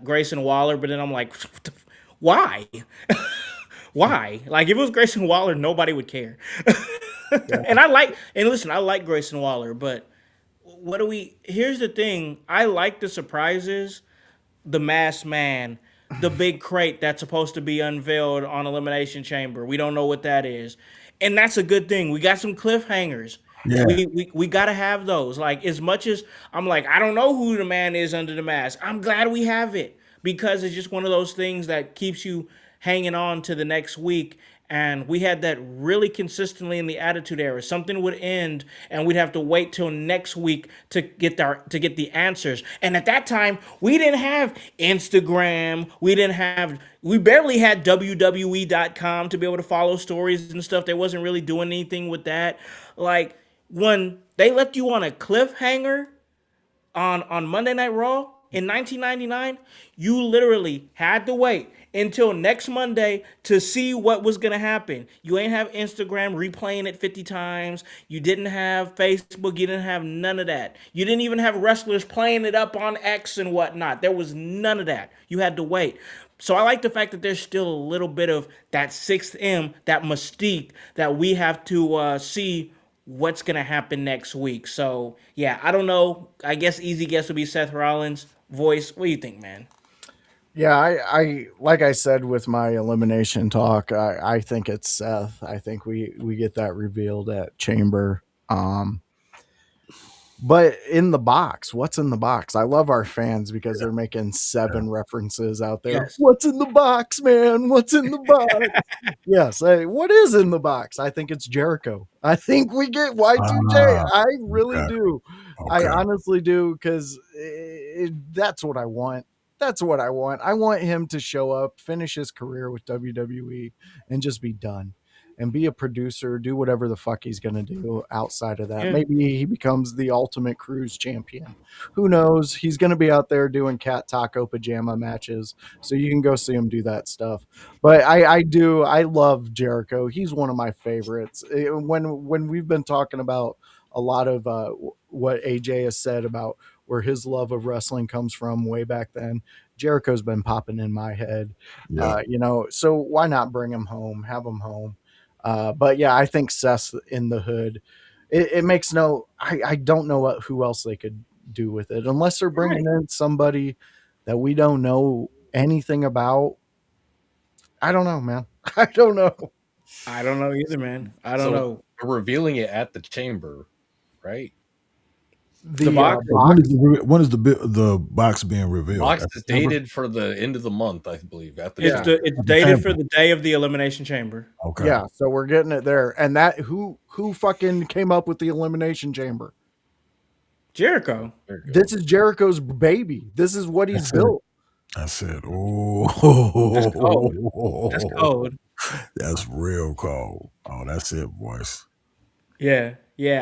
Grayson Waller, but then I'm like, why? Why? Like, if it was Grayson Waller, nobody would care. And listen, I like Grayson Waller, but what do we? Here's the thing: I like the surprises, the masked man, the big crate that's supposed to be unveiled on Elimination Chamber. We don't know what that is. And that's a good thing. We got some cliffhangers.
Yeah.
We gotta have those. Like, as much as I'm like, I don't know who the man is under the mask, I'm glad we have it because it's just one of those things that keeps you hanging on to the next week. And we had that really consistently in the Attitude Era. Something would end, and we'd have to wait till next week to get the answers. And at that time, we didn't have Instagram. We barely had WWE.com to be able to follow stories and stuff. They wasn't really doing anything with that. Like, when they left you on a cliffhanger on Monday Night Raw in 1999, you literally had to wait until next Monday to see what was going to happen. You ain't have Instagram replaying it 50 times. You didn't have Facebook. You didn't have none of that. You didn't even have wrestlers playing it up on X and whatnot. There was none of that. You had to wait. So I like the fact that there's still a little bit of that sixth M, that mystique that we have to see what's going to happen next week. So, yeah, I don't know. I guess easy guess would be Seth Rollins' voice. What do you think, man?
Yeah, I like I said with my elimination talk, I think it's Seth. I think we get that revealed at Chamber. But in the box, what's in the box? I love our fans because they're making 7 references out there.
Yes.
What's in the box, man? What's in the box? Yes. Hey, what is in the box? I think it's Jericho. I think we get Y2J. I really do. I honestly do because that's what I want. That's what I want. I want him to show up, finish his career with WWE, and just be done. And be a producer, do whatever the fuck he's going to do outside of that.
Yeah.
Maybe he becomes the ultimate cruise champion. Who knows? He's going to be out there doing cat taco pajama matches. So you can go see him do that stuff. But I love Jericho. He's one of my favorites. When we've been talking about a lot of what AJ has said about where his love of wrestling comes from way back then, Jericho's been popping in my head.
Yeah.
So why not bring him home, have him home? But yeah, I think Seth in the hood. It makes no. I don't know who else they could do with it unless they're bringing in somebody that we don't know anything about. I don't know, man. I don't know.
I don't know either, man. I don't know.
We're revealing it at the Chamber, right?
The box?
When is the box being revealed?
Box is dated for the end of the month, I believe. At the
It's dated for the day of the Elimination Chamber.
Okay.
Yeah, so we're getting it there. And that who fucking came up with the Elimination Chamber?
Jericho.
This is Jericho's baby. This is what he's built.
That's it. Oh,
That's cold. That's cold.
That's real cold. Oh, that's it, boys.
Yeah,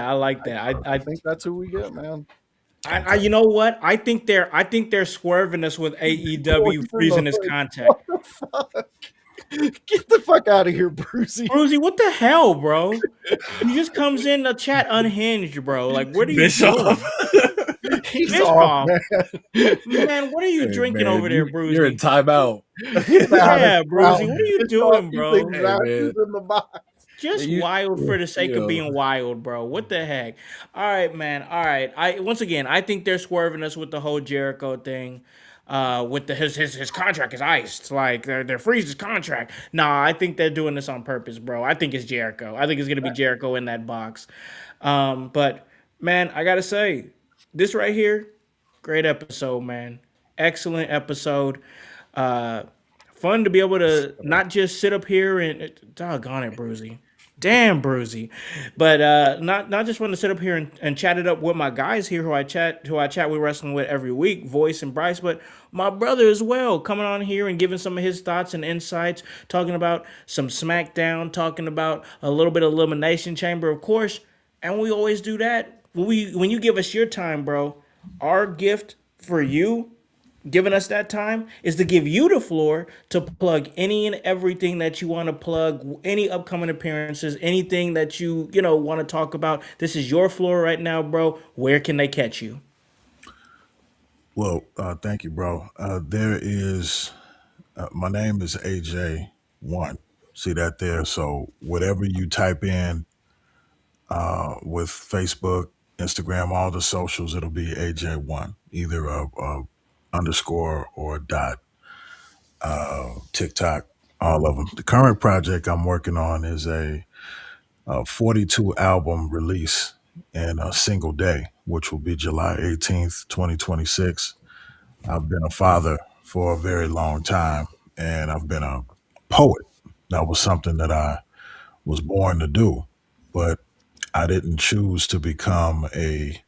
I like that.
I think that's who we get, man.
I you know what? I think they're swerving us with AEW freezing his contract.
What the fuck? Get the fuck out of here, Brucey.
Brucey, what the hell, bro? He just comes in the chat unhinged, bro. Like, what are you doing?
He's
off,
man.
Man, what are you drinking over there, Brucey?
You're in timeout.
Yeah, Brucey, what are you doing, bro?
In the box.
Just wild for the sake of being wild, bro. What the heck? All right, man. All right. I think they're swerving us with the whole Jericho thing. With his contract is iced. Like they're freeze his contract. Nah, I think they're doing this on purpose, bro. I think it's Jericho. I think it's gonna be Jericho in that box. But man, I gotta say, this right here, great episode, man. Excellent episode. Fun to be able to not just sit up here and doggone it, Brucey. Damn, Brucey. But not just want to sit up here and chat it up with my guys here who I chat with wrestling with every week, Voice and Bryce, but my brother as well, coming on here and giving some of his thoughts and insights, talking about some Smackdown, talking about a little bit of Elimination Chamber, of course. And we always do that. When you give us your time, bro, our gift for you, giving us that time is to give you the floor to plug any and everything that you want to plug, any upcoming appearances, anything that you want to talk about. This is your floor right now, bro. Where can they catch you?
Well, thank you, bro. There is my name is AJ One. See that there? So whatever you type in with Facebook, Instagram, all the socials, it'll be AJ One, either a underscore or a dot. TikTok, all of them. The current project I'm working on is a 42 album release in a single day, which will be July 18th, 2026. I've been a father for a very long time, and I've been a poet. That was something that I was born to do, but I didn't choose to become a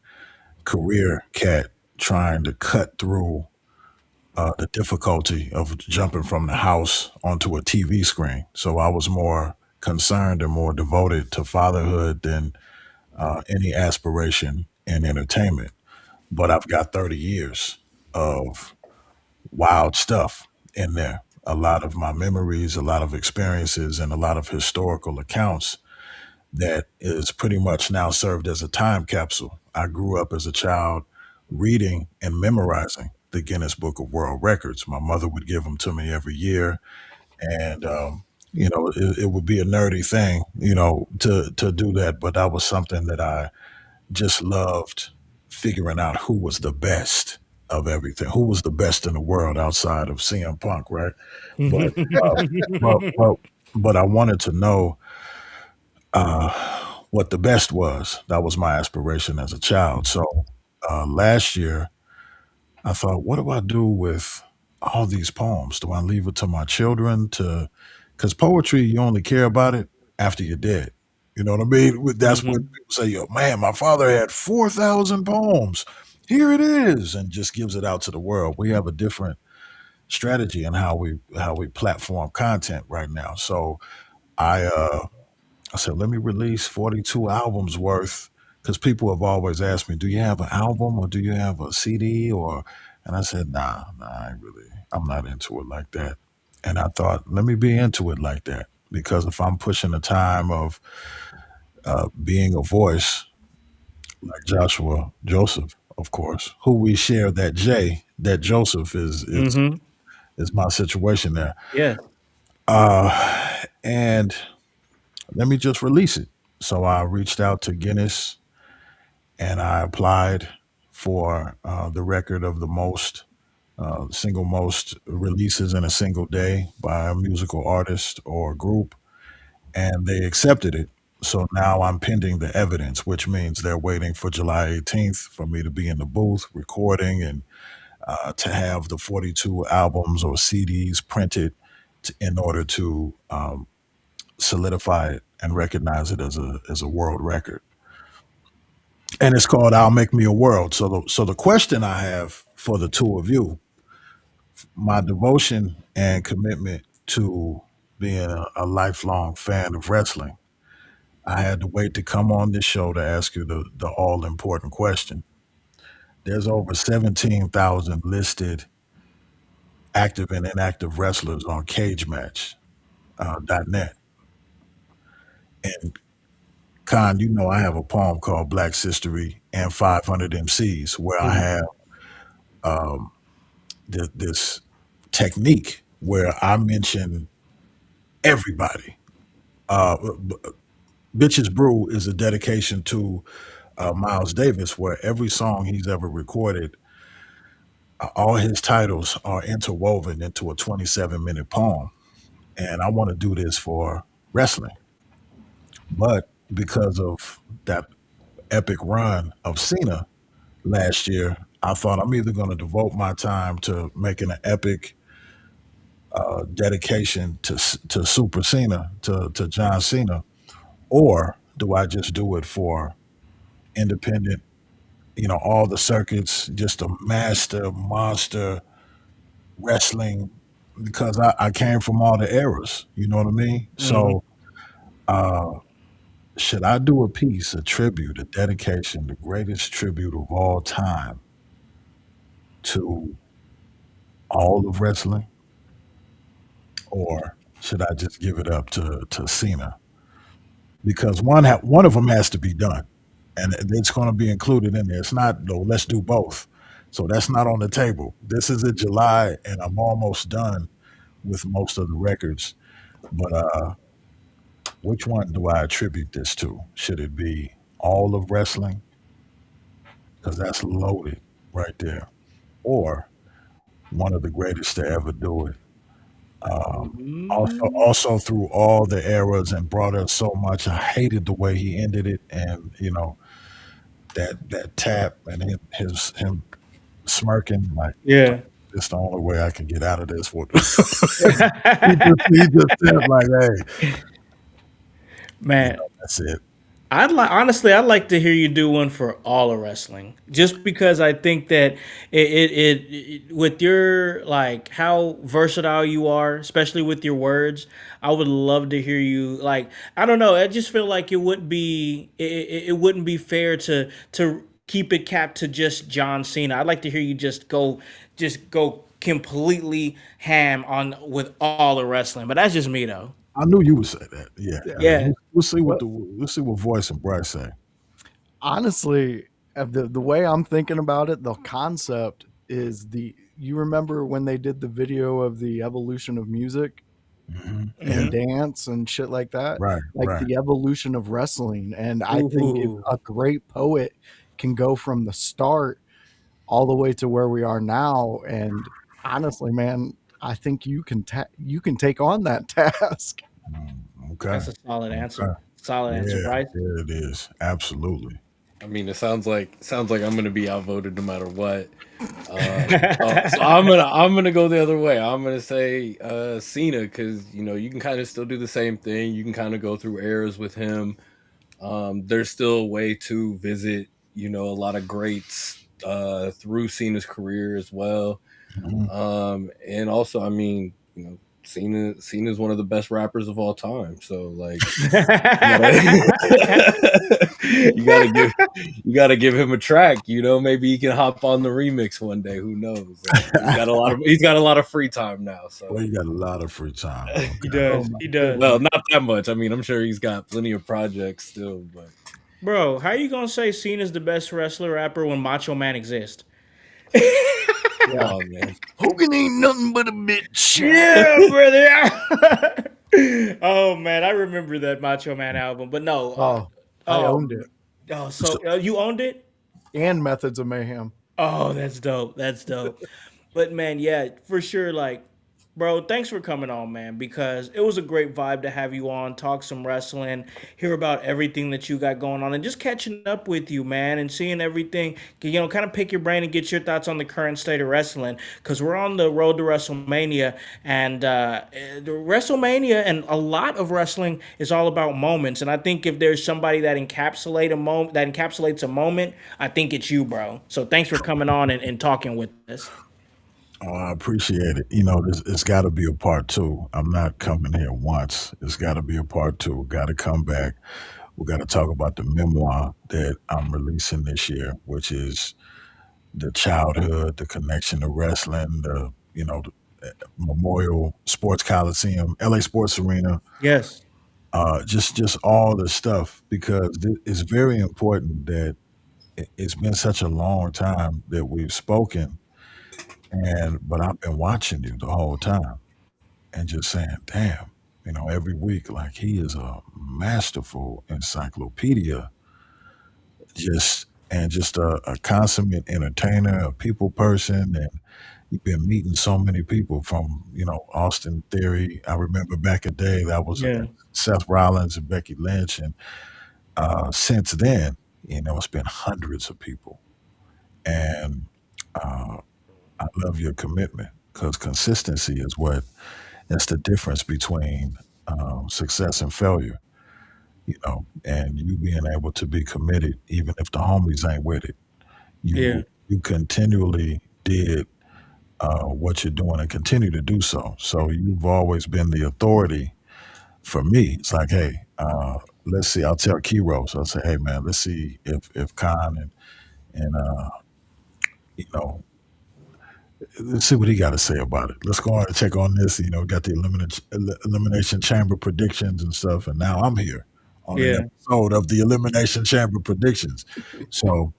career cat trying to cut through the difficulty of jumping from the house onto a TV screen. So I was more concerned and more devoted to fatherhood than any aspiration in entertainment. But I've got 30 years of wild stuff in there. A lot of my memories, a lot of experiences, and a lot of historical accounts that is pretty much now served as a time capsule. I grew up as a child reading and memorizing the Guinness Book of World Records. My mother would give them to me every year, and it would be a nerdy thing, to do that. But that was something that I just loved figuring out who was the best of everything, who was the best in the world outside of CM Punk, right? But uh, but but but I wanted to know what the best was. That was my aspiration as a child. So last year, I thought, what do I do with all these poems? Do I leave it to my children to? Because poetry, you only care about it after you're dead. You know what I mean? That's when
Hmm.
people say, "Yo, man, my father had 4,000 poems. Here it is," and just gives it out to the world. We have a different strategy in how we platform content right now. So I I said, let me release 42 albums worth because people have always asked me, do you have an album or do you have a CD or, and I said, nah, I ain't really, I'm not into it like that. And I thought, let me be into it like that because if I'm pushing the time of being a voice like Joshua Joseph, of course, who we share that J, that Joseph
Hmm.
is my situation there.
Yeah.
And let me just release it. So I reached out to Guinness and I applied for the record of the single most releases in a single day by a musical artist or group, and they accepted it. So now I'm pending the evidence, which means they're waiting for July 18th for me to be in the booth recording and to have the 42 albums or CDs printed in order to solidify it and recognize it as a world record. And it's called "I'll Make Me a World." So the question I have for the two of you, my devotion and commitment to being a lifelong fan of wrestling, I had to wait to come on this show to ask you the all important question. There's over 17,000 listed active and inactive wrestlers on CageMatch.net. And Khan, I have a poem called Black Sistery and 500 MCs where I
Hmm.
have um, this technique where I mention everybody. Bitches Brew is a dedication to Miles Davis, where every song he's ever recorded, all his titles are interwoven into a 27-minute poem. And I want to do this for wrestling. But because of that epic run of Cena last year, I thought I'm either going to devote my time to making an epic dedication to Super Cena, to John Cena, or do I just do it for independent, all the circuits, just a master monster wrestling because I came from all the eras, you know what I mean?
Hmm.
So uh should I do a piece, a tribute, a dedication, the greatest tribute of all time to all of wrestling, or should I just give it up to Cena? Because one of them has to be done, and it's going to be included in there. It's not no, let's do both. So that's not on the table. This is in July, and I'm almost done with most of the records. But which one do I attribute this to? Should it be all of wrestling? Because that's loaded right there, or one of the greatest to ever do it. Also through all the eras and brought us so much. I hated the way he ended it, and that tap and him smirking like
Yeah.
it's the only way I can get out of this. What he just said like, hey,
Man,
that's it.
I'd like to hear you do one for all of wrestling, just because I think that with your like how versatile you are, especially with your words, I would love to hear you. Like I don't know, I just feel like it wouldn't be fair to keep it capped to just John Cena. I'd like to hear you just go completely ham on with all the wrestling, but that's just me though.
I knew you would say that. Yeah,
Yeah.
we'll see
Well,
we'll see what Voice and Bryce say.
honestly, the way I'm thinking about it, the concept is the. You remember when they did the video of the evolution of music and
Hmm.
dance and shit like that?
Right,
Like
right.
the evolution of wrestling. And I think if
Ooh.
a great poet can go from the start all the way to where we are now, and honestly, man, I think you can take on that task.
Okay,
That's a solid
okay.
answer. Solid answer,
Yeah,
Bryce.
yeah, it is absolutely.
I mean, it sounds like I'm gonna be outvoted no matter what. So I'm gonna go the other way. I'm gonna say Cena because you can kind of still do the same thing. You can kind of go through eras with him. There's still a way to visit a lot of greats through Cena's career as well.
Mhm.
And also, I mean, Cena's one of the best rappers of all time. So like, you gotta you gotta give you gotta give him a track. Maybe he can hop on the remix one day. Who knows? He's got a lot of free time now.
Well,
So
you got a lot of free time.
He
Okay.
Oh
does.
my
He does.
well,
goodness.
not that much. I mean, I'm sure he's got plenty of projects still, but
Bro, how you gonna say Cena's the best wrestler rapper when Macho Man exists?
Yeah.
oh man,
Hogan ain't nothing but a bitch.
Yeah, brother. Oh man, I remember that Macho Man album. But no,
Oh, I
oh,
owned it.
So,
so you owned it?
And Methods of Mayhem.
Oh, that's dope. That's dope. But man, yeah, for sure. Like, bro, thanks for coming on, man, because it was a great vibe to have you on, talk some wrestling, hear about everything that you got going on, and just catching up with you, man, and seeing everything. Kind of pick your brain and get your thoughts on the current state of wrestling, because we're on the road to WrestleMania, and the WrestleMania and a lot of wrestling is all about moments. And I think if there's somebody that encapsulates a moment, I think it's you, bro. So thanks for coming on and talking with us.
I appreciate it. It's got to be a part two. I'm not coming here once. It's got to be a part two. Got to come back. We got to talk about the memoir that I'm releasing this year, which is the childhood, the connection to wrestling, the Memorial Sports Coliseum, LA Sports Arena,
Yes.
just all the stuff because it's very important that it's been such a long time that we've spoken, but I've been watching you the whole time and just saying, damn, every week like he is a masterful encyclopedia, just a consummate entertainer, a people person, and you've been meeting so many people from Austin Theory. I remember back a day that was
Yeah.
Seth Rollins and Becky Lynch, and since then, it's been hundreds of people, and uh, I love your commitment because consistency is that's the difference between success and failure. And you being able to be committed, even if the homies ain't with it.
Yeah.
You continually did what you're doing and continue to do so. So you've always been the authority for me. It's like, hey, let's see. I'll tell Kiros. I'll say, hey, man, let's see if Khan and you know Let's see what he got to say about it. Let's go on and check on this. You know, got the elimination chamber predictions and stuff, and now I'm here on an
Yeah.
episode of the elimination chamber predictions. So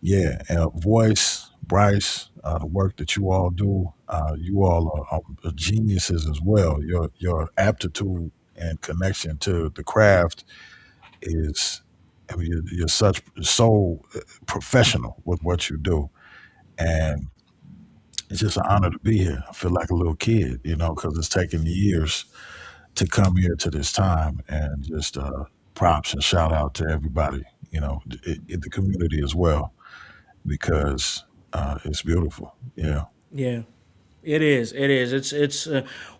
yeah, voice, Bryce, the work that you all do, you all are geniuses as well. Your aptitude and connection to the craft is, I mean, you're so professional with what you do, and it's just an honor to be here. I feel like a little kid, you know, because it's taken years to come here to this time, and just props and shout out to everybody, you know, in the community as well, because it's beautiful. Yeah.
Yeah. It is. It is. It's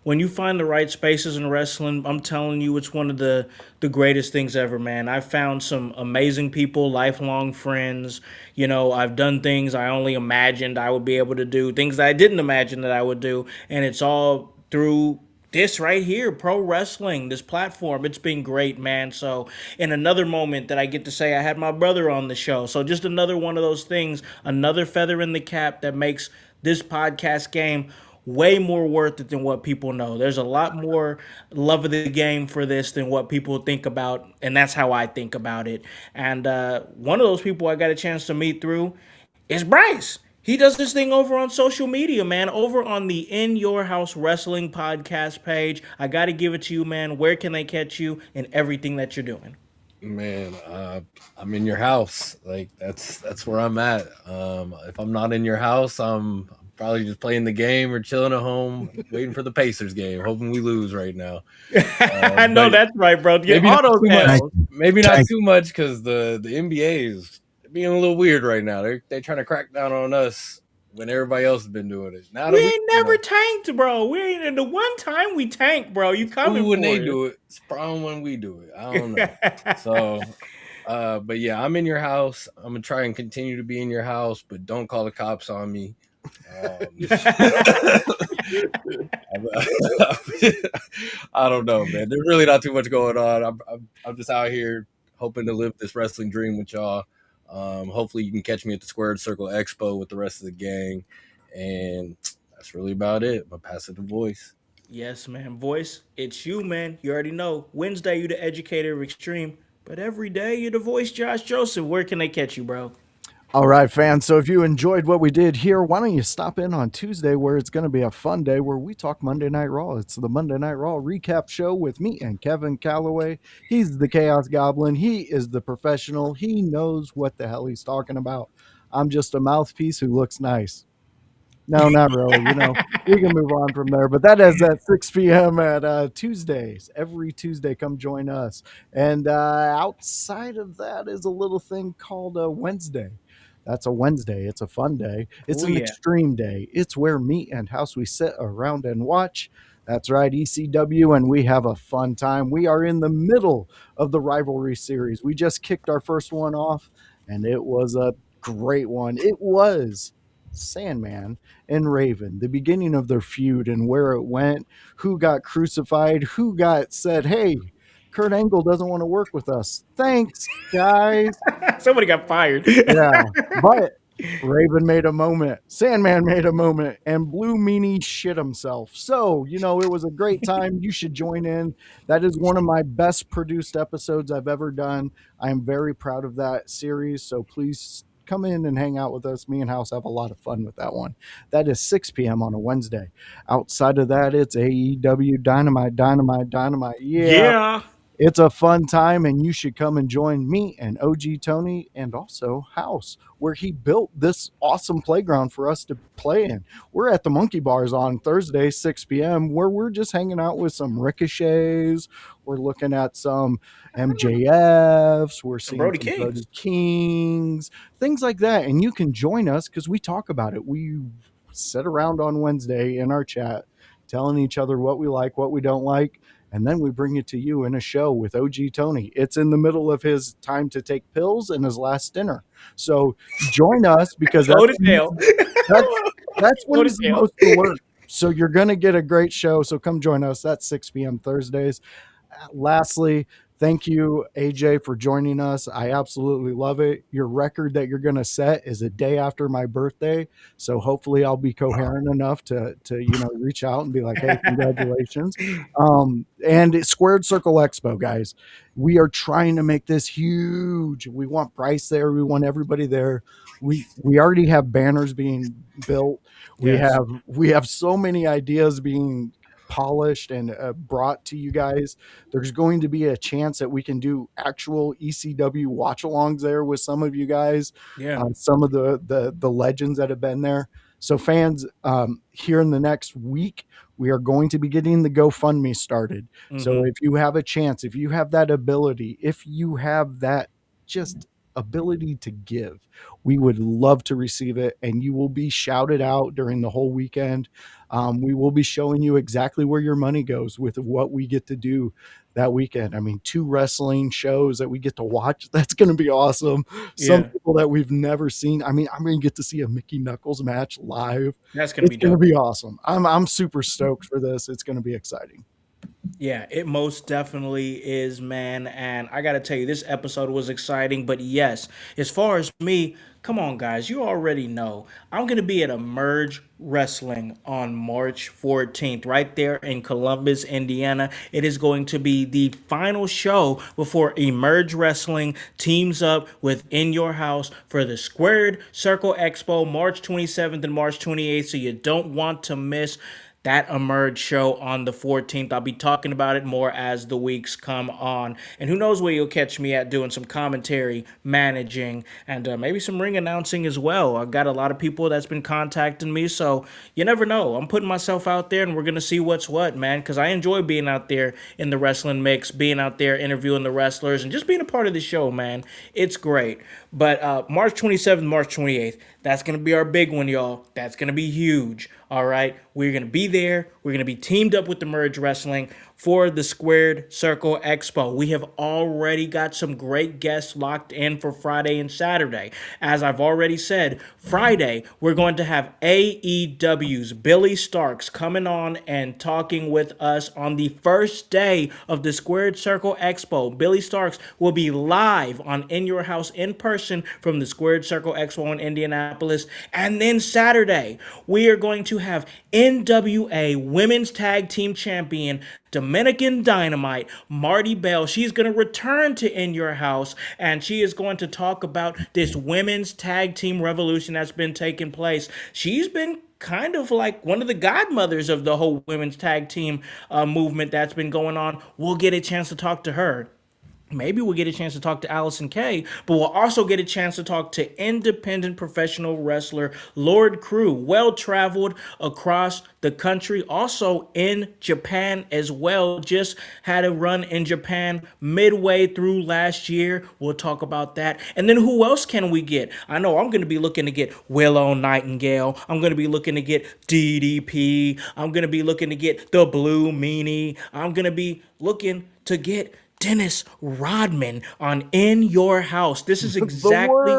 when you find the right spaces in wrestling, I'm telling you, it's one of the greatest things ever, man. I found some amazing people, lifelong friends. You know, I've done things I only imagined I would be able to do, things that I didn't imagine that I would do, and it's all through this right here, pro wrestling, this platform. It's been great, man. So, in another moment that I get to say, I had my brother on the show. So, just another one of those things, another feather in the cap that makes this podcast game way more worth it than what people know. There's a lot more love of the game for this than what people think about, and that's how I think about it. And one of those people I got a chance to meet through is Bryce. He does this thing over on social media, man, over on the In Your House Wrestling podcast page. I got to give it to you, man. Where can they catch you and everything that you're doing?
Man, I'm in your house. Like that's where I'm at. If I'm not in your house, I'm probably just playing the game or chilling at home, waiting for the Pacers game, hoping we lose right now.
I know that's right, bro. Get
Maybe
all
not
those
too much.
handles.
Maybe not too much because the NBA is being a little weird right now. They're trying to crack down on us when everybody else has been doing it. Now
We
that
ain't never tanked, bro. We ain't in the one time we tanked, bro. You coming
when
for
they
it.
do it, it's a problem when we do it. I don't know. So, but yeah, I'm in your house. I'm gonna try and continue to be in your house, but don't call the cops on me. I don't know, man. There's really not too much going on. I'm just out here hoping to live this wrestling dream with y'all. Hopefully, you can catch me at the Squared Circle Expo with the rest of the gang, and that's really about it. My passive voice.
Yes, man. Voice, it's you, man. You already know. Wednesday, you the educator of extreme, but every day you're the voice, Josh Joseph. Where can they catch you, bro?
All right, fans. So if you enjoyed what we did here, why don't you stop in on Tuesday, where it's going to be a fun day where we talk Monday Night Raw. It's the Monday Night Raw recap show with me and Kevin Calloway. He's the Chaos Goblin. He is the professional. He knows what the hell he's talking about. I'm just a mouthpiece who looks nice. No, not really. You know, we can move on from there. But that is at 6 p.m. at Tuesdays. Every Tuesday, come join us. And outside of that is a little thing called a Wednesday. That's a Wednesday. It's a fun day. It's an extreme day. It's where me and Howse, we sit around and watch. That's right, ECW, and we have a fun time. We are in the middle of the rivalry series. We just kicked our first one off, and it was a great one. It was Sandman and Raven, the beginning of their feud and where it went, who got crucified, who got said, hey, Kurt Angle doesn't want to work with us. Thanks, guys.
Somebody got fired.
Yeah, but Raven made a moment, Sandman made a moment, and Blue Meanie shit himself. So, you know, it was a great time. You should join in. That is one of my best produced episodes I've ever done. I am very proud of that series. So please come in and hang out with us. Me and Howse have a lot of fun with that one. That is 6 p.m. on a Wednesday. Outside of that, it's AEW Dynamite. Yeah. It's a fun time, and you should come and join me and OG Tony and also Howse, where he built this awesome playground for us to play in. We're at the Monkey Bars on Thursday, 6 p.m., where we're just hanging out with some Ricochets. We're looking at some MJFs. We're seeing
Brody
some
Kings.
Brody Kings, things like that. And you can join us because we talk about it. We sit around on Wednesday in our chat telling each other what we like, what we don't like. And then we bring it to you in a show with OG Tony. It's in the middle of his time to take pills and his last dinner. So join us because that's when he's supposed to work. So you're going to get a great show. So come join us. That's 6 p.m. Thursdays. Lastly, Thank you, AJ, for joining us. I absolutely love it. Your record that you're going to set is a day after my birthday, so hopefully I'll be coherent enough to reach out and be like, "Hey, congratulations!" And it's Squared Circle Expo, guys. We are trying to make this huge. We want Bryce there. We want everybody there. We already have banners being built.
Yes.
We have so many ideas being polished and brought to you guys. There's going to be a chance that we can do actual ECW watch alongs there with some of you guys,
Yeah.
some of the legends that have been there. So fans, here in the next week, we are going to be getting the GoFundMe started. So if you have a chance, if you have that ability, if you have that just ability to give, we would love to receive it, and you will be shouted out during the whole weekend. We will be showing you exactly where your money goes with what we get to do that weekend. I mean, 2 wrestling shows that we get to watch. That's going to be awesome. Some
Yeah.
people that we've never seen. I mean, I'm going to get to see a Mickey Knuckles match live.
That's going to
It's
be
going to
dope.
be awesome. I'm super stoked for this. It's going to be exciting.
Yeah, it most definitely is, man. And I got to tell you, this episode was exciting. But yes, as far as me, come on, guys, you already know I'm going to be at Emerge Wrestling on March 14th, right there in Columbus, Indiana. It is going to be the final show before Emerge Wrestling teams up with In Your House for the Squared Circle Expo, March 27th and March 28th. So you don't want to miss that Emerge show on the 14th. I'll be talking about it more as the weeks come on. And who knows where you'll catch me at doing some commentary, managing, and maybe some ring announcing as well. I've got a lot of people that's been contacting me, so you never know. I'm putting myself out there, and we're going to see what's what, man, because I enjoy being out there in the wrestling mix, being out there interviewing the wrestlers, and just being a part of the show, man. It's great. But March 27th, March 28th, that's going to be our big one, y'all. That's going to be huge. All right. We're going to be there. We're going to be teamed up with the Merge Wrestling for the Squared Circle Expo. We have already got some great guests locked in for Friday and Saturday. As I've already said, Friday, we're going to have AEW's Billy Starks coming on and talking with us on the first day of the Squared Circle Expo. Billy Starks will be live on In Your House in person from the Squared Circle Expo in Indianapolis. And then Saturday, we are going to have NWA Women's Tag Team Champion Dominican Dynamite, Marty Bell. She's going to return to In Your House, and she is going to talk about this women's tag team revolution that's been taking place. She's been kind of like one of the godmothers of the whole women's tag team movement that's been going on. We'll get a chance to talk to her. Maybe we'll get a chance to talk to Allison Kay, but we'll also get a chance to talk to independent professional wrestler Lord Crew, well-traveled across the country, also in Japan as well. Just had a run in Japan midway through last year. We'll talk about that. And then who else can we get? I know I'm going to be looking to get Willow Nightingale. I'm going to be looking to get DDP. I'm going to be looking to get the Blue Meanie. I'm going to be looking to get Dennis Rodman on In Your House. This is exactly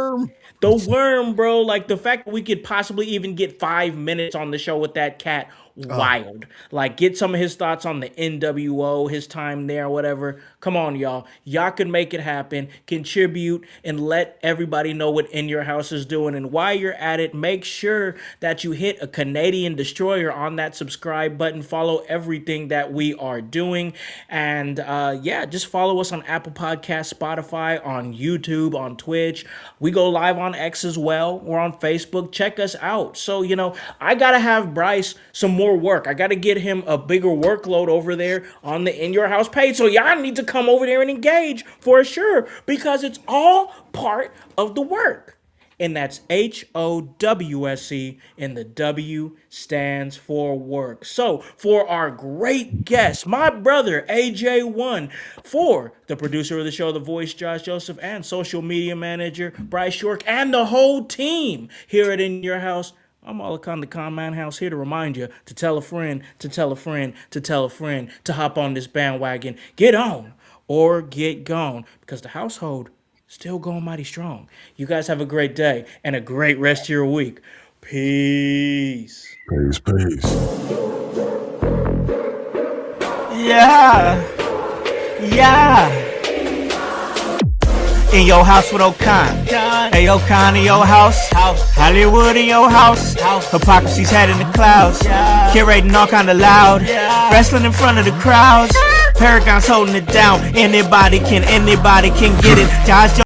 the worm, bro. Like the fact that we could possibly even get 5 minutes on the show with that cat. Wild. Like, get some of his thoughts on the NWO, his time there, whatever. Come on, y'all. Y'all can make it happen. Contribute and let everybody know what In Your House is doing. And while you're at it, make sure that you hit a Canadian Destroyer on that subscribe button. Follow everything that we are doing. And yeah, just follow us on Apple Podcasts, Spotify, on YouTube, on Twitch. We go live on X as well. We're on Facebook. Check us out. So, you know, I got to have Bryce some more work. I got to get him a bigger workload over there on the In Your House page. So y'all need to come over there and engage for sure, because it's all part of the work. And that's HOWSE, and the W stands for work. So for our great guest, my brother AJ1, for the producer of the show, The Voice, Josh Joseph, and social media manager Bryce York, and the whole team here at In Your House, I'm Alakon the Con Man House, here to remind you to tell a friend, to tell a friend, to tell a friend, to hop on this bandwagon. Get on or get gone, because the household still going mighty strong. You guys have a great day and a great rest of your week. Peace.
Peace.
Yeah. In your house with O'Con. Hey, O'Con in your house. Hollywood in your house. Hypocrisy's head in the clouds. Curating all kind of loud. Wrestling in front of the crowds. Paragon's holding it down. Anybody can get it. Guys